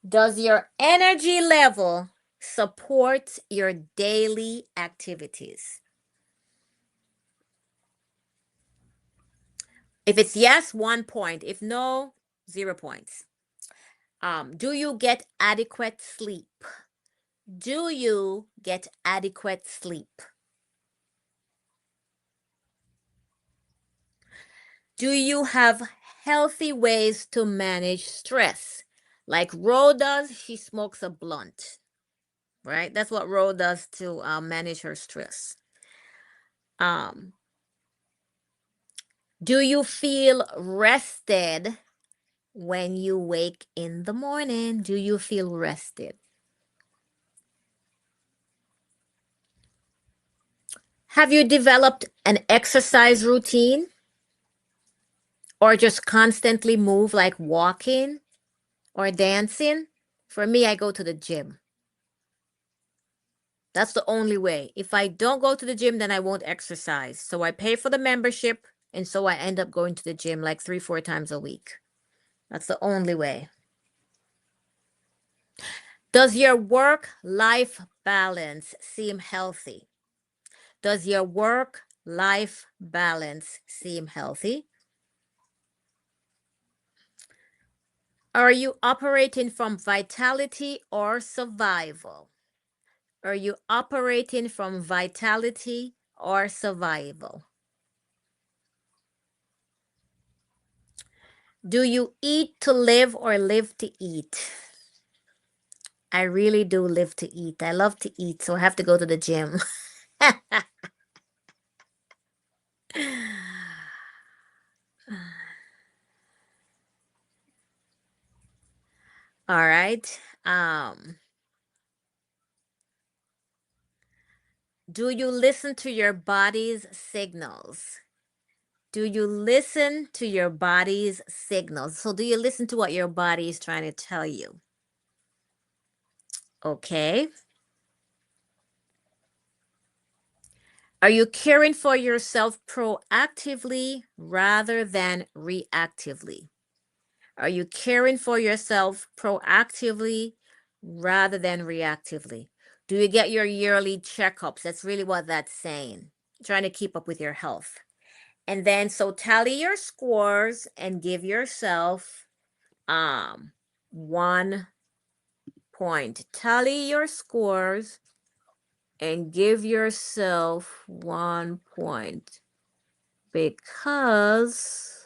Does your energy level support your daily activities? If it's yes, 1 point. If no, 0 points. Do you get adequate sleep? Do you get adequate sleep? Do you have healthy ways to manage stress? Like Ro does, she smokes a blunt, right? That's what Ro does to manage her stress. Um, do you feel rested when you wake in the morning? Do you feel rested? Have you developed an exercise routine? Or just constantly move like walking or dancing? For me, I go to the gym. That's the only way. If I don't go to the gym, then I won't exercise. So I pay for the membership, and so I end up going to the gym like 3-4 times a week. That's the only way. Does your work-life balance seem healthy? Does your work-life balance seem healthy? Are you operating from vitality or survival? Are you operating from vitality or survival? Do you eat to live or live to eat? I really do live to eat. I love to eat, so I have to go to the gym. All right. Do you listen to your body's signals? Do you listen to your body's signals? So do you listen to what your body is trying to tell you? Okay. Are you caring for yourself proactively rather than reactively? Are you caring for yourself proactively rather than reactively? Do you get your yearly checkups? That's really what that's saying. Trying to keep up with your health. And then so tally your scores and give yourself 1 point. Tally your scores and give yourself 1 point, because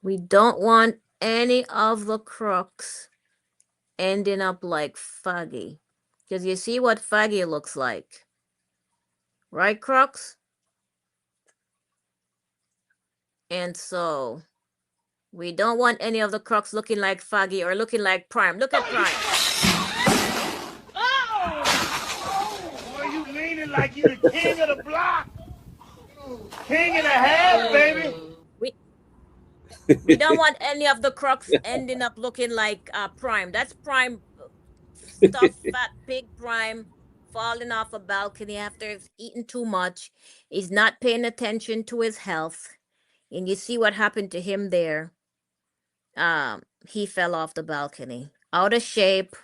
we don't want any of the crooks ending up like Fuggy. Because you see what Fuggy looks like. Right, crooks? And so we don't want any of the crooks looking like Fuggy or looking like Prime. Look at Prime. Oh, boy, you leaning like you the king of the block. King and a half, baby. We don't want any of the crooks ending up looking like Prime. That's Prime, stuffed fat pig Prime, falling off a balcony after he's eaten too much. He's not paying attention to his health. And you see what happened to him there. He fell off the balcony. Out of shape,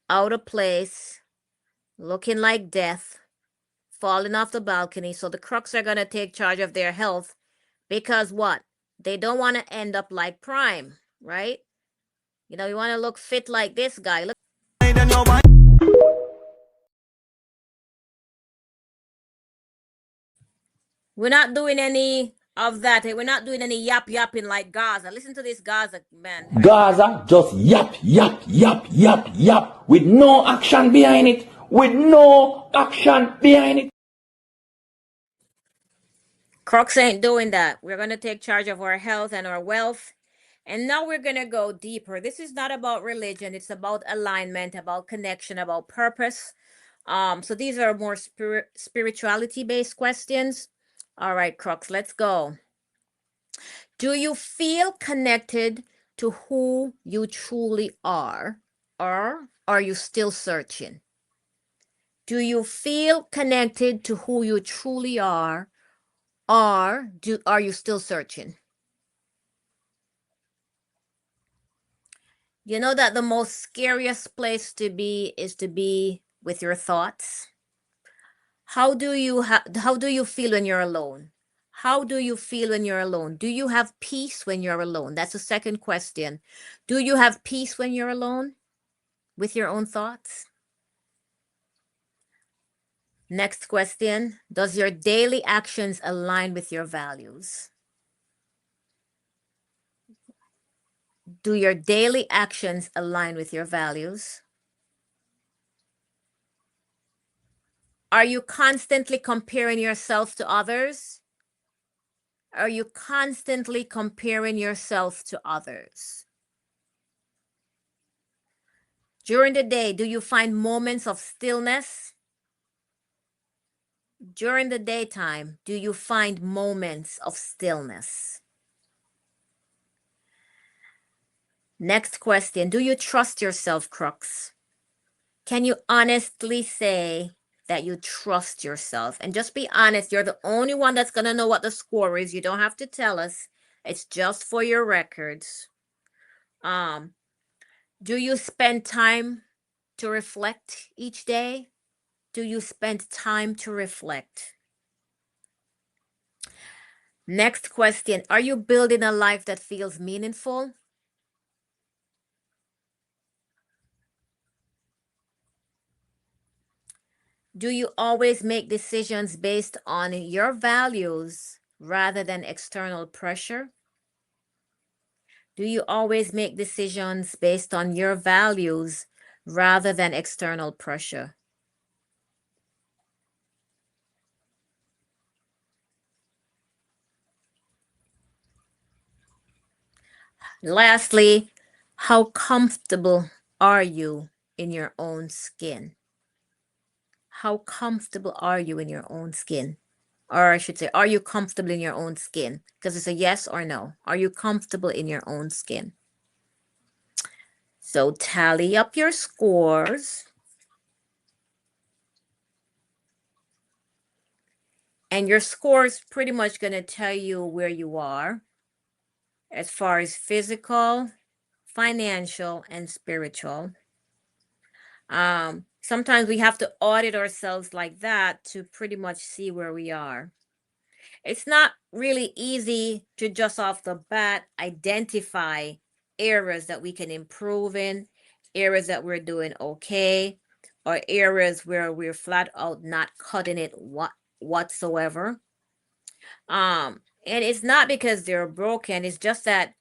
out of place, looking like death, falling off the balcony. So the crooks are going to take charge of their health, because what? They don't want to end up like Prime, right? You know, you want to look fit like this guy. Look. We're not doing any of that. We're not doing any yapping like Gaza. Listen to this Gaza man. Gaza just yap with no action behind it. With no action behind it. Crocs ain't doing that. We're going to take charge of our health and our wealth. And now we're going to go deeper. This is not about religion. It's about alignment, about connection, about purpose. So these are more spirituality based questions. All right, Crocs, let's go. Do you feel connected to who you truly are, or are you still searching? Do you feel connected to who you truly are, or are you still searching? You know that the most scariest place to be is to be with your thoughts. How do you feel when you're alone? How do you feel when you're alone? Do you have peace when you're alone? That's the second question. Do you have peace when you're alone with your own thoughts? Next question. Does your daily actions align with your values? Do your daily actions align with your values? Are you constantly comparing yourself to others? Are you constantly comparing yourself to others? During the day, do you find moments of stillness? during the daytime, do you find moments of stillness? Next question. Do you trust yourself, Crux? Can you honestly say that you trust yourself? And just be honest. You're the only one that's going to know what the score is. You don't have to tell us. It's just for your records. Do you spend time to reflect each day? Do you spend time to reflect? Next question. Are you building a life that feels meaningful? Do you always make decisions based on your values rather than external pressure? Do you always make decisions based on your values rather than external pressure? Lastly, how comfortable are you in your own skin? How comfortable are you in your own skin? Or I should say, are you comfortable in your own skin? Because it's a yes or no. Are you comfortable in your own skin? So tally up your scores. And your score is pretty much going to tell you where you are as far as physical, financial, and spiritual. Sometimes we have to audit ourselves like that to pretty much see where we are. It's not really easy to just off the bat identify areas that we can improve in, areas that we're doing okay, or areas where we're flat out not cutting it whatsoever. And it's not because they're broken, it's just that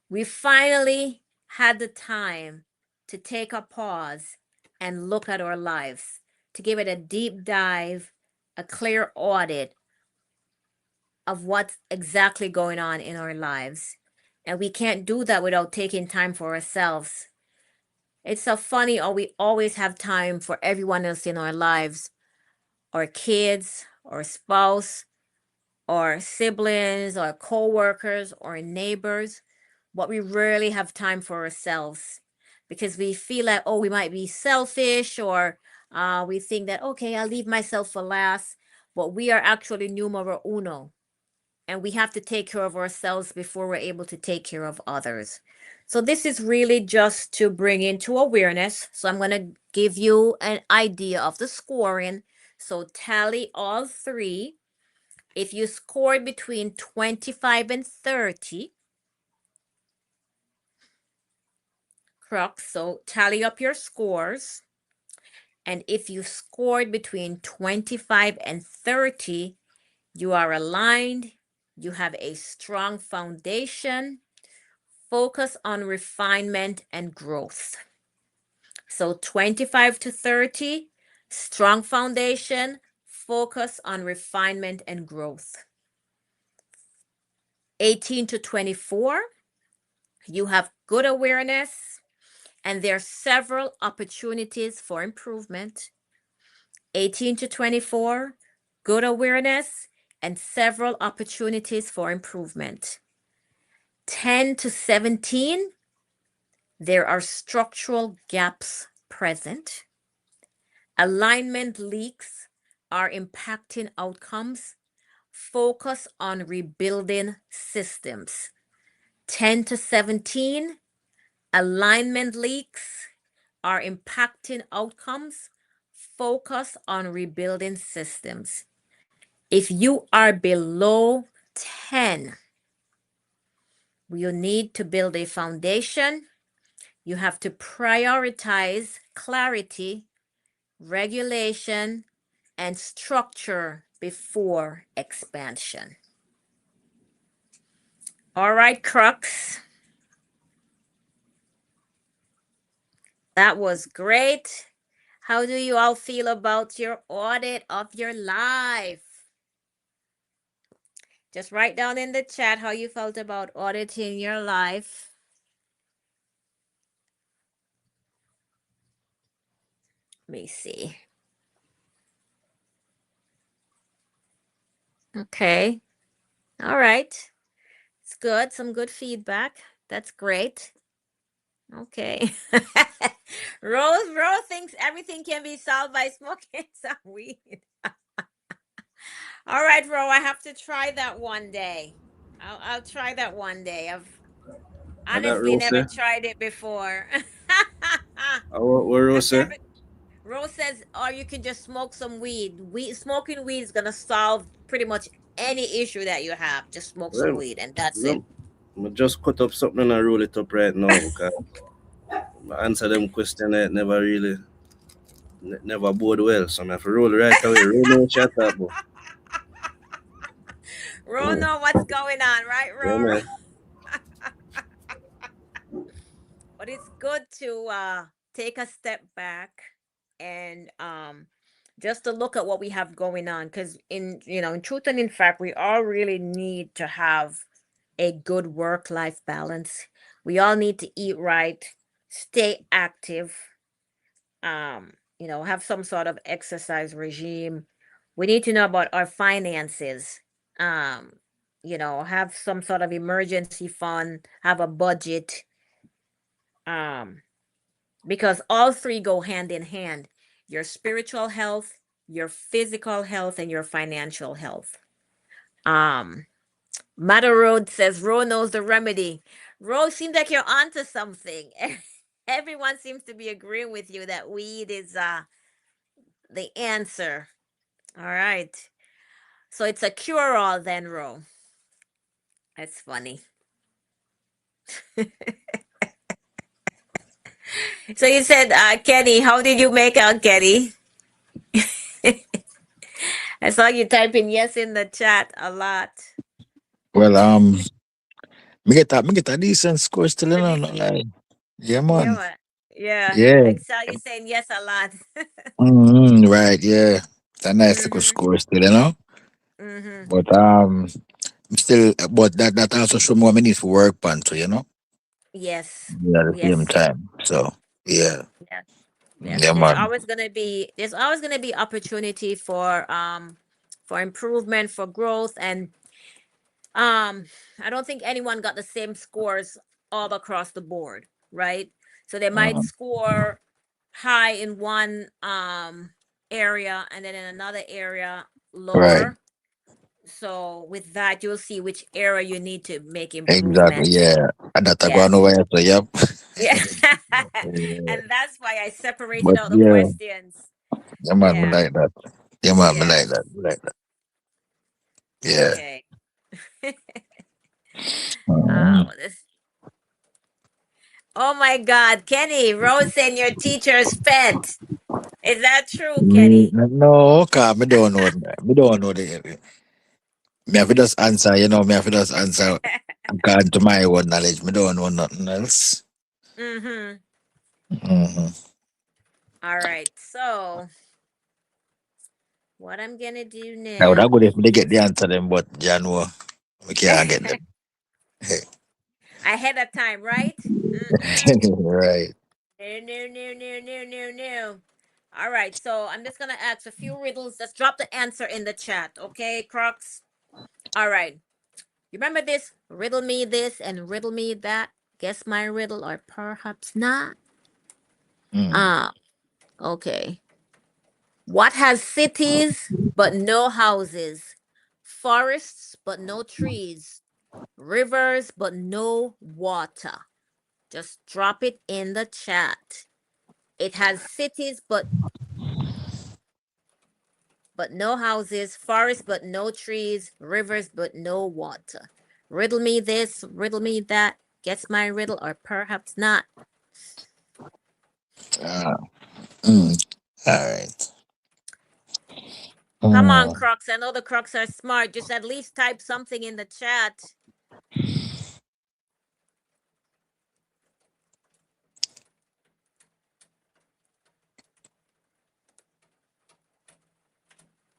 we finally had the time to take a pause and look at our lives, to give it a deep dive, a clear audit of what's exactly going on in our lives. And we can't do that without taking time for ourselves. It's so funny how we always have time for everyone else in our lives, our kids, our spouse, or siblings, or co-workers, or neighbors, but we rarely have time for ourselves because we feel like, oh, we might be selfish, or we think that, okay, I'll leave myself for last, but we are actually numero uno, and we have to take care of ourselves before we're able to take care of others. So this is really just to bring into awareness. So I'm going to give you an idea of the scoring. So tally all three. If you scored between 25 and 30, Crux, so tally up your scores. And if you scored between 25 and 30, you are aligned, you have a strong foundation, focus on refinement and growth. So 25 to 30, strong foundation, focus on refinement and growth. 18 to 24, you have good awareness, and there are several opportunities for improvement. 18 to 24, good awareness and several opportunities for improvement. 10 to 17, there are structural gaps present. Alignment leaks are impacting outcomes. Focus on rebuilding systems. 10 to 17, alignment leaks are impacting outcomes. Focus on rebuilding systems. If you are below 10, you need to build a foundation. You have to prioritize clarity, regulation, and structure before expansion. All right, Crux. That was great. How do you all feel about your audit of your life? Just write down in the chat how you felt about auditing your life. Let me see. Okay. All right. It's good. Some good feedback. That's great. Okay. Rose thinks everything can be solved by smoking some weed. All right, Ro, I have to try that one day. I'll try that one day. I've And that honestly Rose never say, tried it before. what I've Rose say? never. Rose says, or you can just smoke some weed. Smoking weed is gonna solve pretty much any issue that you have. Just smoke some Well, weed, and that's it. no, I just cut up something and roll it up right now because I answer them question it never really, never bode well. So I have to roll right away. Roll no shut up, bro. Ro know what's going on, right, Yeah, Ro? man. But it's good to take a step back and just to look at what we have going on, because in truth and in fact we all really need to have a good work life balance. We all need to eat right, stay active, have some sort of exercise regime. We need to know about our finances. um have some sort of emergency fund, have a budget, um because all three go hand in hand: your spiritual health, your physical health, and your financial health. um Matter Road says Ro knows the remedy. Ro, seems like you're onto something. Everyone seems to be agreeing with you that weed is the answer. All right, so it's a cure-all then, Ro. That's funny. So you said, Kenny, how did you make out, Kenny? I saw you typing yes in the chat a lot. Well, me get a decent score still, you know, not lie. Yeah, Yeah, man. what? Yeah, Yeah. I saw you saying yes a lot. Right, yeah. It's a nice little Mhm. score still, you know. Mhm. But still, but that also show me what I need for work on too, you know. Yes. Yeah, at the same Yes. time. So yeah, Yes. Yes. yeah, man. There's always gonna be opportunity for improvement, for growth, and um I don't think anyone got the same scores all across the board, right? So they might Uh, score high in one area and then in another area right. lower. So with that, you'll see which area you need to make Exactly. improvements. Yeah. And that I go Yes. nowhere. So yep. Yeah. Yeah. And that's why I separated But out the yeah, questions. yeah, man, me Yeah. like that. Yeah, man, me Yeah. like that. Me like that. Yeah. Okay. Mhm. This. Oh my God, Kenny, Rose saying your teacher's pet. Is that true, Kenny? No, cause me don't know. Me don't know the. Me have to just answer. You know, me have to just answer according to my own knowledge. Me don't know nothing else. Mm-hmm. Mm-hmm. All right. So what I'm gonna do I would have now good if they get the is answer them, but January we can't get them. ahead of time, right? Mm-mm. Right. No, no, no, no, no, no, no. All right, so I'm just gonna ask a few riddles. Just drop the answer in the chat, okay, Crocs? All right. You remember this? Riddle me this and riddle me that. Guess my riddle or perhaps not. Mm. Ah, okay. What has cities but no houses? Forests but no trees? Rivers but no water? Just drop it in the chat. It has cities but no houses, forests but no trees, rivers but no water. Riddle me this, riddle me that. Guess my riddle or perhaps not. Ah. Mm. All right. Come on, Mm. Crocs. I know the Crocs are smart. Just at least type something in the chat.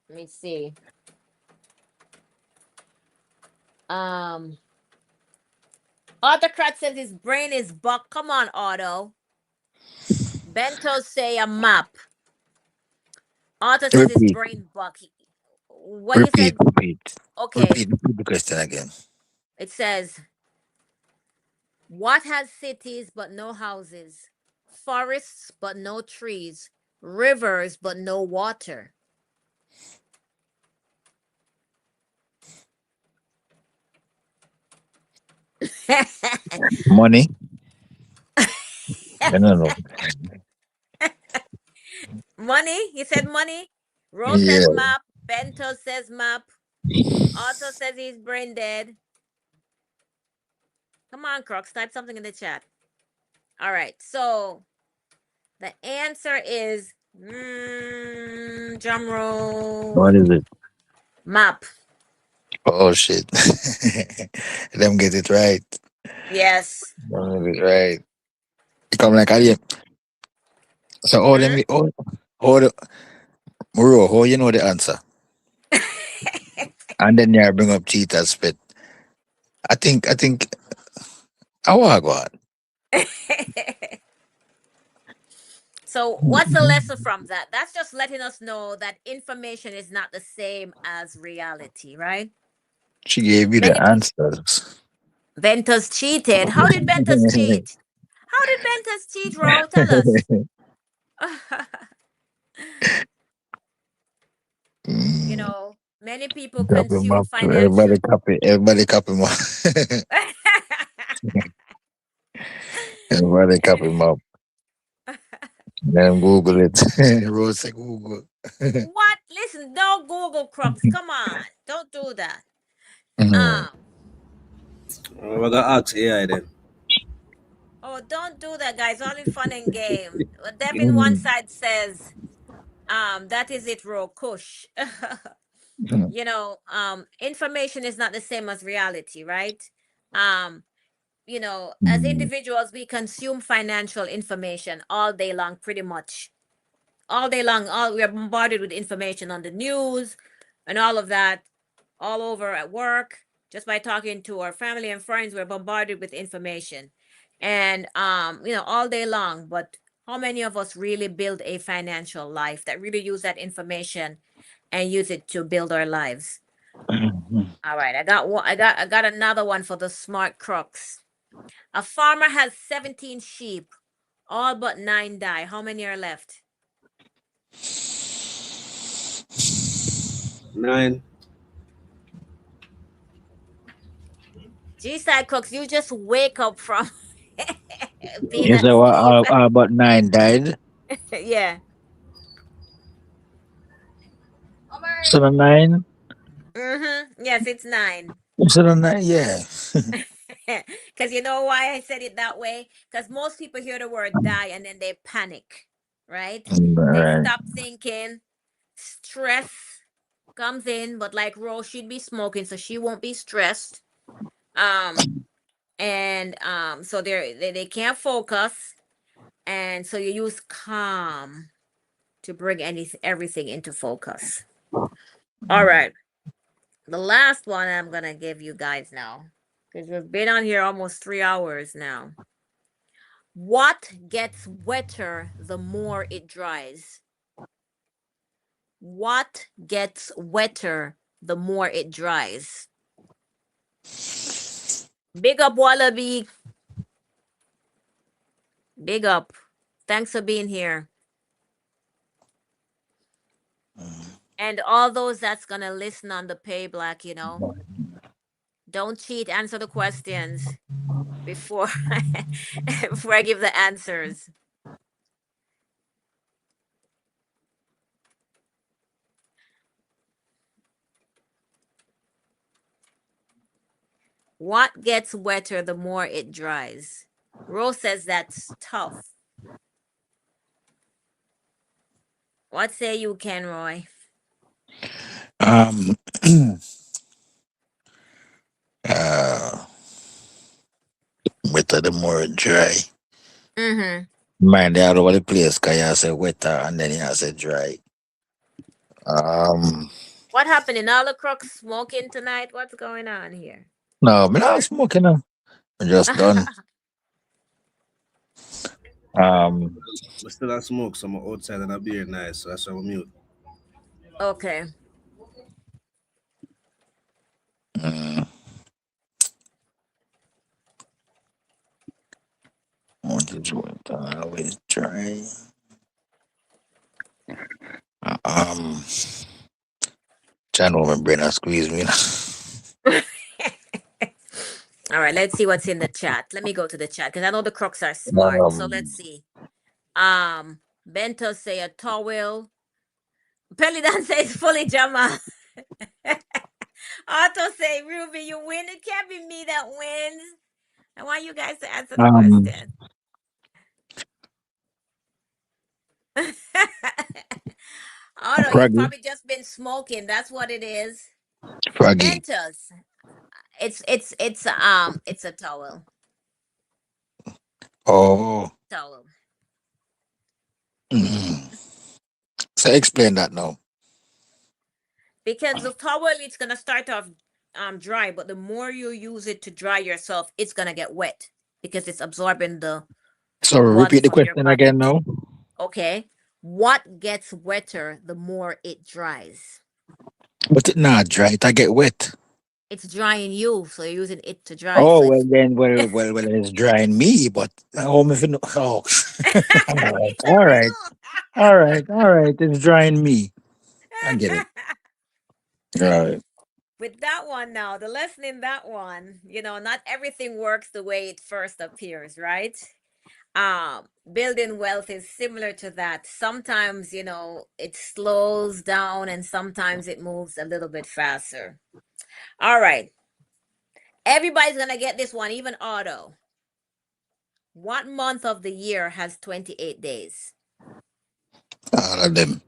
Let me see. Um, Autocrat says his brain is buck. Come on, Auto. Bento say a map. Auto says his Repeat. brain buck. what you said? Okay. Repeat the question again. It says, what has cities but no houses, forests but no trees, rivers but no water? Money? I don't know. Money? You said money? Rose Yeah. says map. Bento says map. Otto says he's brain dead. Come on, Crux, type something in the chat. All right, so the answer is drum roll. What is it? Map. Oh shit. Them get it right. Yes. Them get it right. Come like alien. So all them how you know the answer? And then you bring up cheetah spit. I think I want to go on. So what's the lesson from that? That's just letting us know that information is not the same as reality, right? She gave you the answers. Ventus cheated. How did Ventus cheat? How did Ventus cheat, Ro? Tell us. You know, many people Copy him consume up. financial. Everybody copy him up. Everybody copy him up. Then Google it. Rose say Google. What? Listen, don't Google Crux. Come on. Don't do that. I'm gonna ask AI then. Oh, don't do that, guys. Only fun and game. Devin one side says, that is it, Ro Kush. You know, information is not the same as reality, right? You know, as individuals, we consume financial information all day long, pretty much. All day long, we are bombarded with information on the news and all of that, all over at work. Just by talking to our family and friends, we're bombarded with information, and you know, all day long. But how many of us really build a financial life that really use that information and use it to build our lives? All right, I got one. I got another one for the smart crooks. A farmer has 17 sheep, all but 9 die. How many are left? 9. G-side cooks, you just wake up from being You say asleep. about 9 died? Yeah. So 9? Yes, it's 9. So 9, yeah. Because you know why I said it that way? Because most people hear the word die and then they panic, right? They Right. stop thinking. Stress comes in, but like Rose, she'd be smoking, so she won't be stressed. And so they can't focus, and so you use calm to bring everything into focus. All right, the last one I'm gonna give you guys now, because we've been on here almost 3 hours now. What gets wetter the more it dries? What gets wetter the more it dries? Big up, Wallaby. Big up. Thanks for being here. And all those that's gonna listen on the pay black, you know, don't cheat. Answer the questions before before I give the answers. What gets wetter the more it dries? Rose says that's tough. What say you, Kenroy? Um uh wetter the more dry. Mind all over the place because you say wetter and then you say dry. What happened in all the crooks smoking tonight? What's going on here? No, I'm not smoking now. I'm just done. I still not smoke, so I'm outside and a beer nice, so that's why I'm mute. Okay. Mm. What is what I always try. Um, trying to my brain and squeeze me. All right, let's see what's in the chat. Let me go to the chat because I know the crooks are smart. So let's see. Bento say a towel. Pelidan says fully Jama. Otto say, Ruby, you win. It can't be me that wins. I want you guys to answer the um, question. Otto, you've Froggy, probably just been smoking. That's what it is. Froggy. Bentos. It's a towel. Oh, Towel. mm. So explain that now. Because the towel, it's gonna start off dry, but the more you use it to dry yourself, it's gonna get wet because it's absorbing the So water repeat the from your question body. again now. Okay. What gets wetter the more it dries? But it not dry. It I get wet. It's drying you, so you're using it to dry. Oh So well it's then well it's drying me, but if you know, oh it's a all right. riddle. All right, it's drying me. I get it. All right. With that one now, the lesson in that one, not everything works the way it first appears, right? Building wealth is similar to that. Sometimes, it slows down and sometimes it moves a little bit faster. All right. Everybody's gonna get this one, even Otto. What month of the year has 28 days? All of them.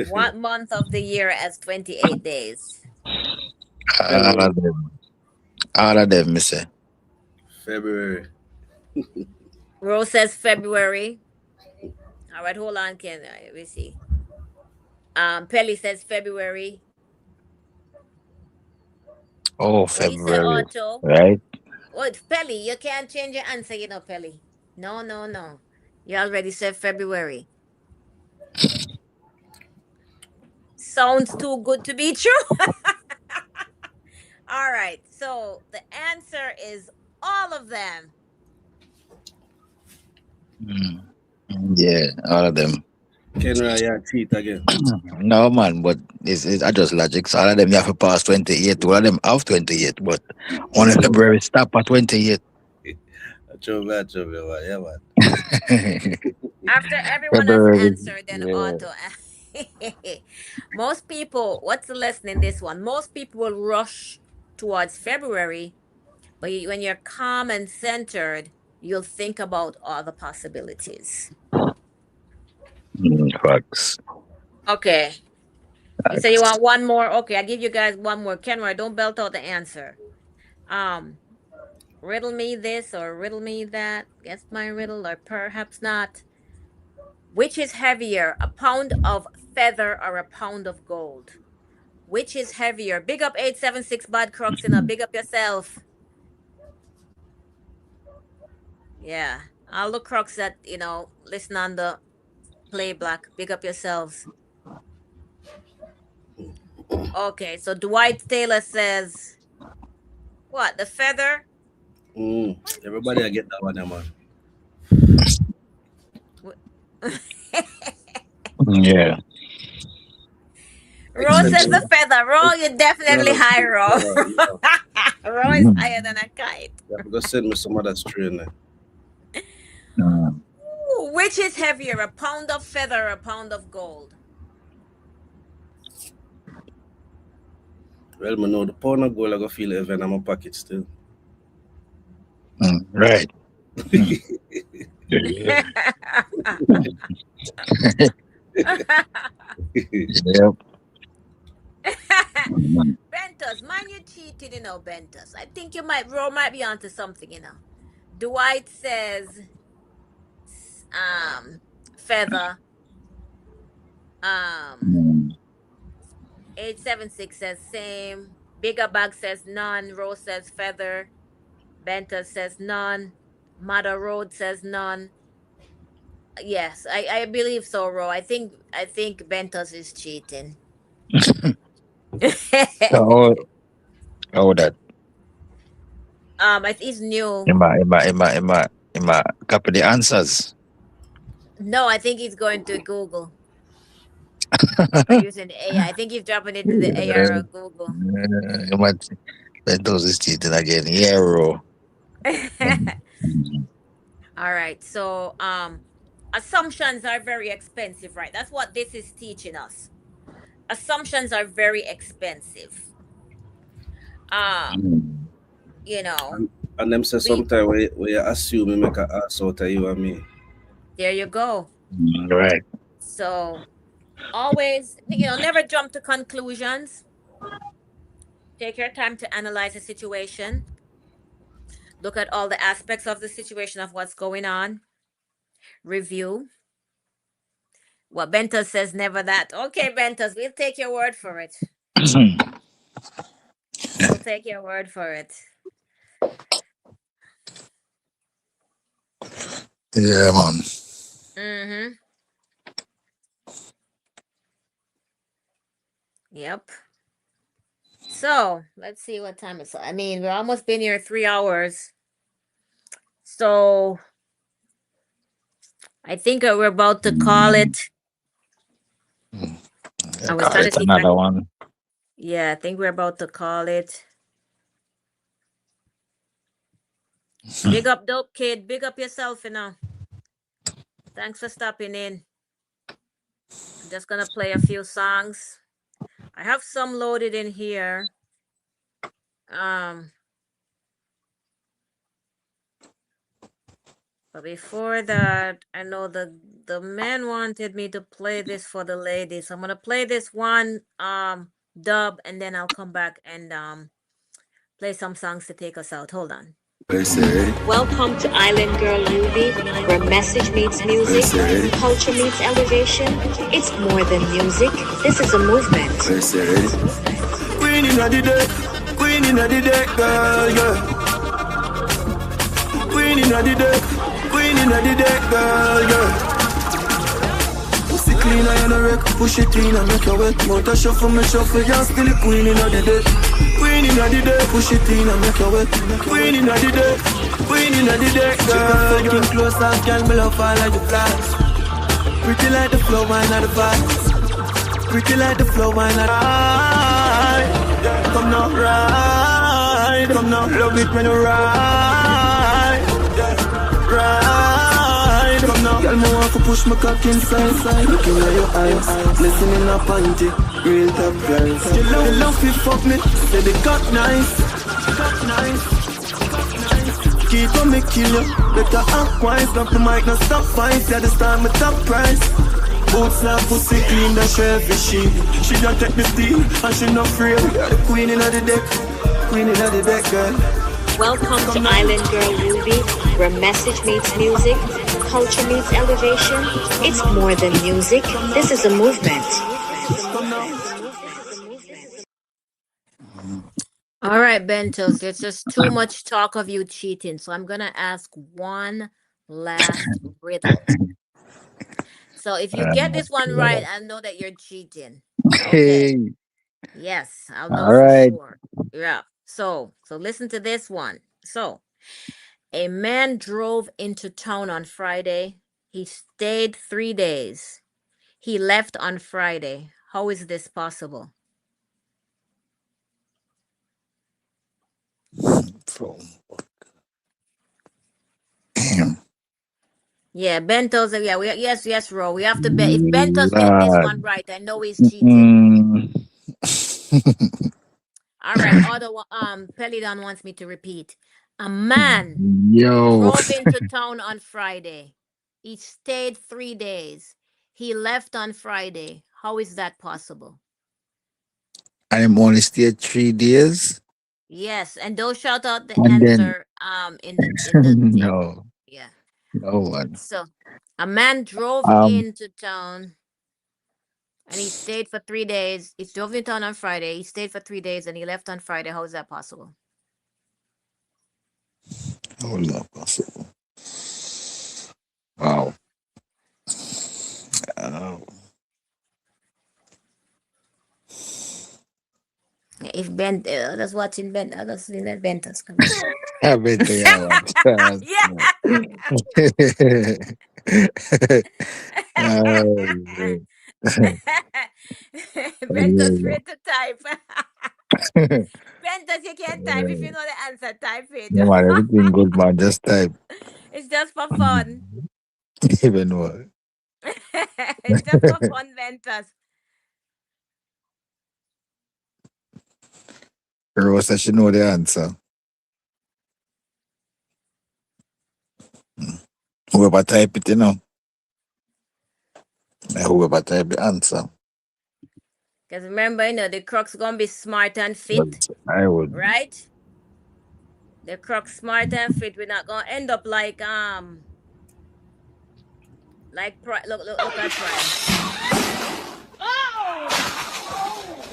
What month of the year has 28 days? All February. of them. All of them, me say. February. Rose says February. All right, hold on, Ken. Let me see. Pelly says February. Oh, What do you say, February. Otto? Right? What, Pelly? You can't change your answer, Pelly. No, no, no. You already said February. Sounds too good to be true. All right. So the answer is all of them. Mm. Yeah, all of them. Kenra, yeah, cheat again. No man, but it's I just logic. So all of them you have to pass 28. All of them have 28, but only February stop at 28. Yeah, man. After everyone has February. answered, then Yeah. Otto. Most people, what's the lesson in this one? Most people will rush towards February, but when you're calm and centered, you'll think about all the possibilities. Facts. Okay. You say you Facts. want one more? Okay, I'll give you guys one more. Kenroy, don't belt out the answer. Um, Riddle me this or riddle me that. Guess my riddle or perhaps not. Which is heavier, a pound of feather or a pound of gold? Which is heavier? Big up 876 Bad Crocs and big up yourself. Yeah. All the crocs that, listen on the play black. Big up yourselves. Okay, so Dwight Taylor says, what? The feather? Everybody I get that one, yeah, man. Yeah. Ro Makes says sense. the feather. Ro, you're definitely No, high, Ro. no. Ro is higher than a kite. You have to go send me some of that strain there. Mm. Ooh, which is heavier, a pound of feather or a pound of gold? Well, me know the pound of gold I go feel it even in my pocket still. Right. Yeah. Yep. Bentos, man, you cheated, Bentos. I think Ro might be onto something, Dwight says, feather. Mm. 876 says same. Bigger Bag says none. Rose says feather. Bentos says none. Mother Road says none. Yes, I believe so, Ro. I think Bentos is cheating. So, oh, that. It's new. Ima, copy the answers. No, I think he's going to Google or using AI. I think he's dropping it to the AI or Google. Ima, those is cheating again. Hero. All right. So, assumptions are very expensive, right? That's what this is teaching us. Assumptions are very expensive. Um, you know, And them say we sometimes we assume we make a ass out of you and me. there you go. Right. So, always, never jump to conclusions. Take your time to analyze the situation. Look at all the aspects of the situation of what's going on. Review. What Bentos says, never that. Okay, Bentos, we'll take your word for it. We'll take your word for it. Yeah, man. Mm-hmm. Yep. So let's see what time it's. I mean, we're almost been here 3 hours. So I think we're about to call it. I was Call trying to it see if I. another one. Yeah, I think we're about to call it. Big up, dope kid. Big up yourself, Thanks for stopping in. I'm just gonna play a few songs. I have some loaded in here. But before that, I know the man wanted me to play this for the ladies. So I'm gonna play this one dub, and then I'll come back and play some songs to take us out. Hold on. Welcome to Island Girl Ruby, where message meets music, culture meets elevation. It's more than music. This is a movement. Queen in the day, queen in the day, girl, yeah. Queen in the day, queen in the day, girl, yeah. Pussy clean, I ain't a wreck. Push it in and make your wet. Motor shuffle, me shuffle, you're still a queen in the day. Queen in the day, push it in and make your wet. Queen in the day, queen in the day, girl. Getting closer, girl, me love all like the flash. Pretty like the flow, wine of the vibes. Pretty like the flow, wine of the ride. Come now, ride. Come now, love it when you ride. Ride. Come now, girl, me want to push my cock inside. Looking at your eyes, listening up panty. Real top girls. You love it, fuck me. Say they got nice. Got nice. Keep on me kill you. Better act wise. Not the mic, not stop fights. Yeah, this time my top price. Boots like pussy clean, the chevy she don't take the steam, and she not afraid. The queen in the deck, queen in the deck, girl. Welcome to Island Girl Ruby, where message meets music, culture meets elevation. It's more than music. This is a movement. All right, Bentos, there's just too much talk of you cheating. So I'm gonna ask one last riddle. So if you get this one right, I know that you're cheating. Okay. Hey. Yes, I'll know All for right. sure. Yeah. So listen to this one. So a man drove into town on Friday. He stayed 3 days. He left on Friday. How is this possible? Yeah, Bento's. Yeah, yes, Ro. We have to bet. If Bentos get this Lord. one right, I know he's cheating. All right, Otto. Pelidon wants me to repeat. A man Yo. drove into town on Friday. He stayed 3 days. He left on Friday. How is that possible? I'm only stayed 3 days. Yes, and don't shout out the And then answer in the thing. no. Yeah. No one. So a man drove Um into town and he stayed for 3 days. He drove into town on Friday. He stayed for 3 days and he left on Friday. How is that possible? how is that possible? Wow. Uh, If Ben, that's watching Ben, that's seeing that Bentos. Come on. I bet they are what. Yeah. Oh, man. Bentos free to type. Bentos, you can't type if you know the answer. Type it. No man, everything good, man. Just type. It's just for fun. Even more. It's just for fun, Bentos. Rose said she know the answer. Whoever type it, you know. Whoever type the answer. Because remember, the Crocs gonna be smart and fit, But I would. right? The Crocs smart and fit. We're not gonna end up like look at Prime.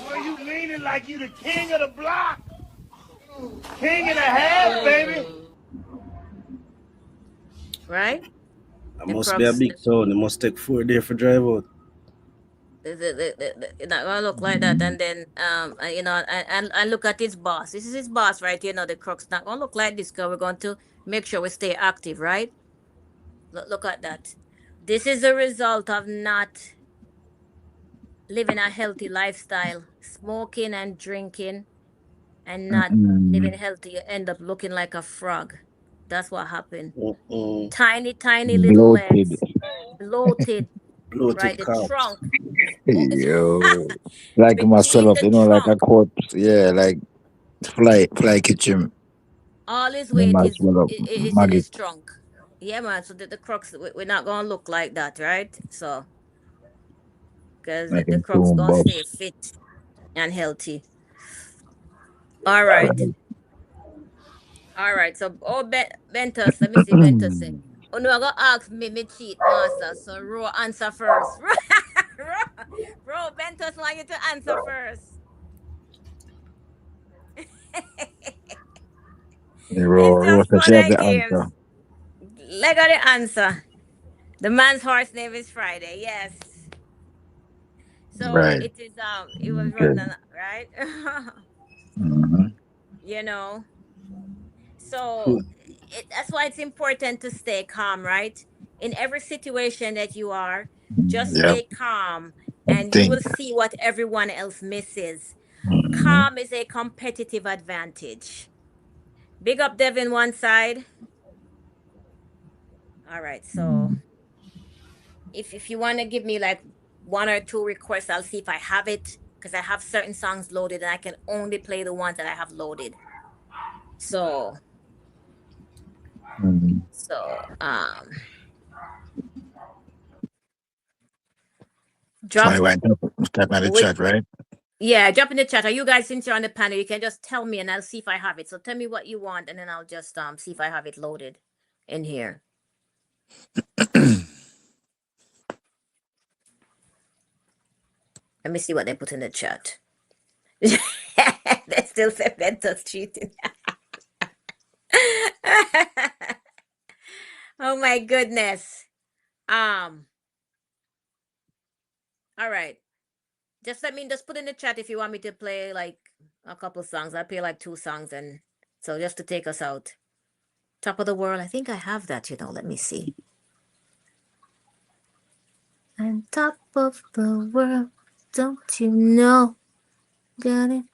Boy, you leaning like you the king of the block. King and a half, baby. Right? It must be a big town. It must take 4 days for drive out. It's not gonna look like that, and then and look at his boss. This is his boss, right? The Crocs not gonna look like this, because we're going to make sure we stay active, right? Look at that. This is a result of not living a healthy lifestyle, smoking and drinking, and not living healthy. You end up looking like a frog. That's what happened. Tiny little Bloated. legs, bloated. Bloated Right, the calves. trunk. Yo. Like Between myself, the like a trunk. corpse. Yeah, like fly kitchen. All his They weight might is well up is in maggot. his trunk. Yeah, man. So the Crocs, we're not gonna look like that, right? So, because Like the in Crocs two gonna buffs. stay fit and healthy. All right. All right. So, Ventus, let me see Ventus say. Oh no, I gonna ask me cheat master. So Ro answer first. Ro, Ventus want you to answer first. It's just Rosa, she fun have and the games. answer. Leg of the answer. The man's horse name is Friday. Yes. So Right. it is it was Okay. running right. You know. So that's why it's important to stay calm, right? In every situation that you are, just Yep. stay calm, I and you will think. see what everyone else misses. Mhm. Calm is a competitive advantage. Big up Devin one side. All right, so if you want to give me like 1 or 2 requests, I'll see if I have it, because I have certain songs loaded and I can only play the ones that I have loaded. So drop. So I went up, type in the chat, right? Yeah, drop in the chat. Are you guys, since you're on the panel, you can just tell me and I'll see if I have it. So tell me what you want, and then I'll just see if I have it loaded in here. Let me see what they put in the chat. They still say Ventus cheating. Oh my goodness. All right. Just put in the chat if you want me to play like a couple songs. I'll play like 2 songs, and so just to take us out. Top of the World. I think I have that, let me see. On top of the world, don't you know? Got it.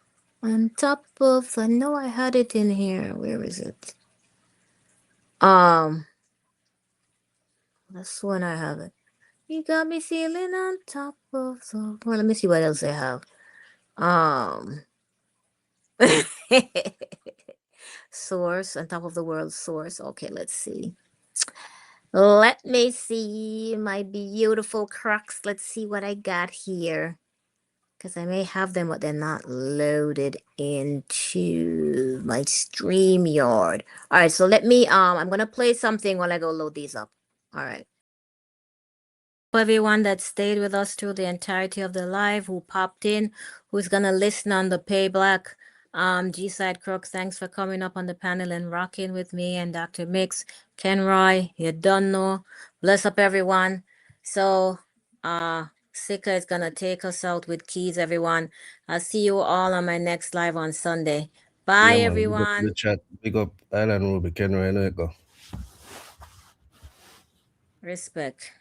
On top of, I know I had it in here. Where is it? That's when I have it. You got me feeling on top of the world. Let me see what else I have. Source, on top of the world, source. Okay, let's see. Let me see my beautiful Crocs. Let's see what I got here, because I may have them, but they're not loaded into my StreamYard. All right, so let me I'm gonna play something while I go load these up. All right. Everyone that stayed with us through the entirety of the live, who popped in, who's gonna listen on the payback. G-Side Crooks, thanks for coming up on the panel and rocking with me and Dr. Mix. Ken Roy, you done know. Bless up everyone. So Sika is gonna take us out with keys, everyone. I'll see you all on my next live on Sunday. Bye, Yeah, man. everyone. The chat. Big up Island Ruby. Ken, where you go? Respect.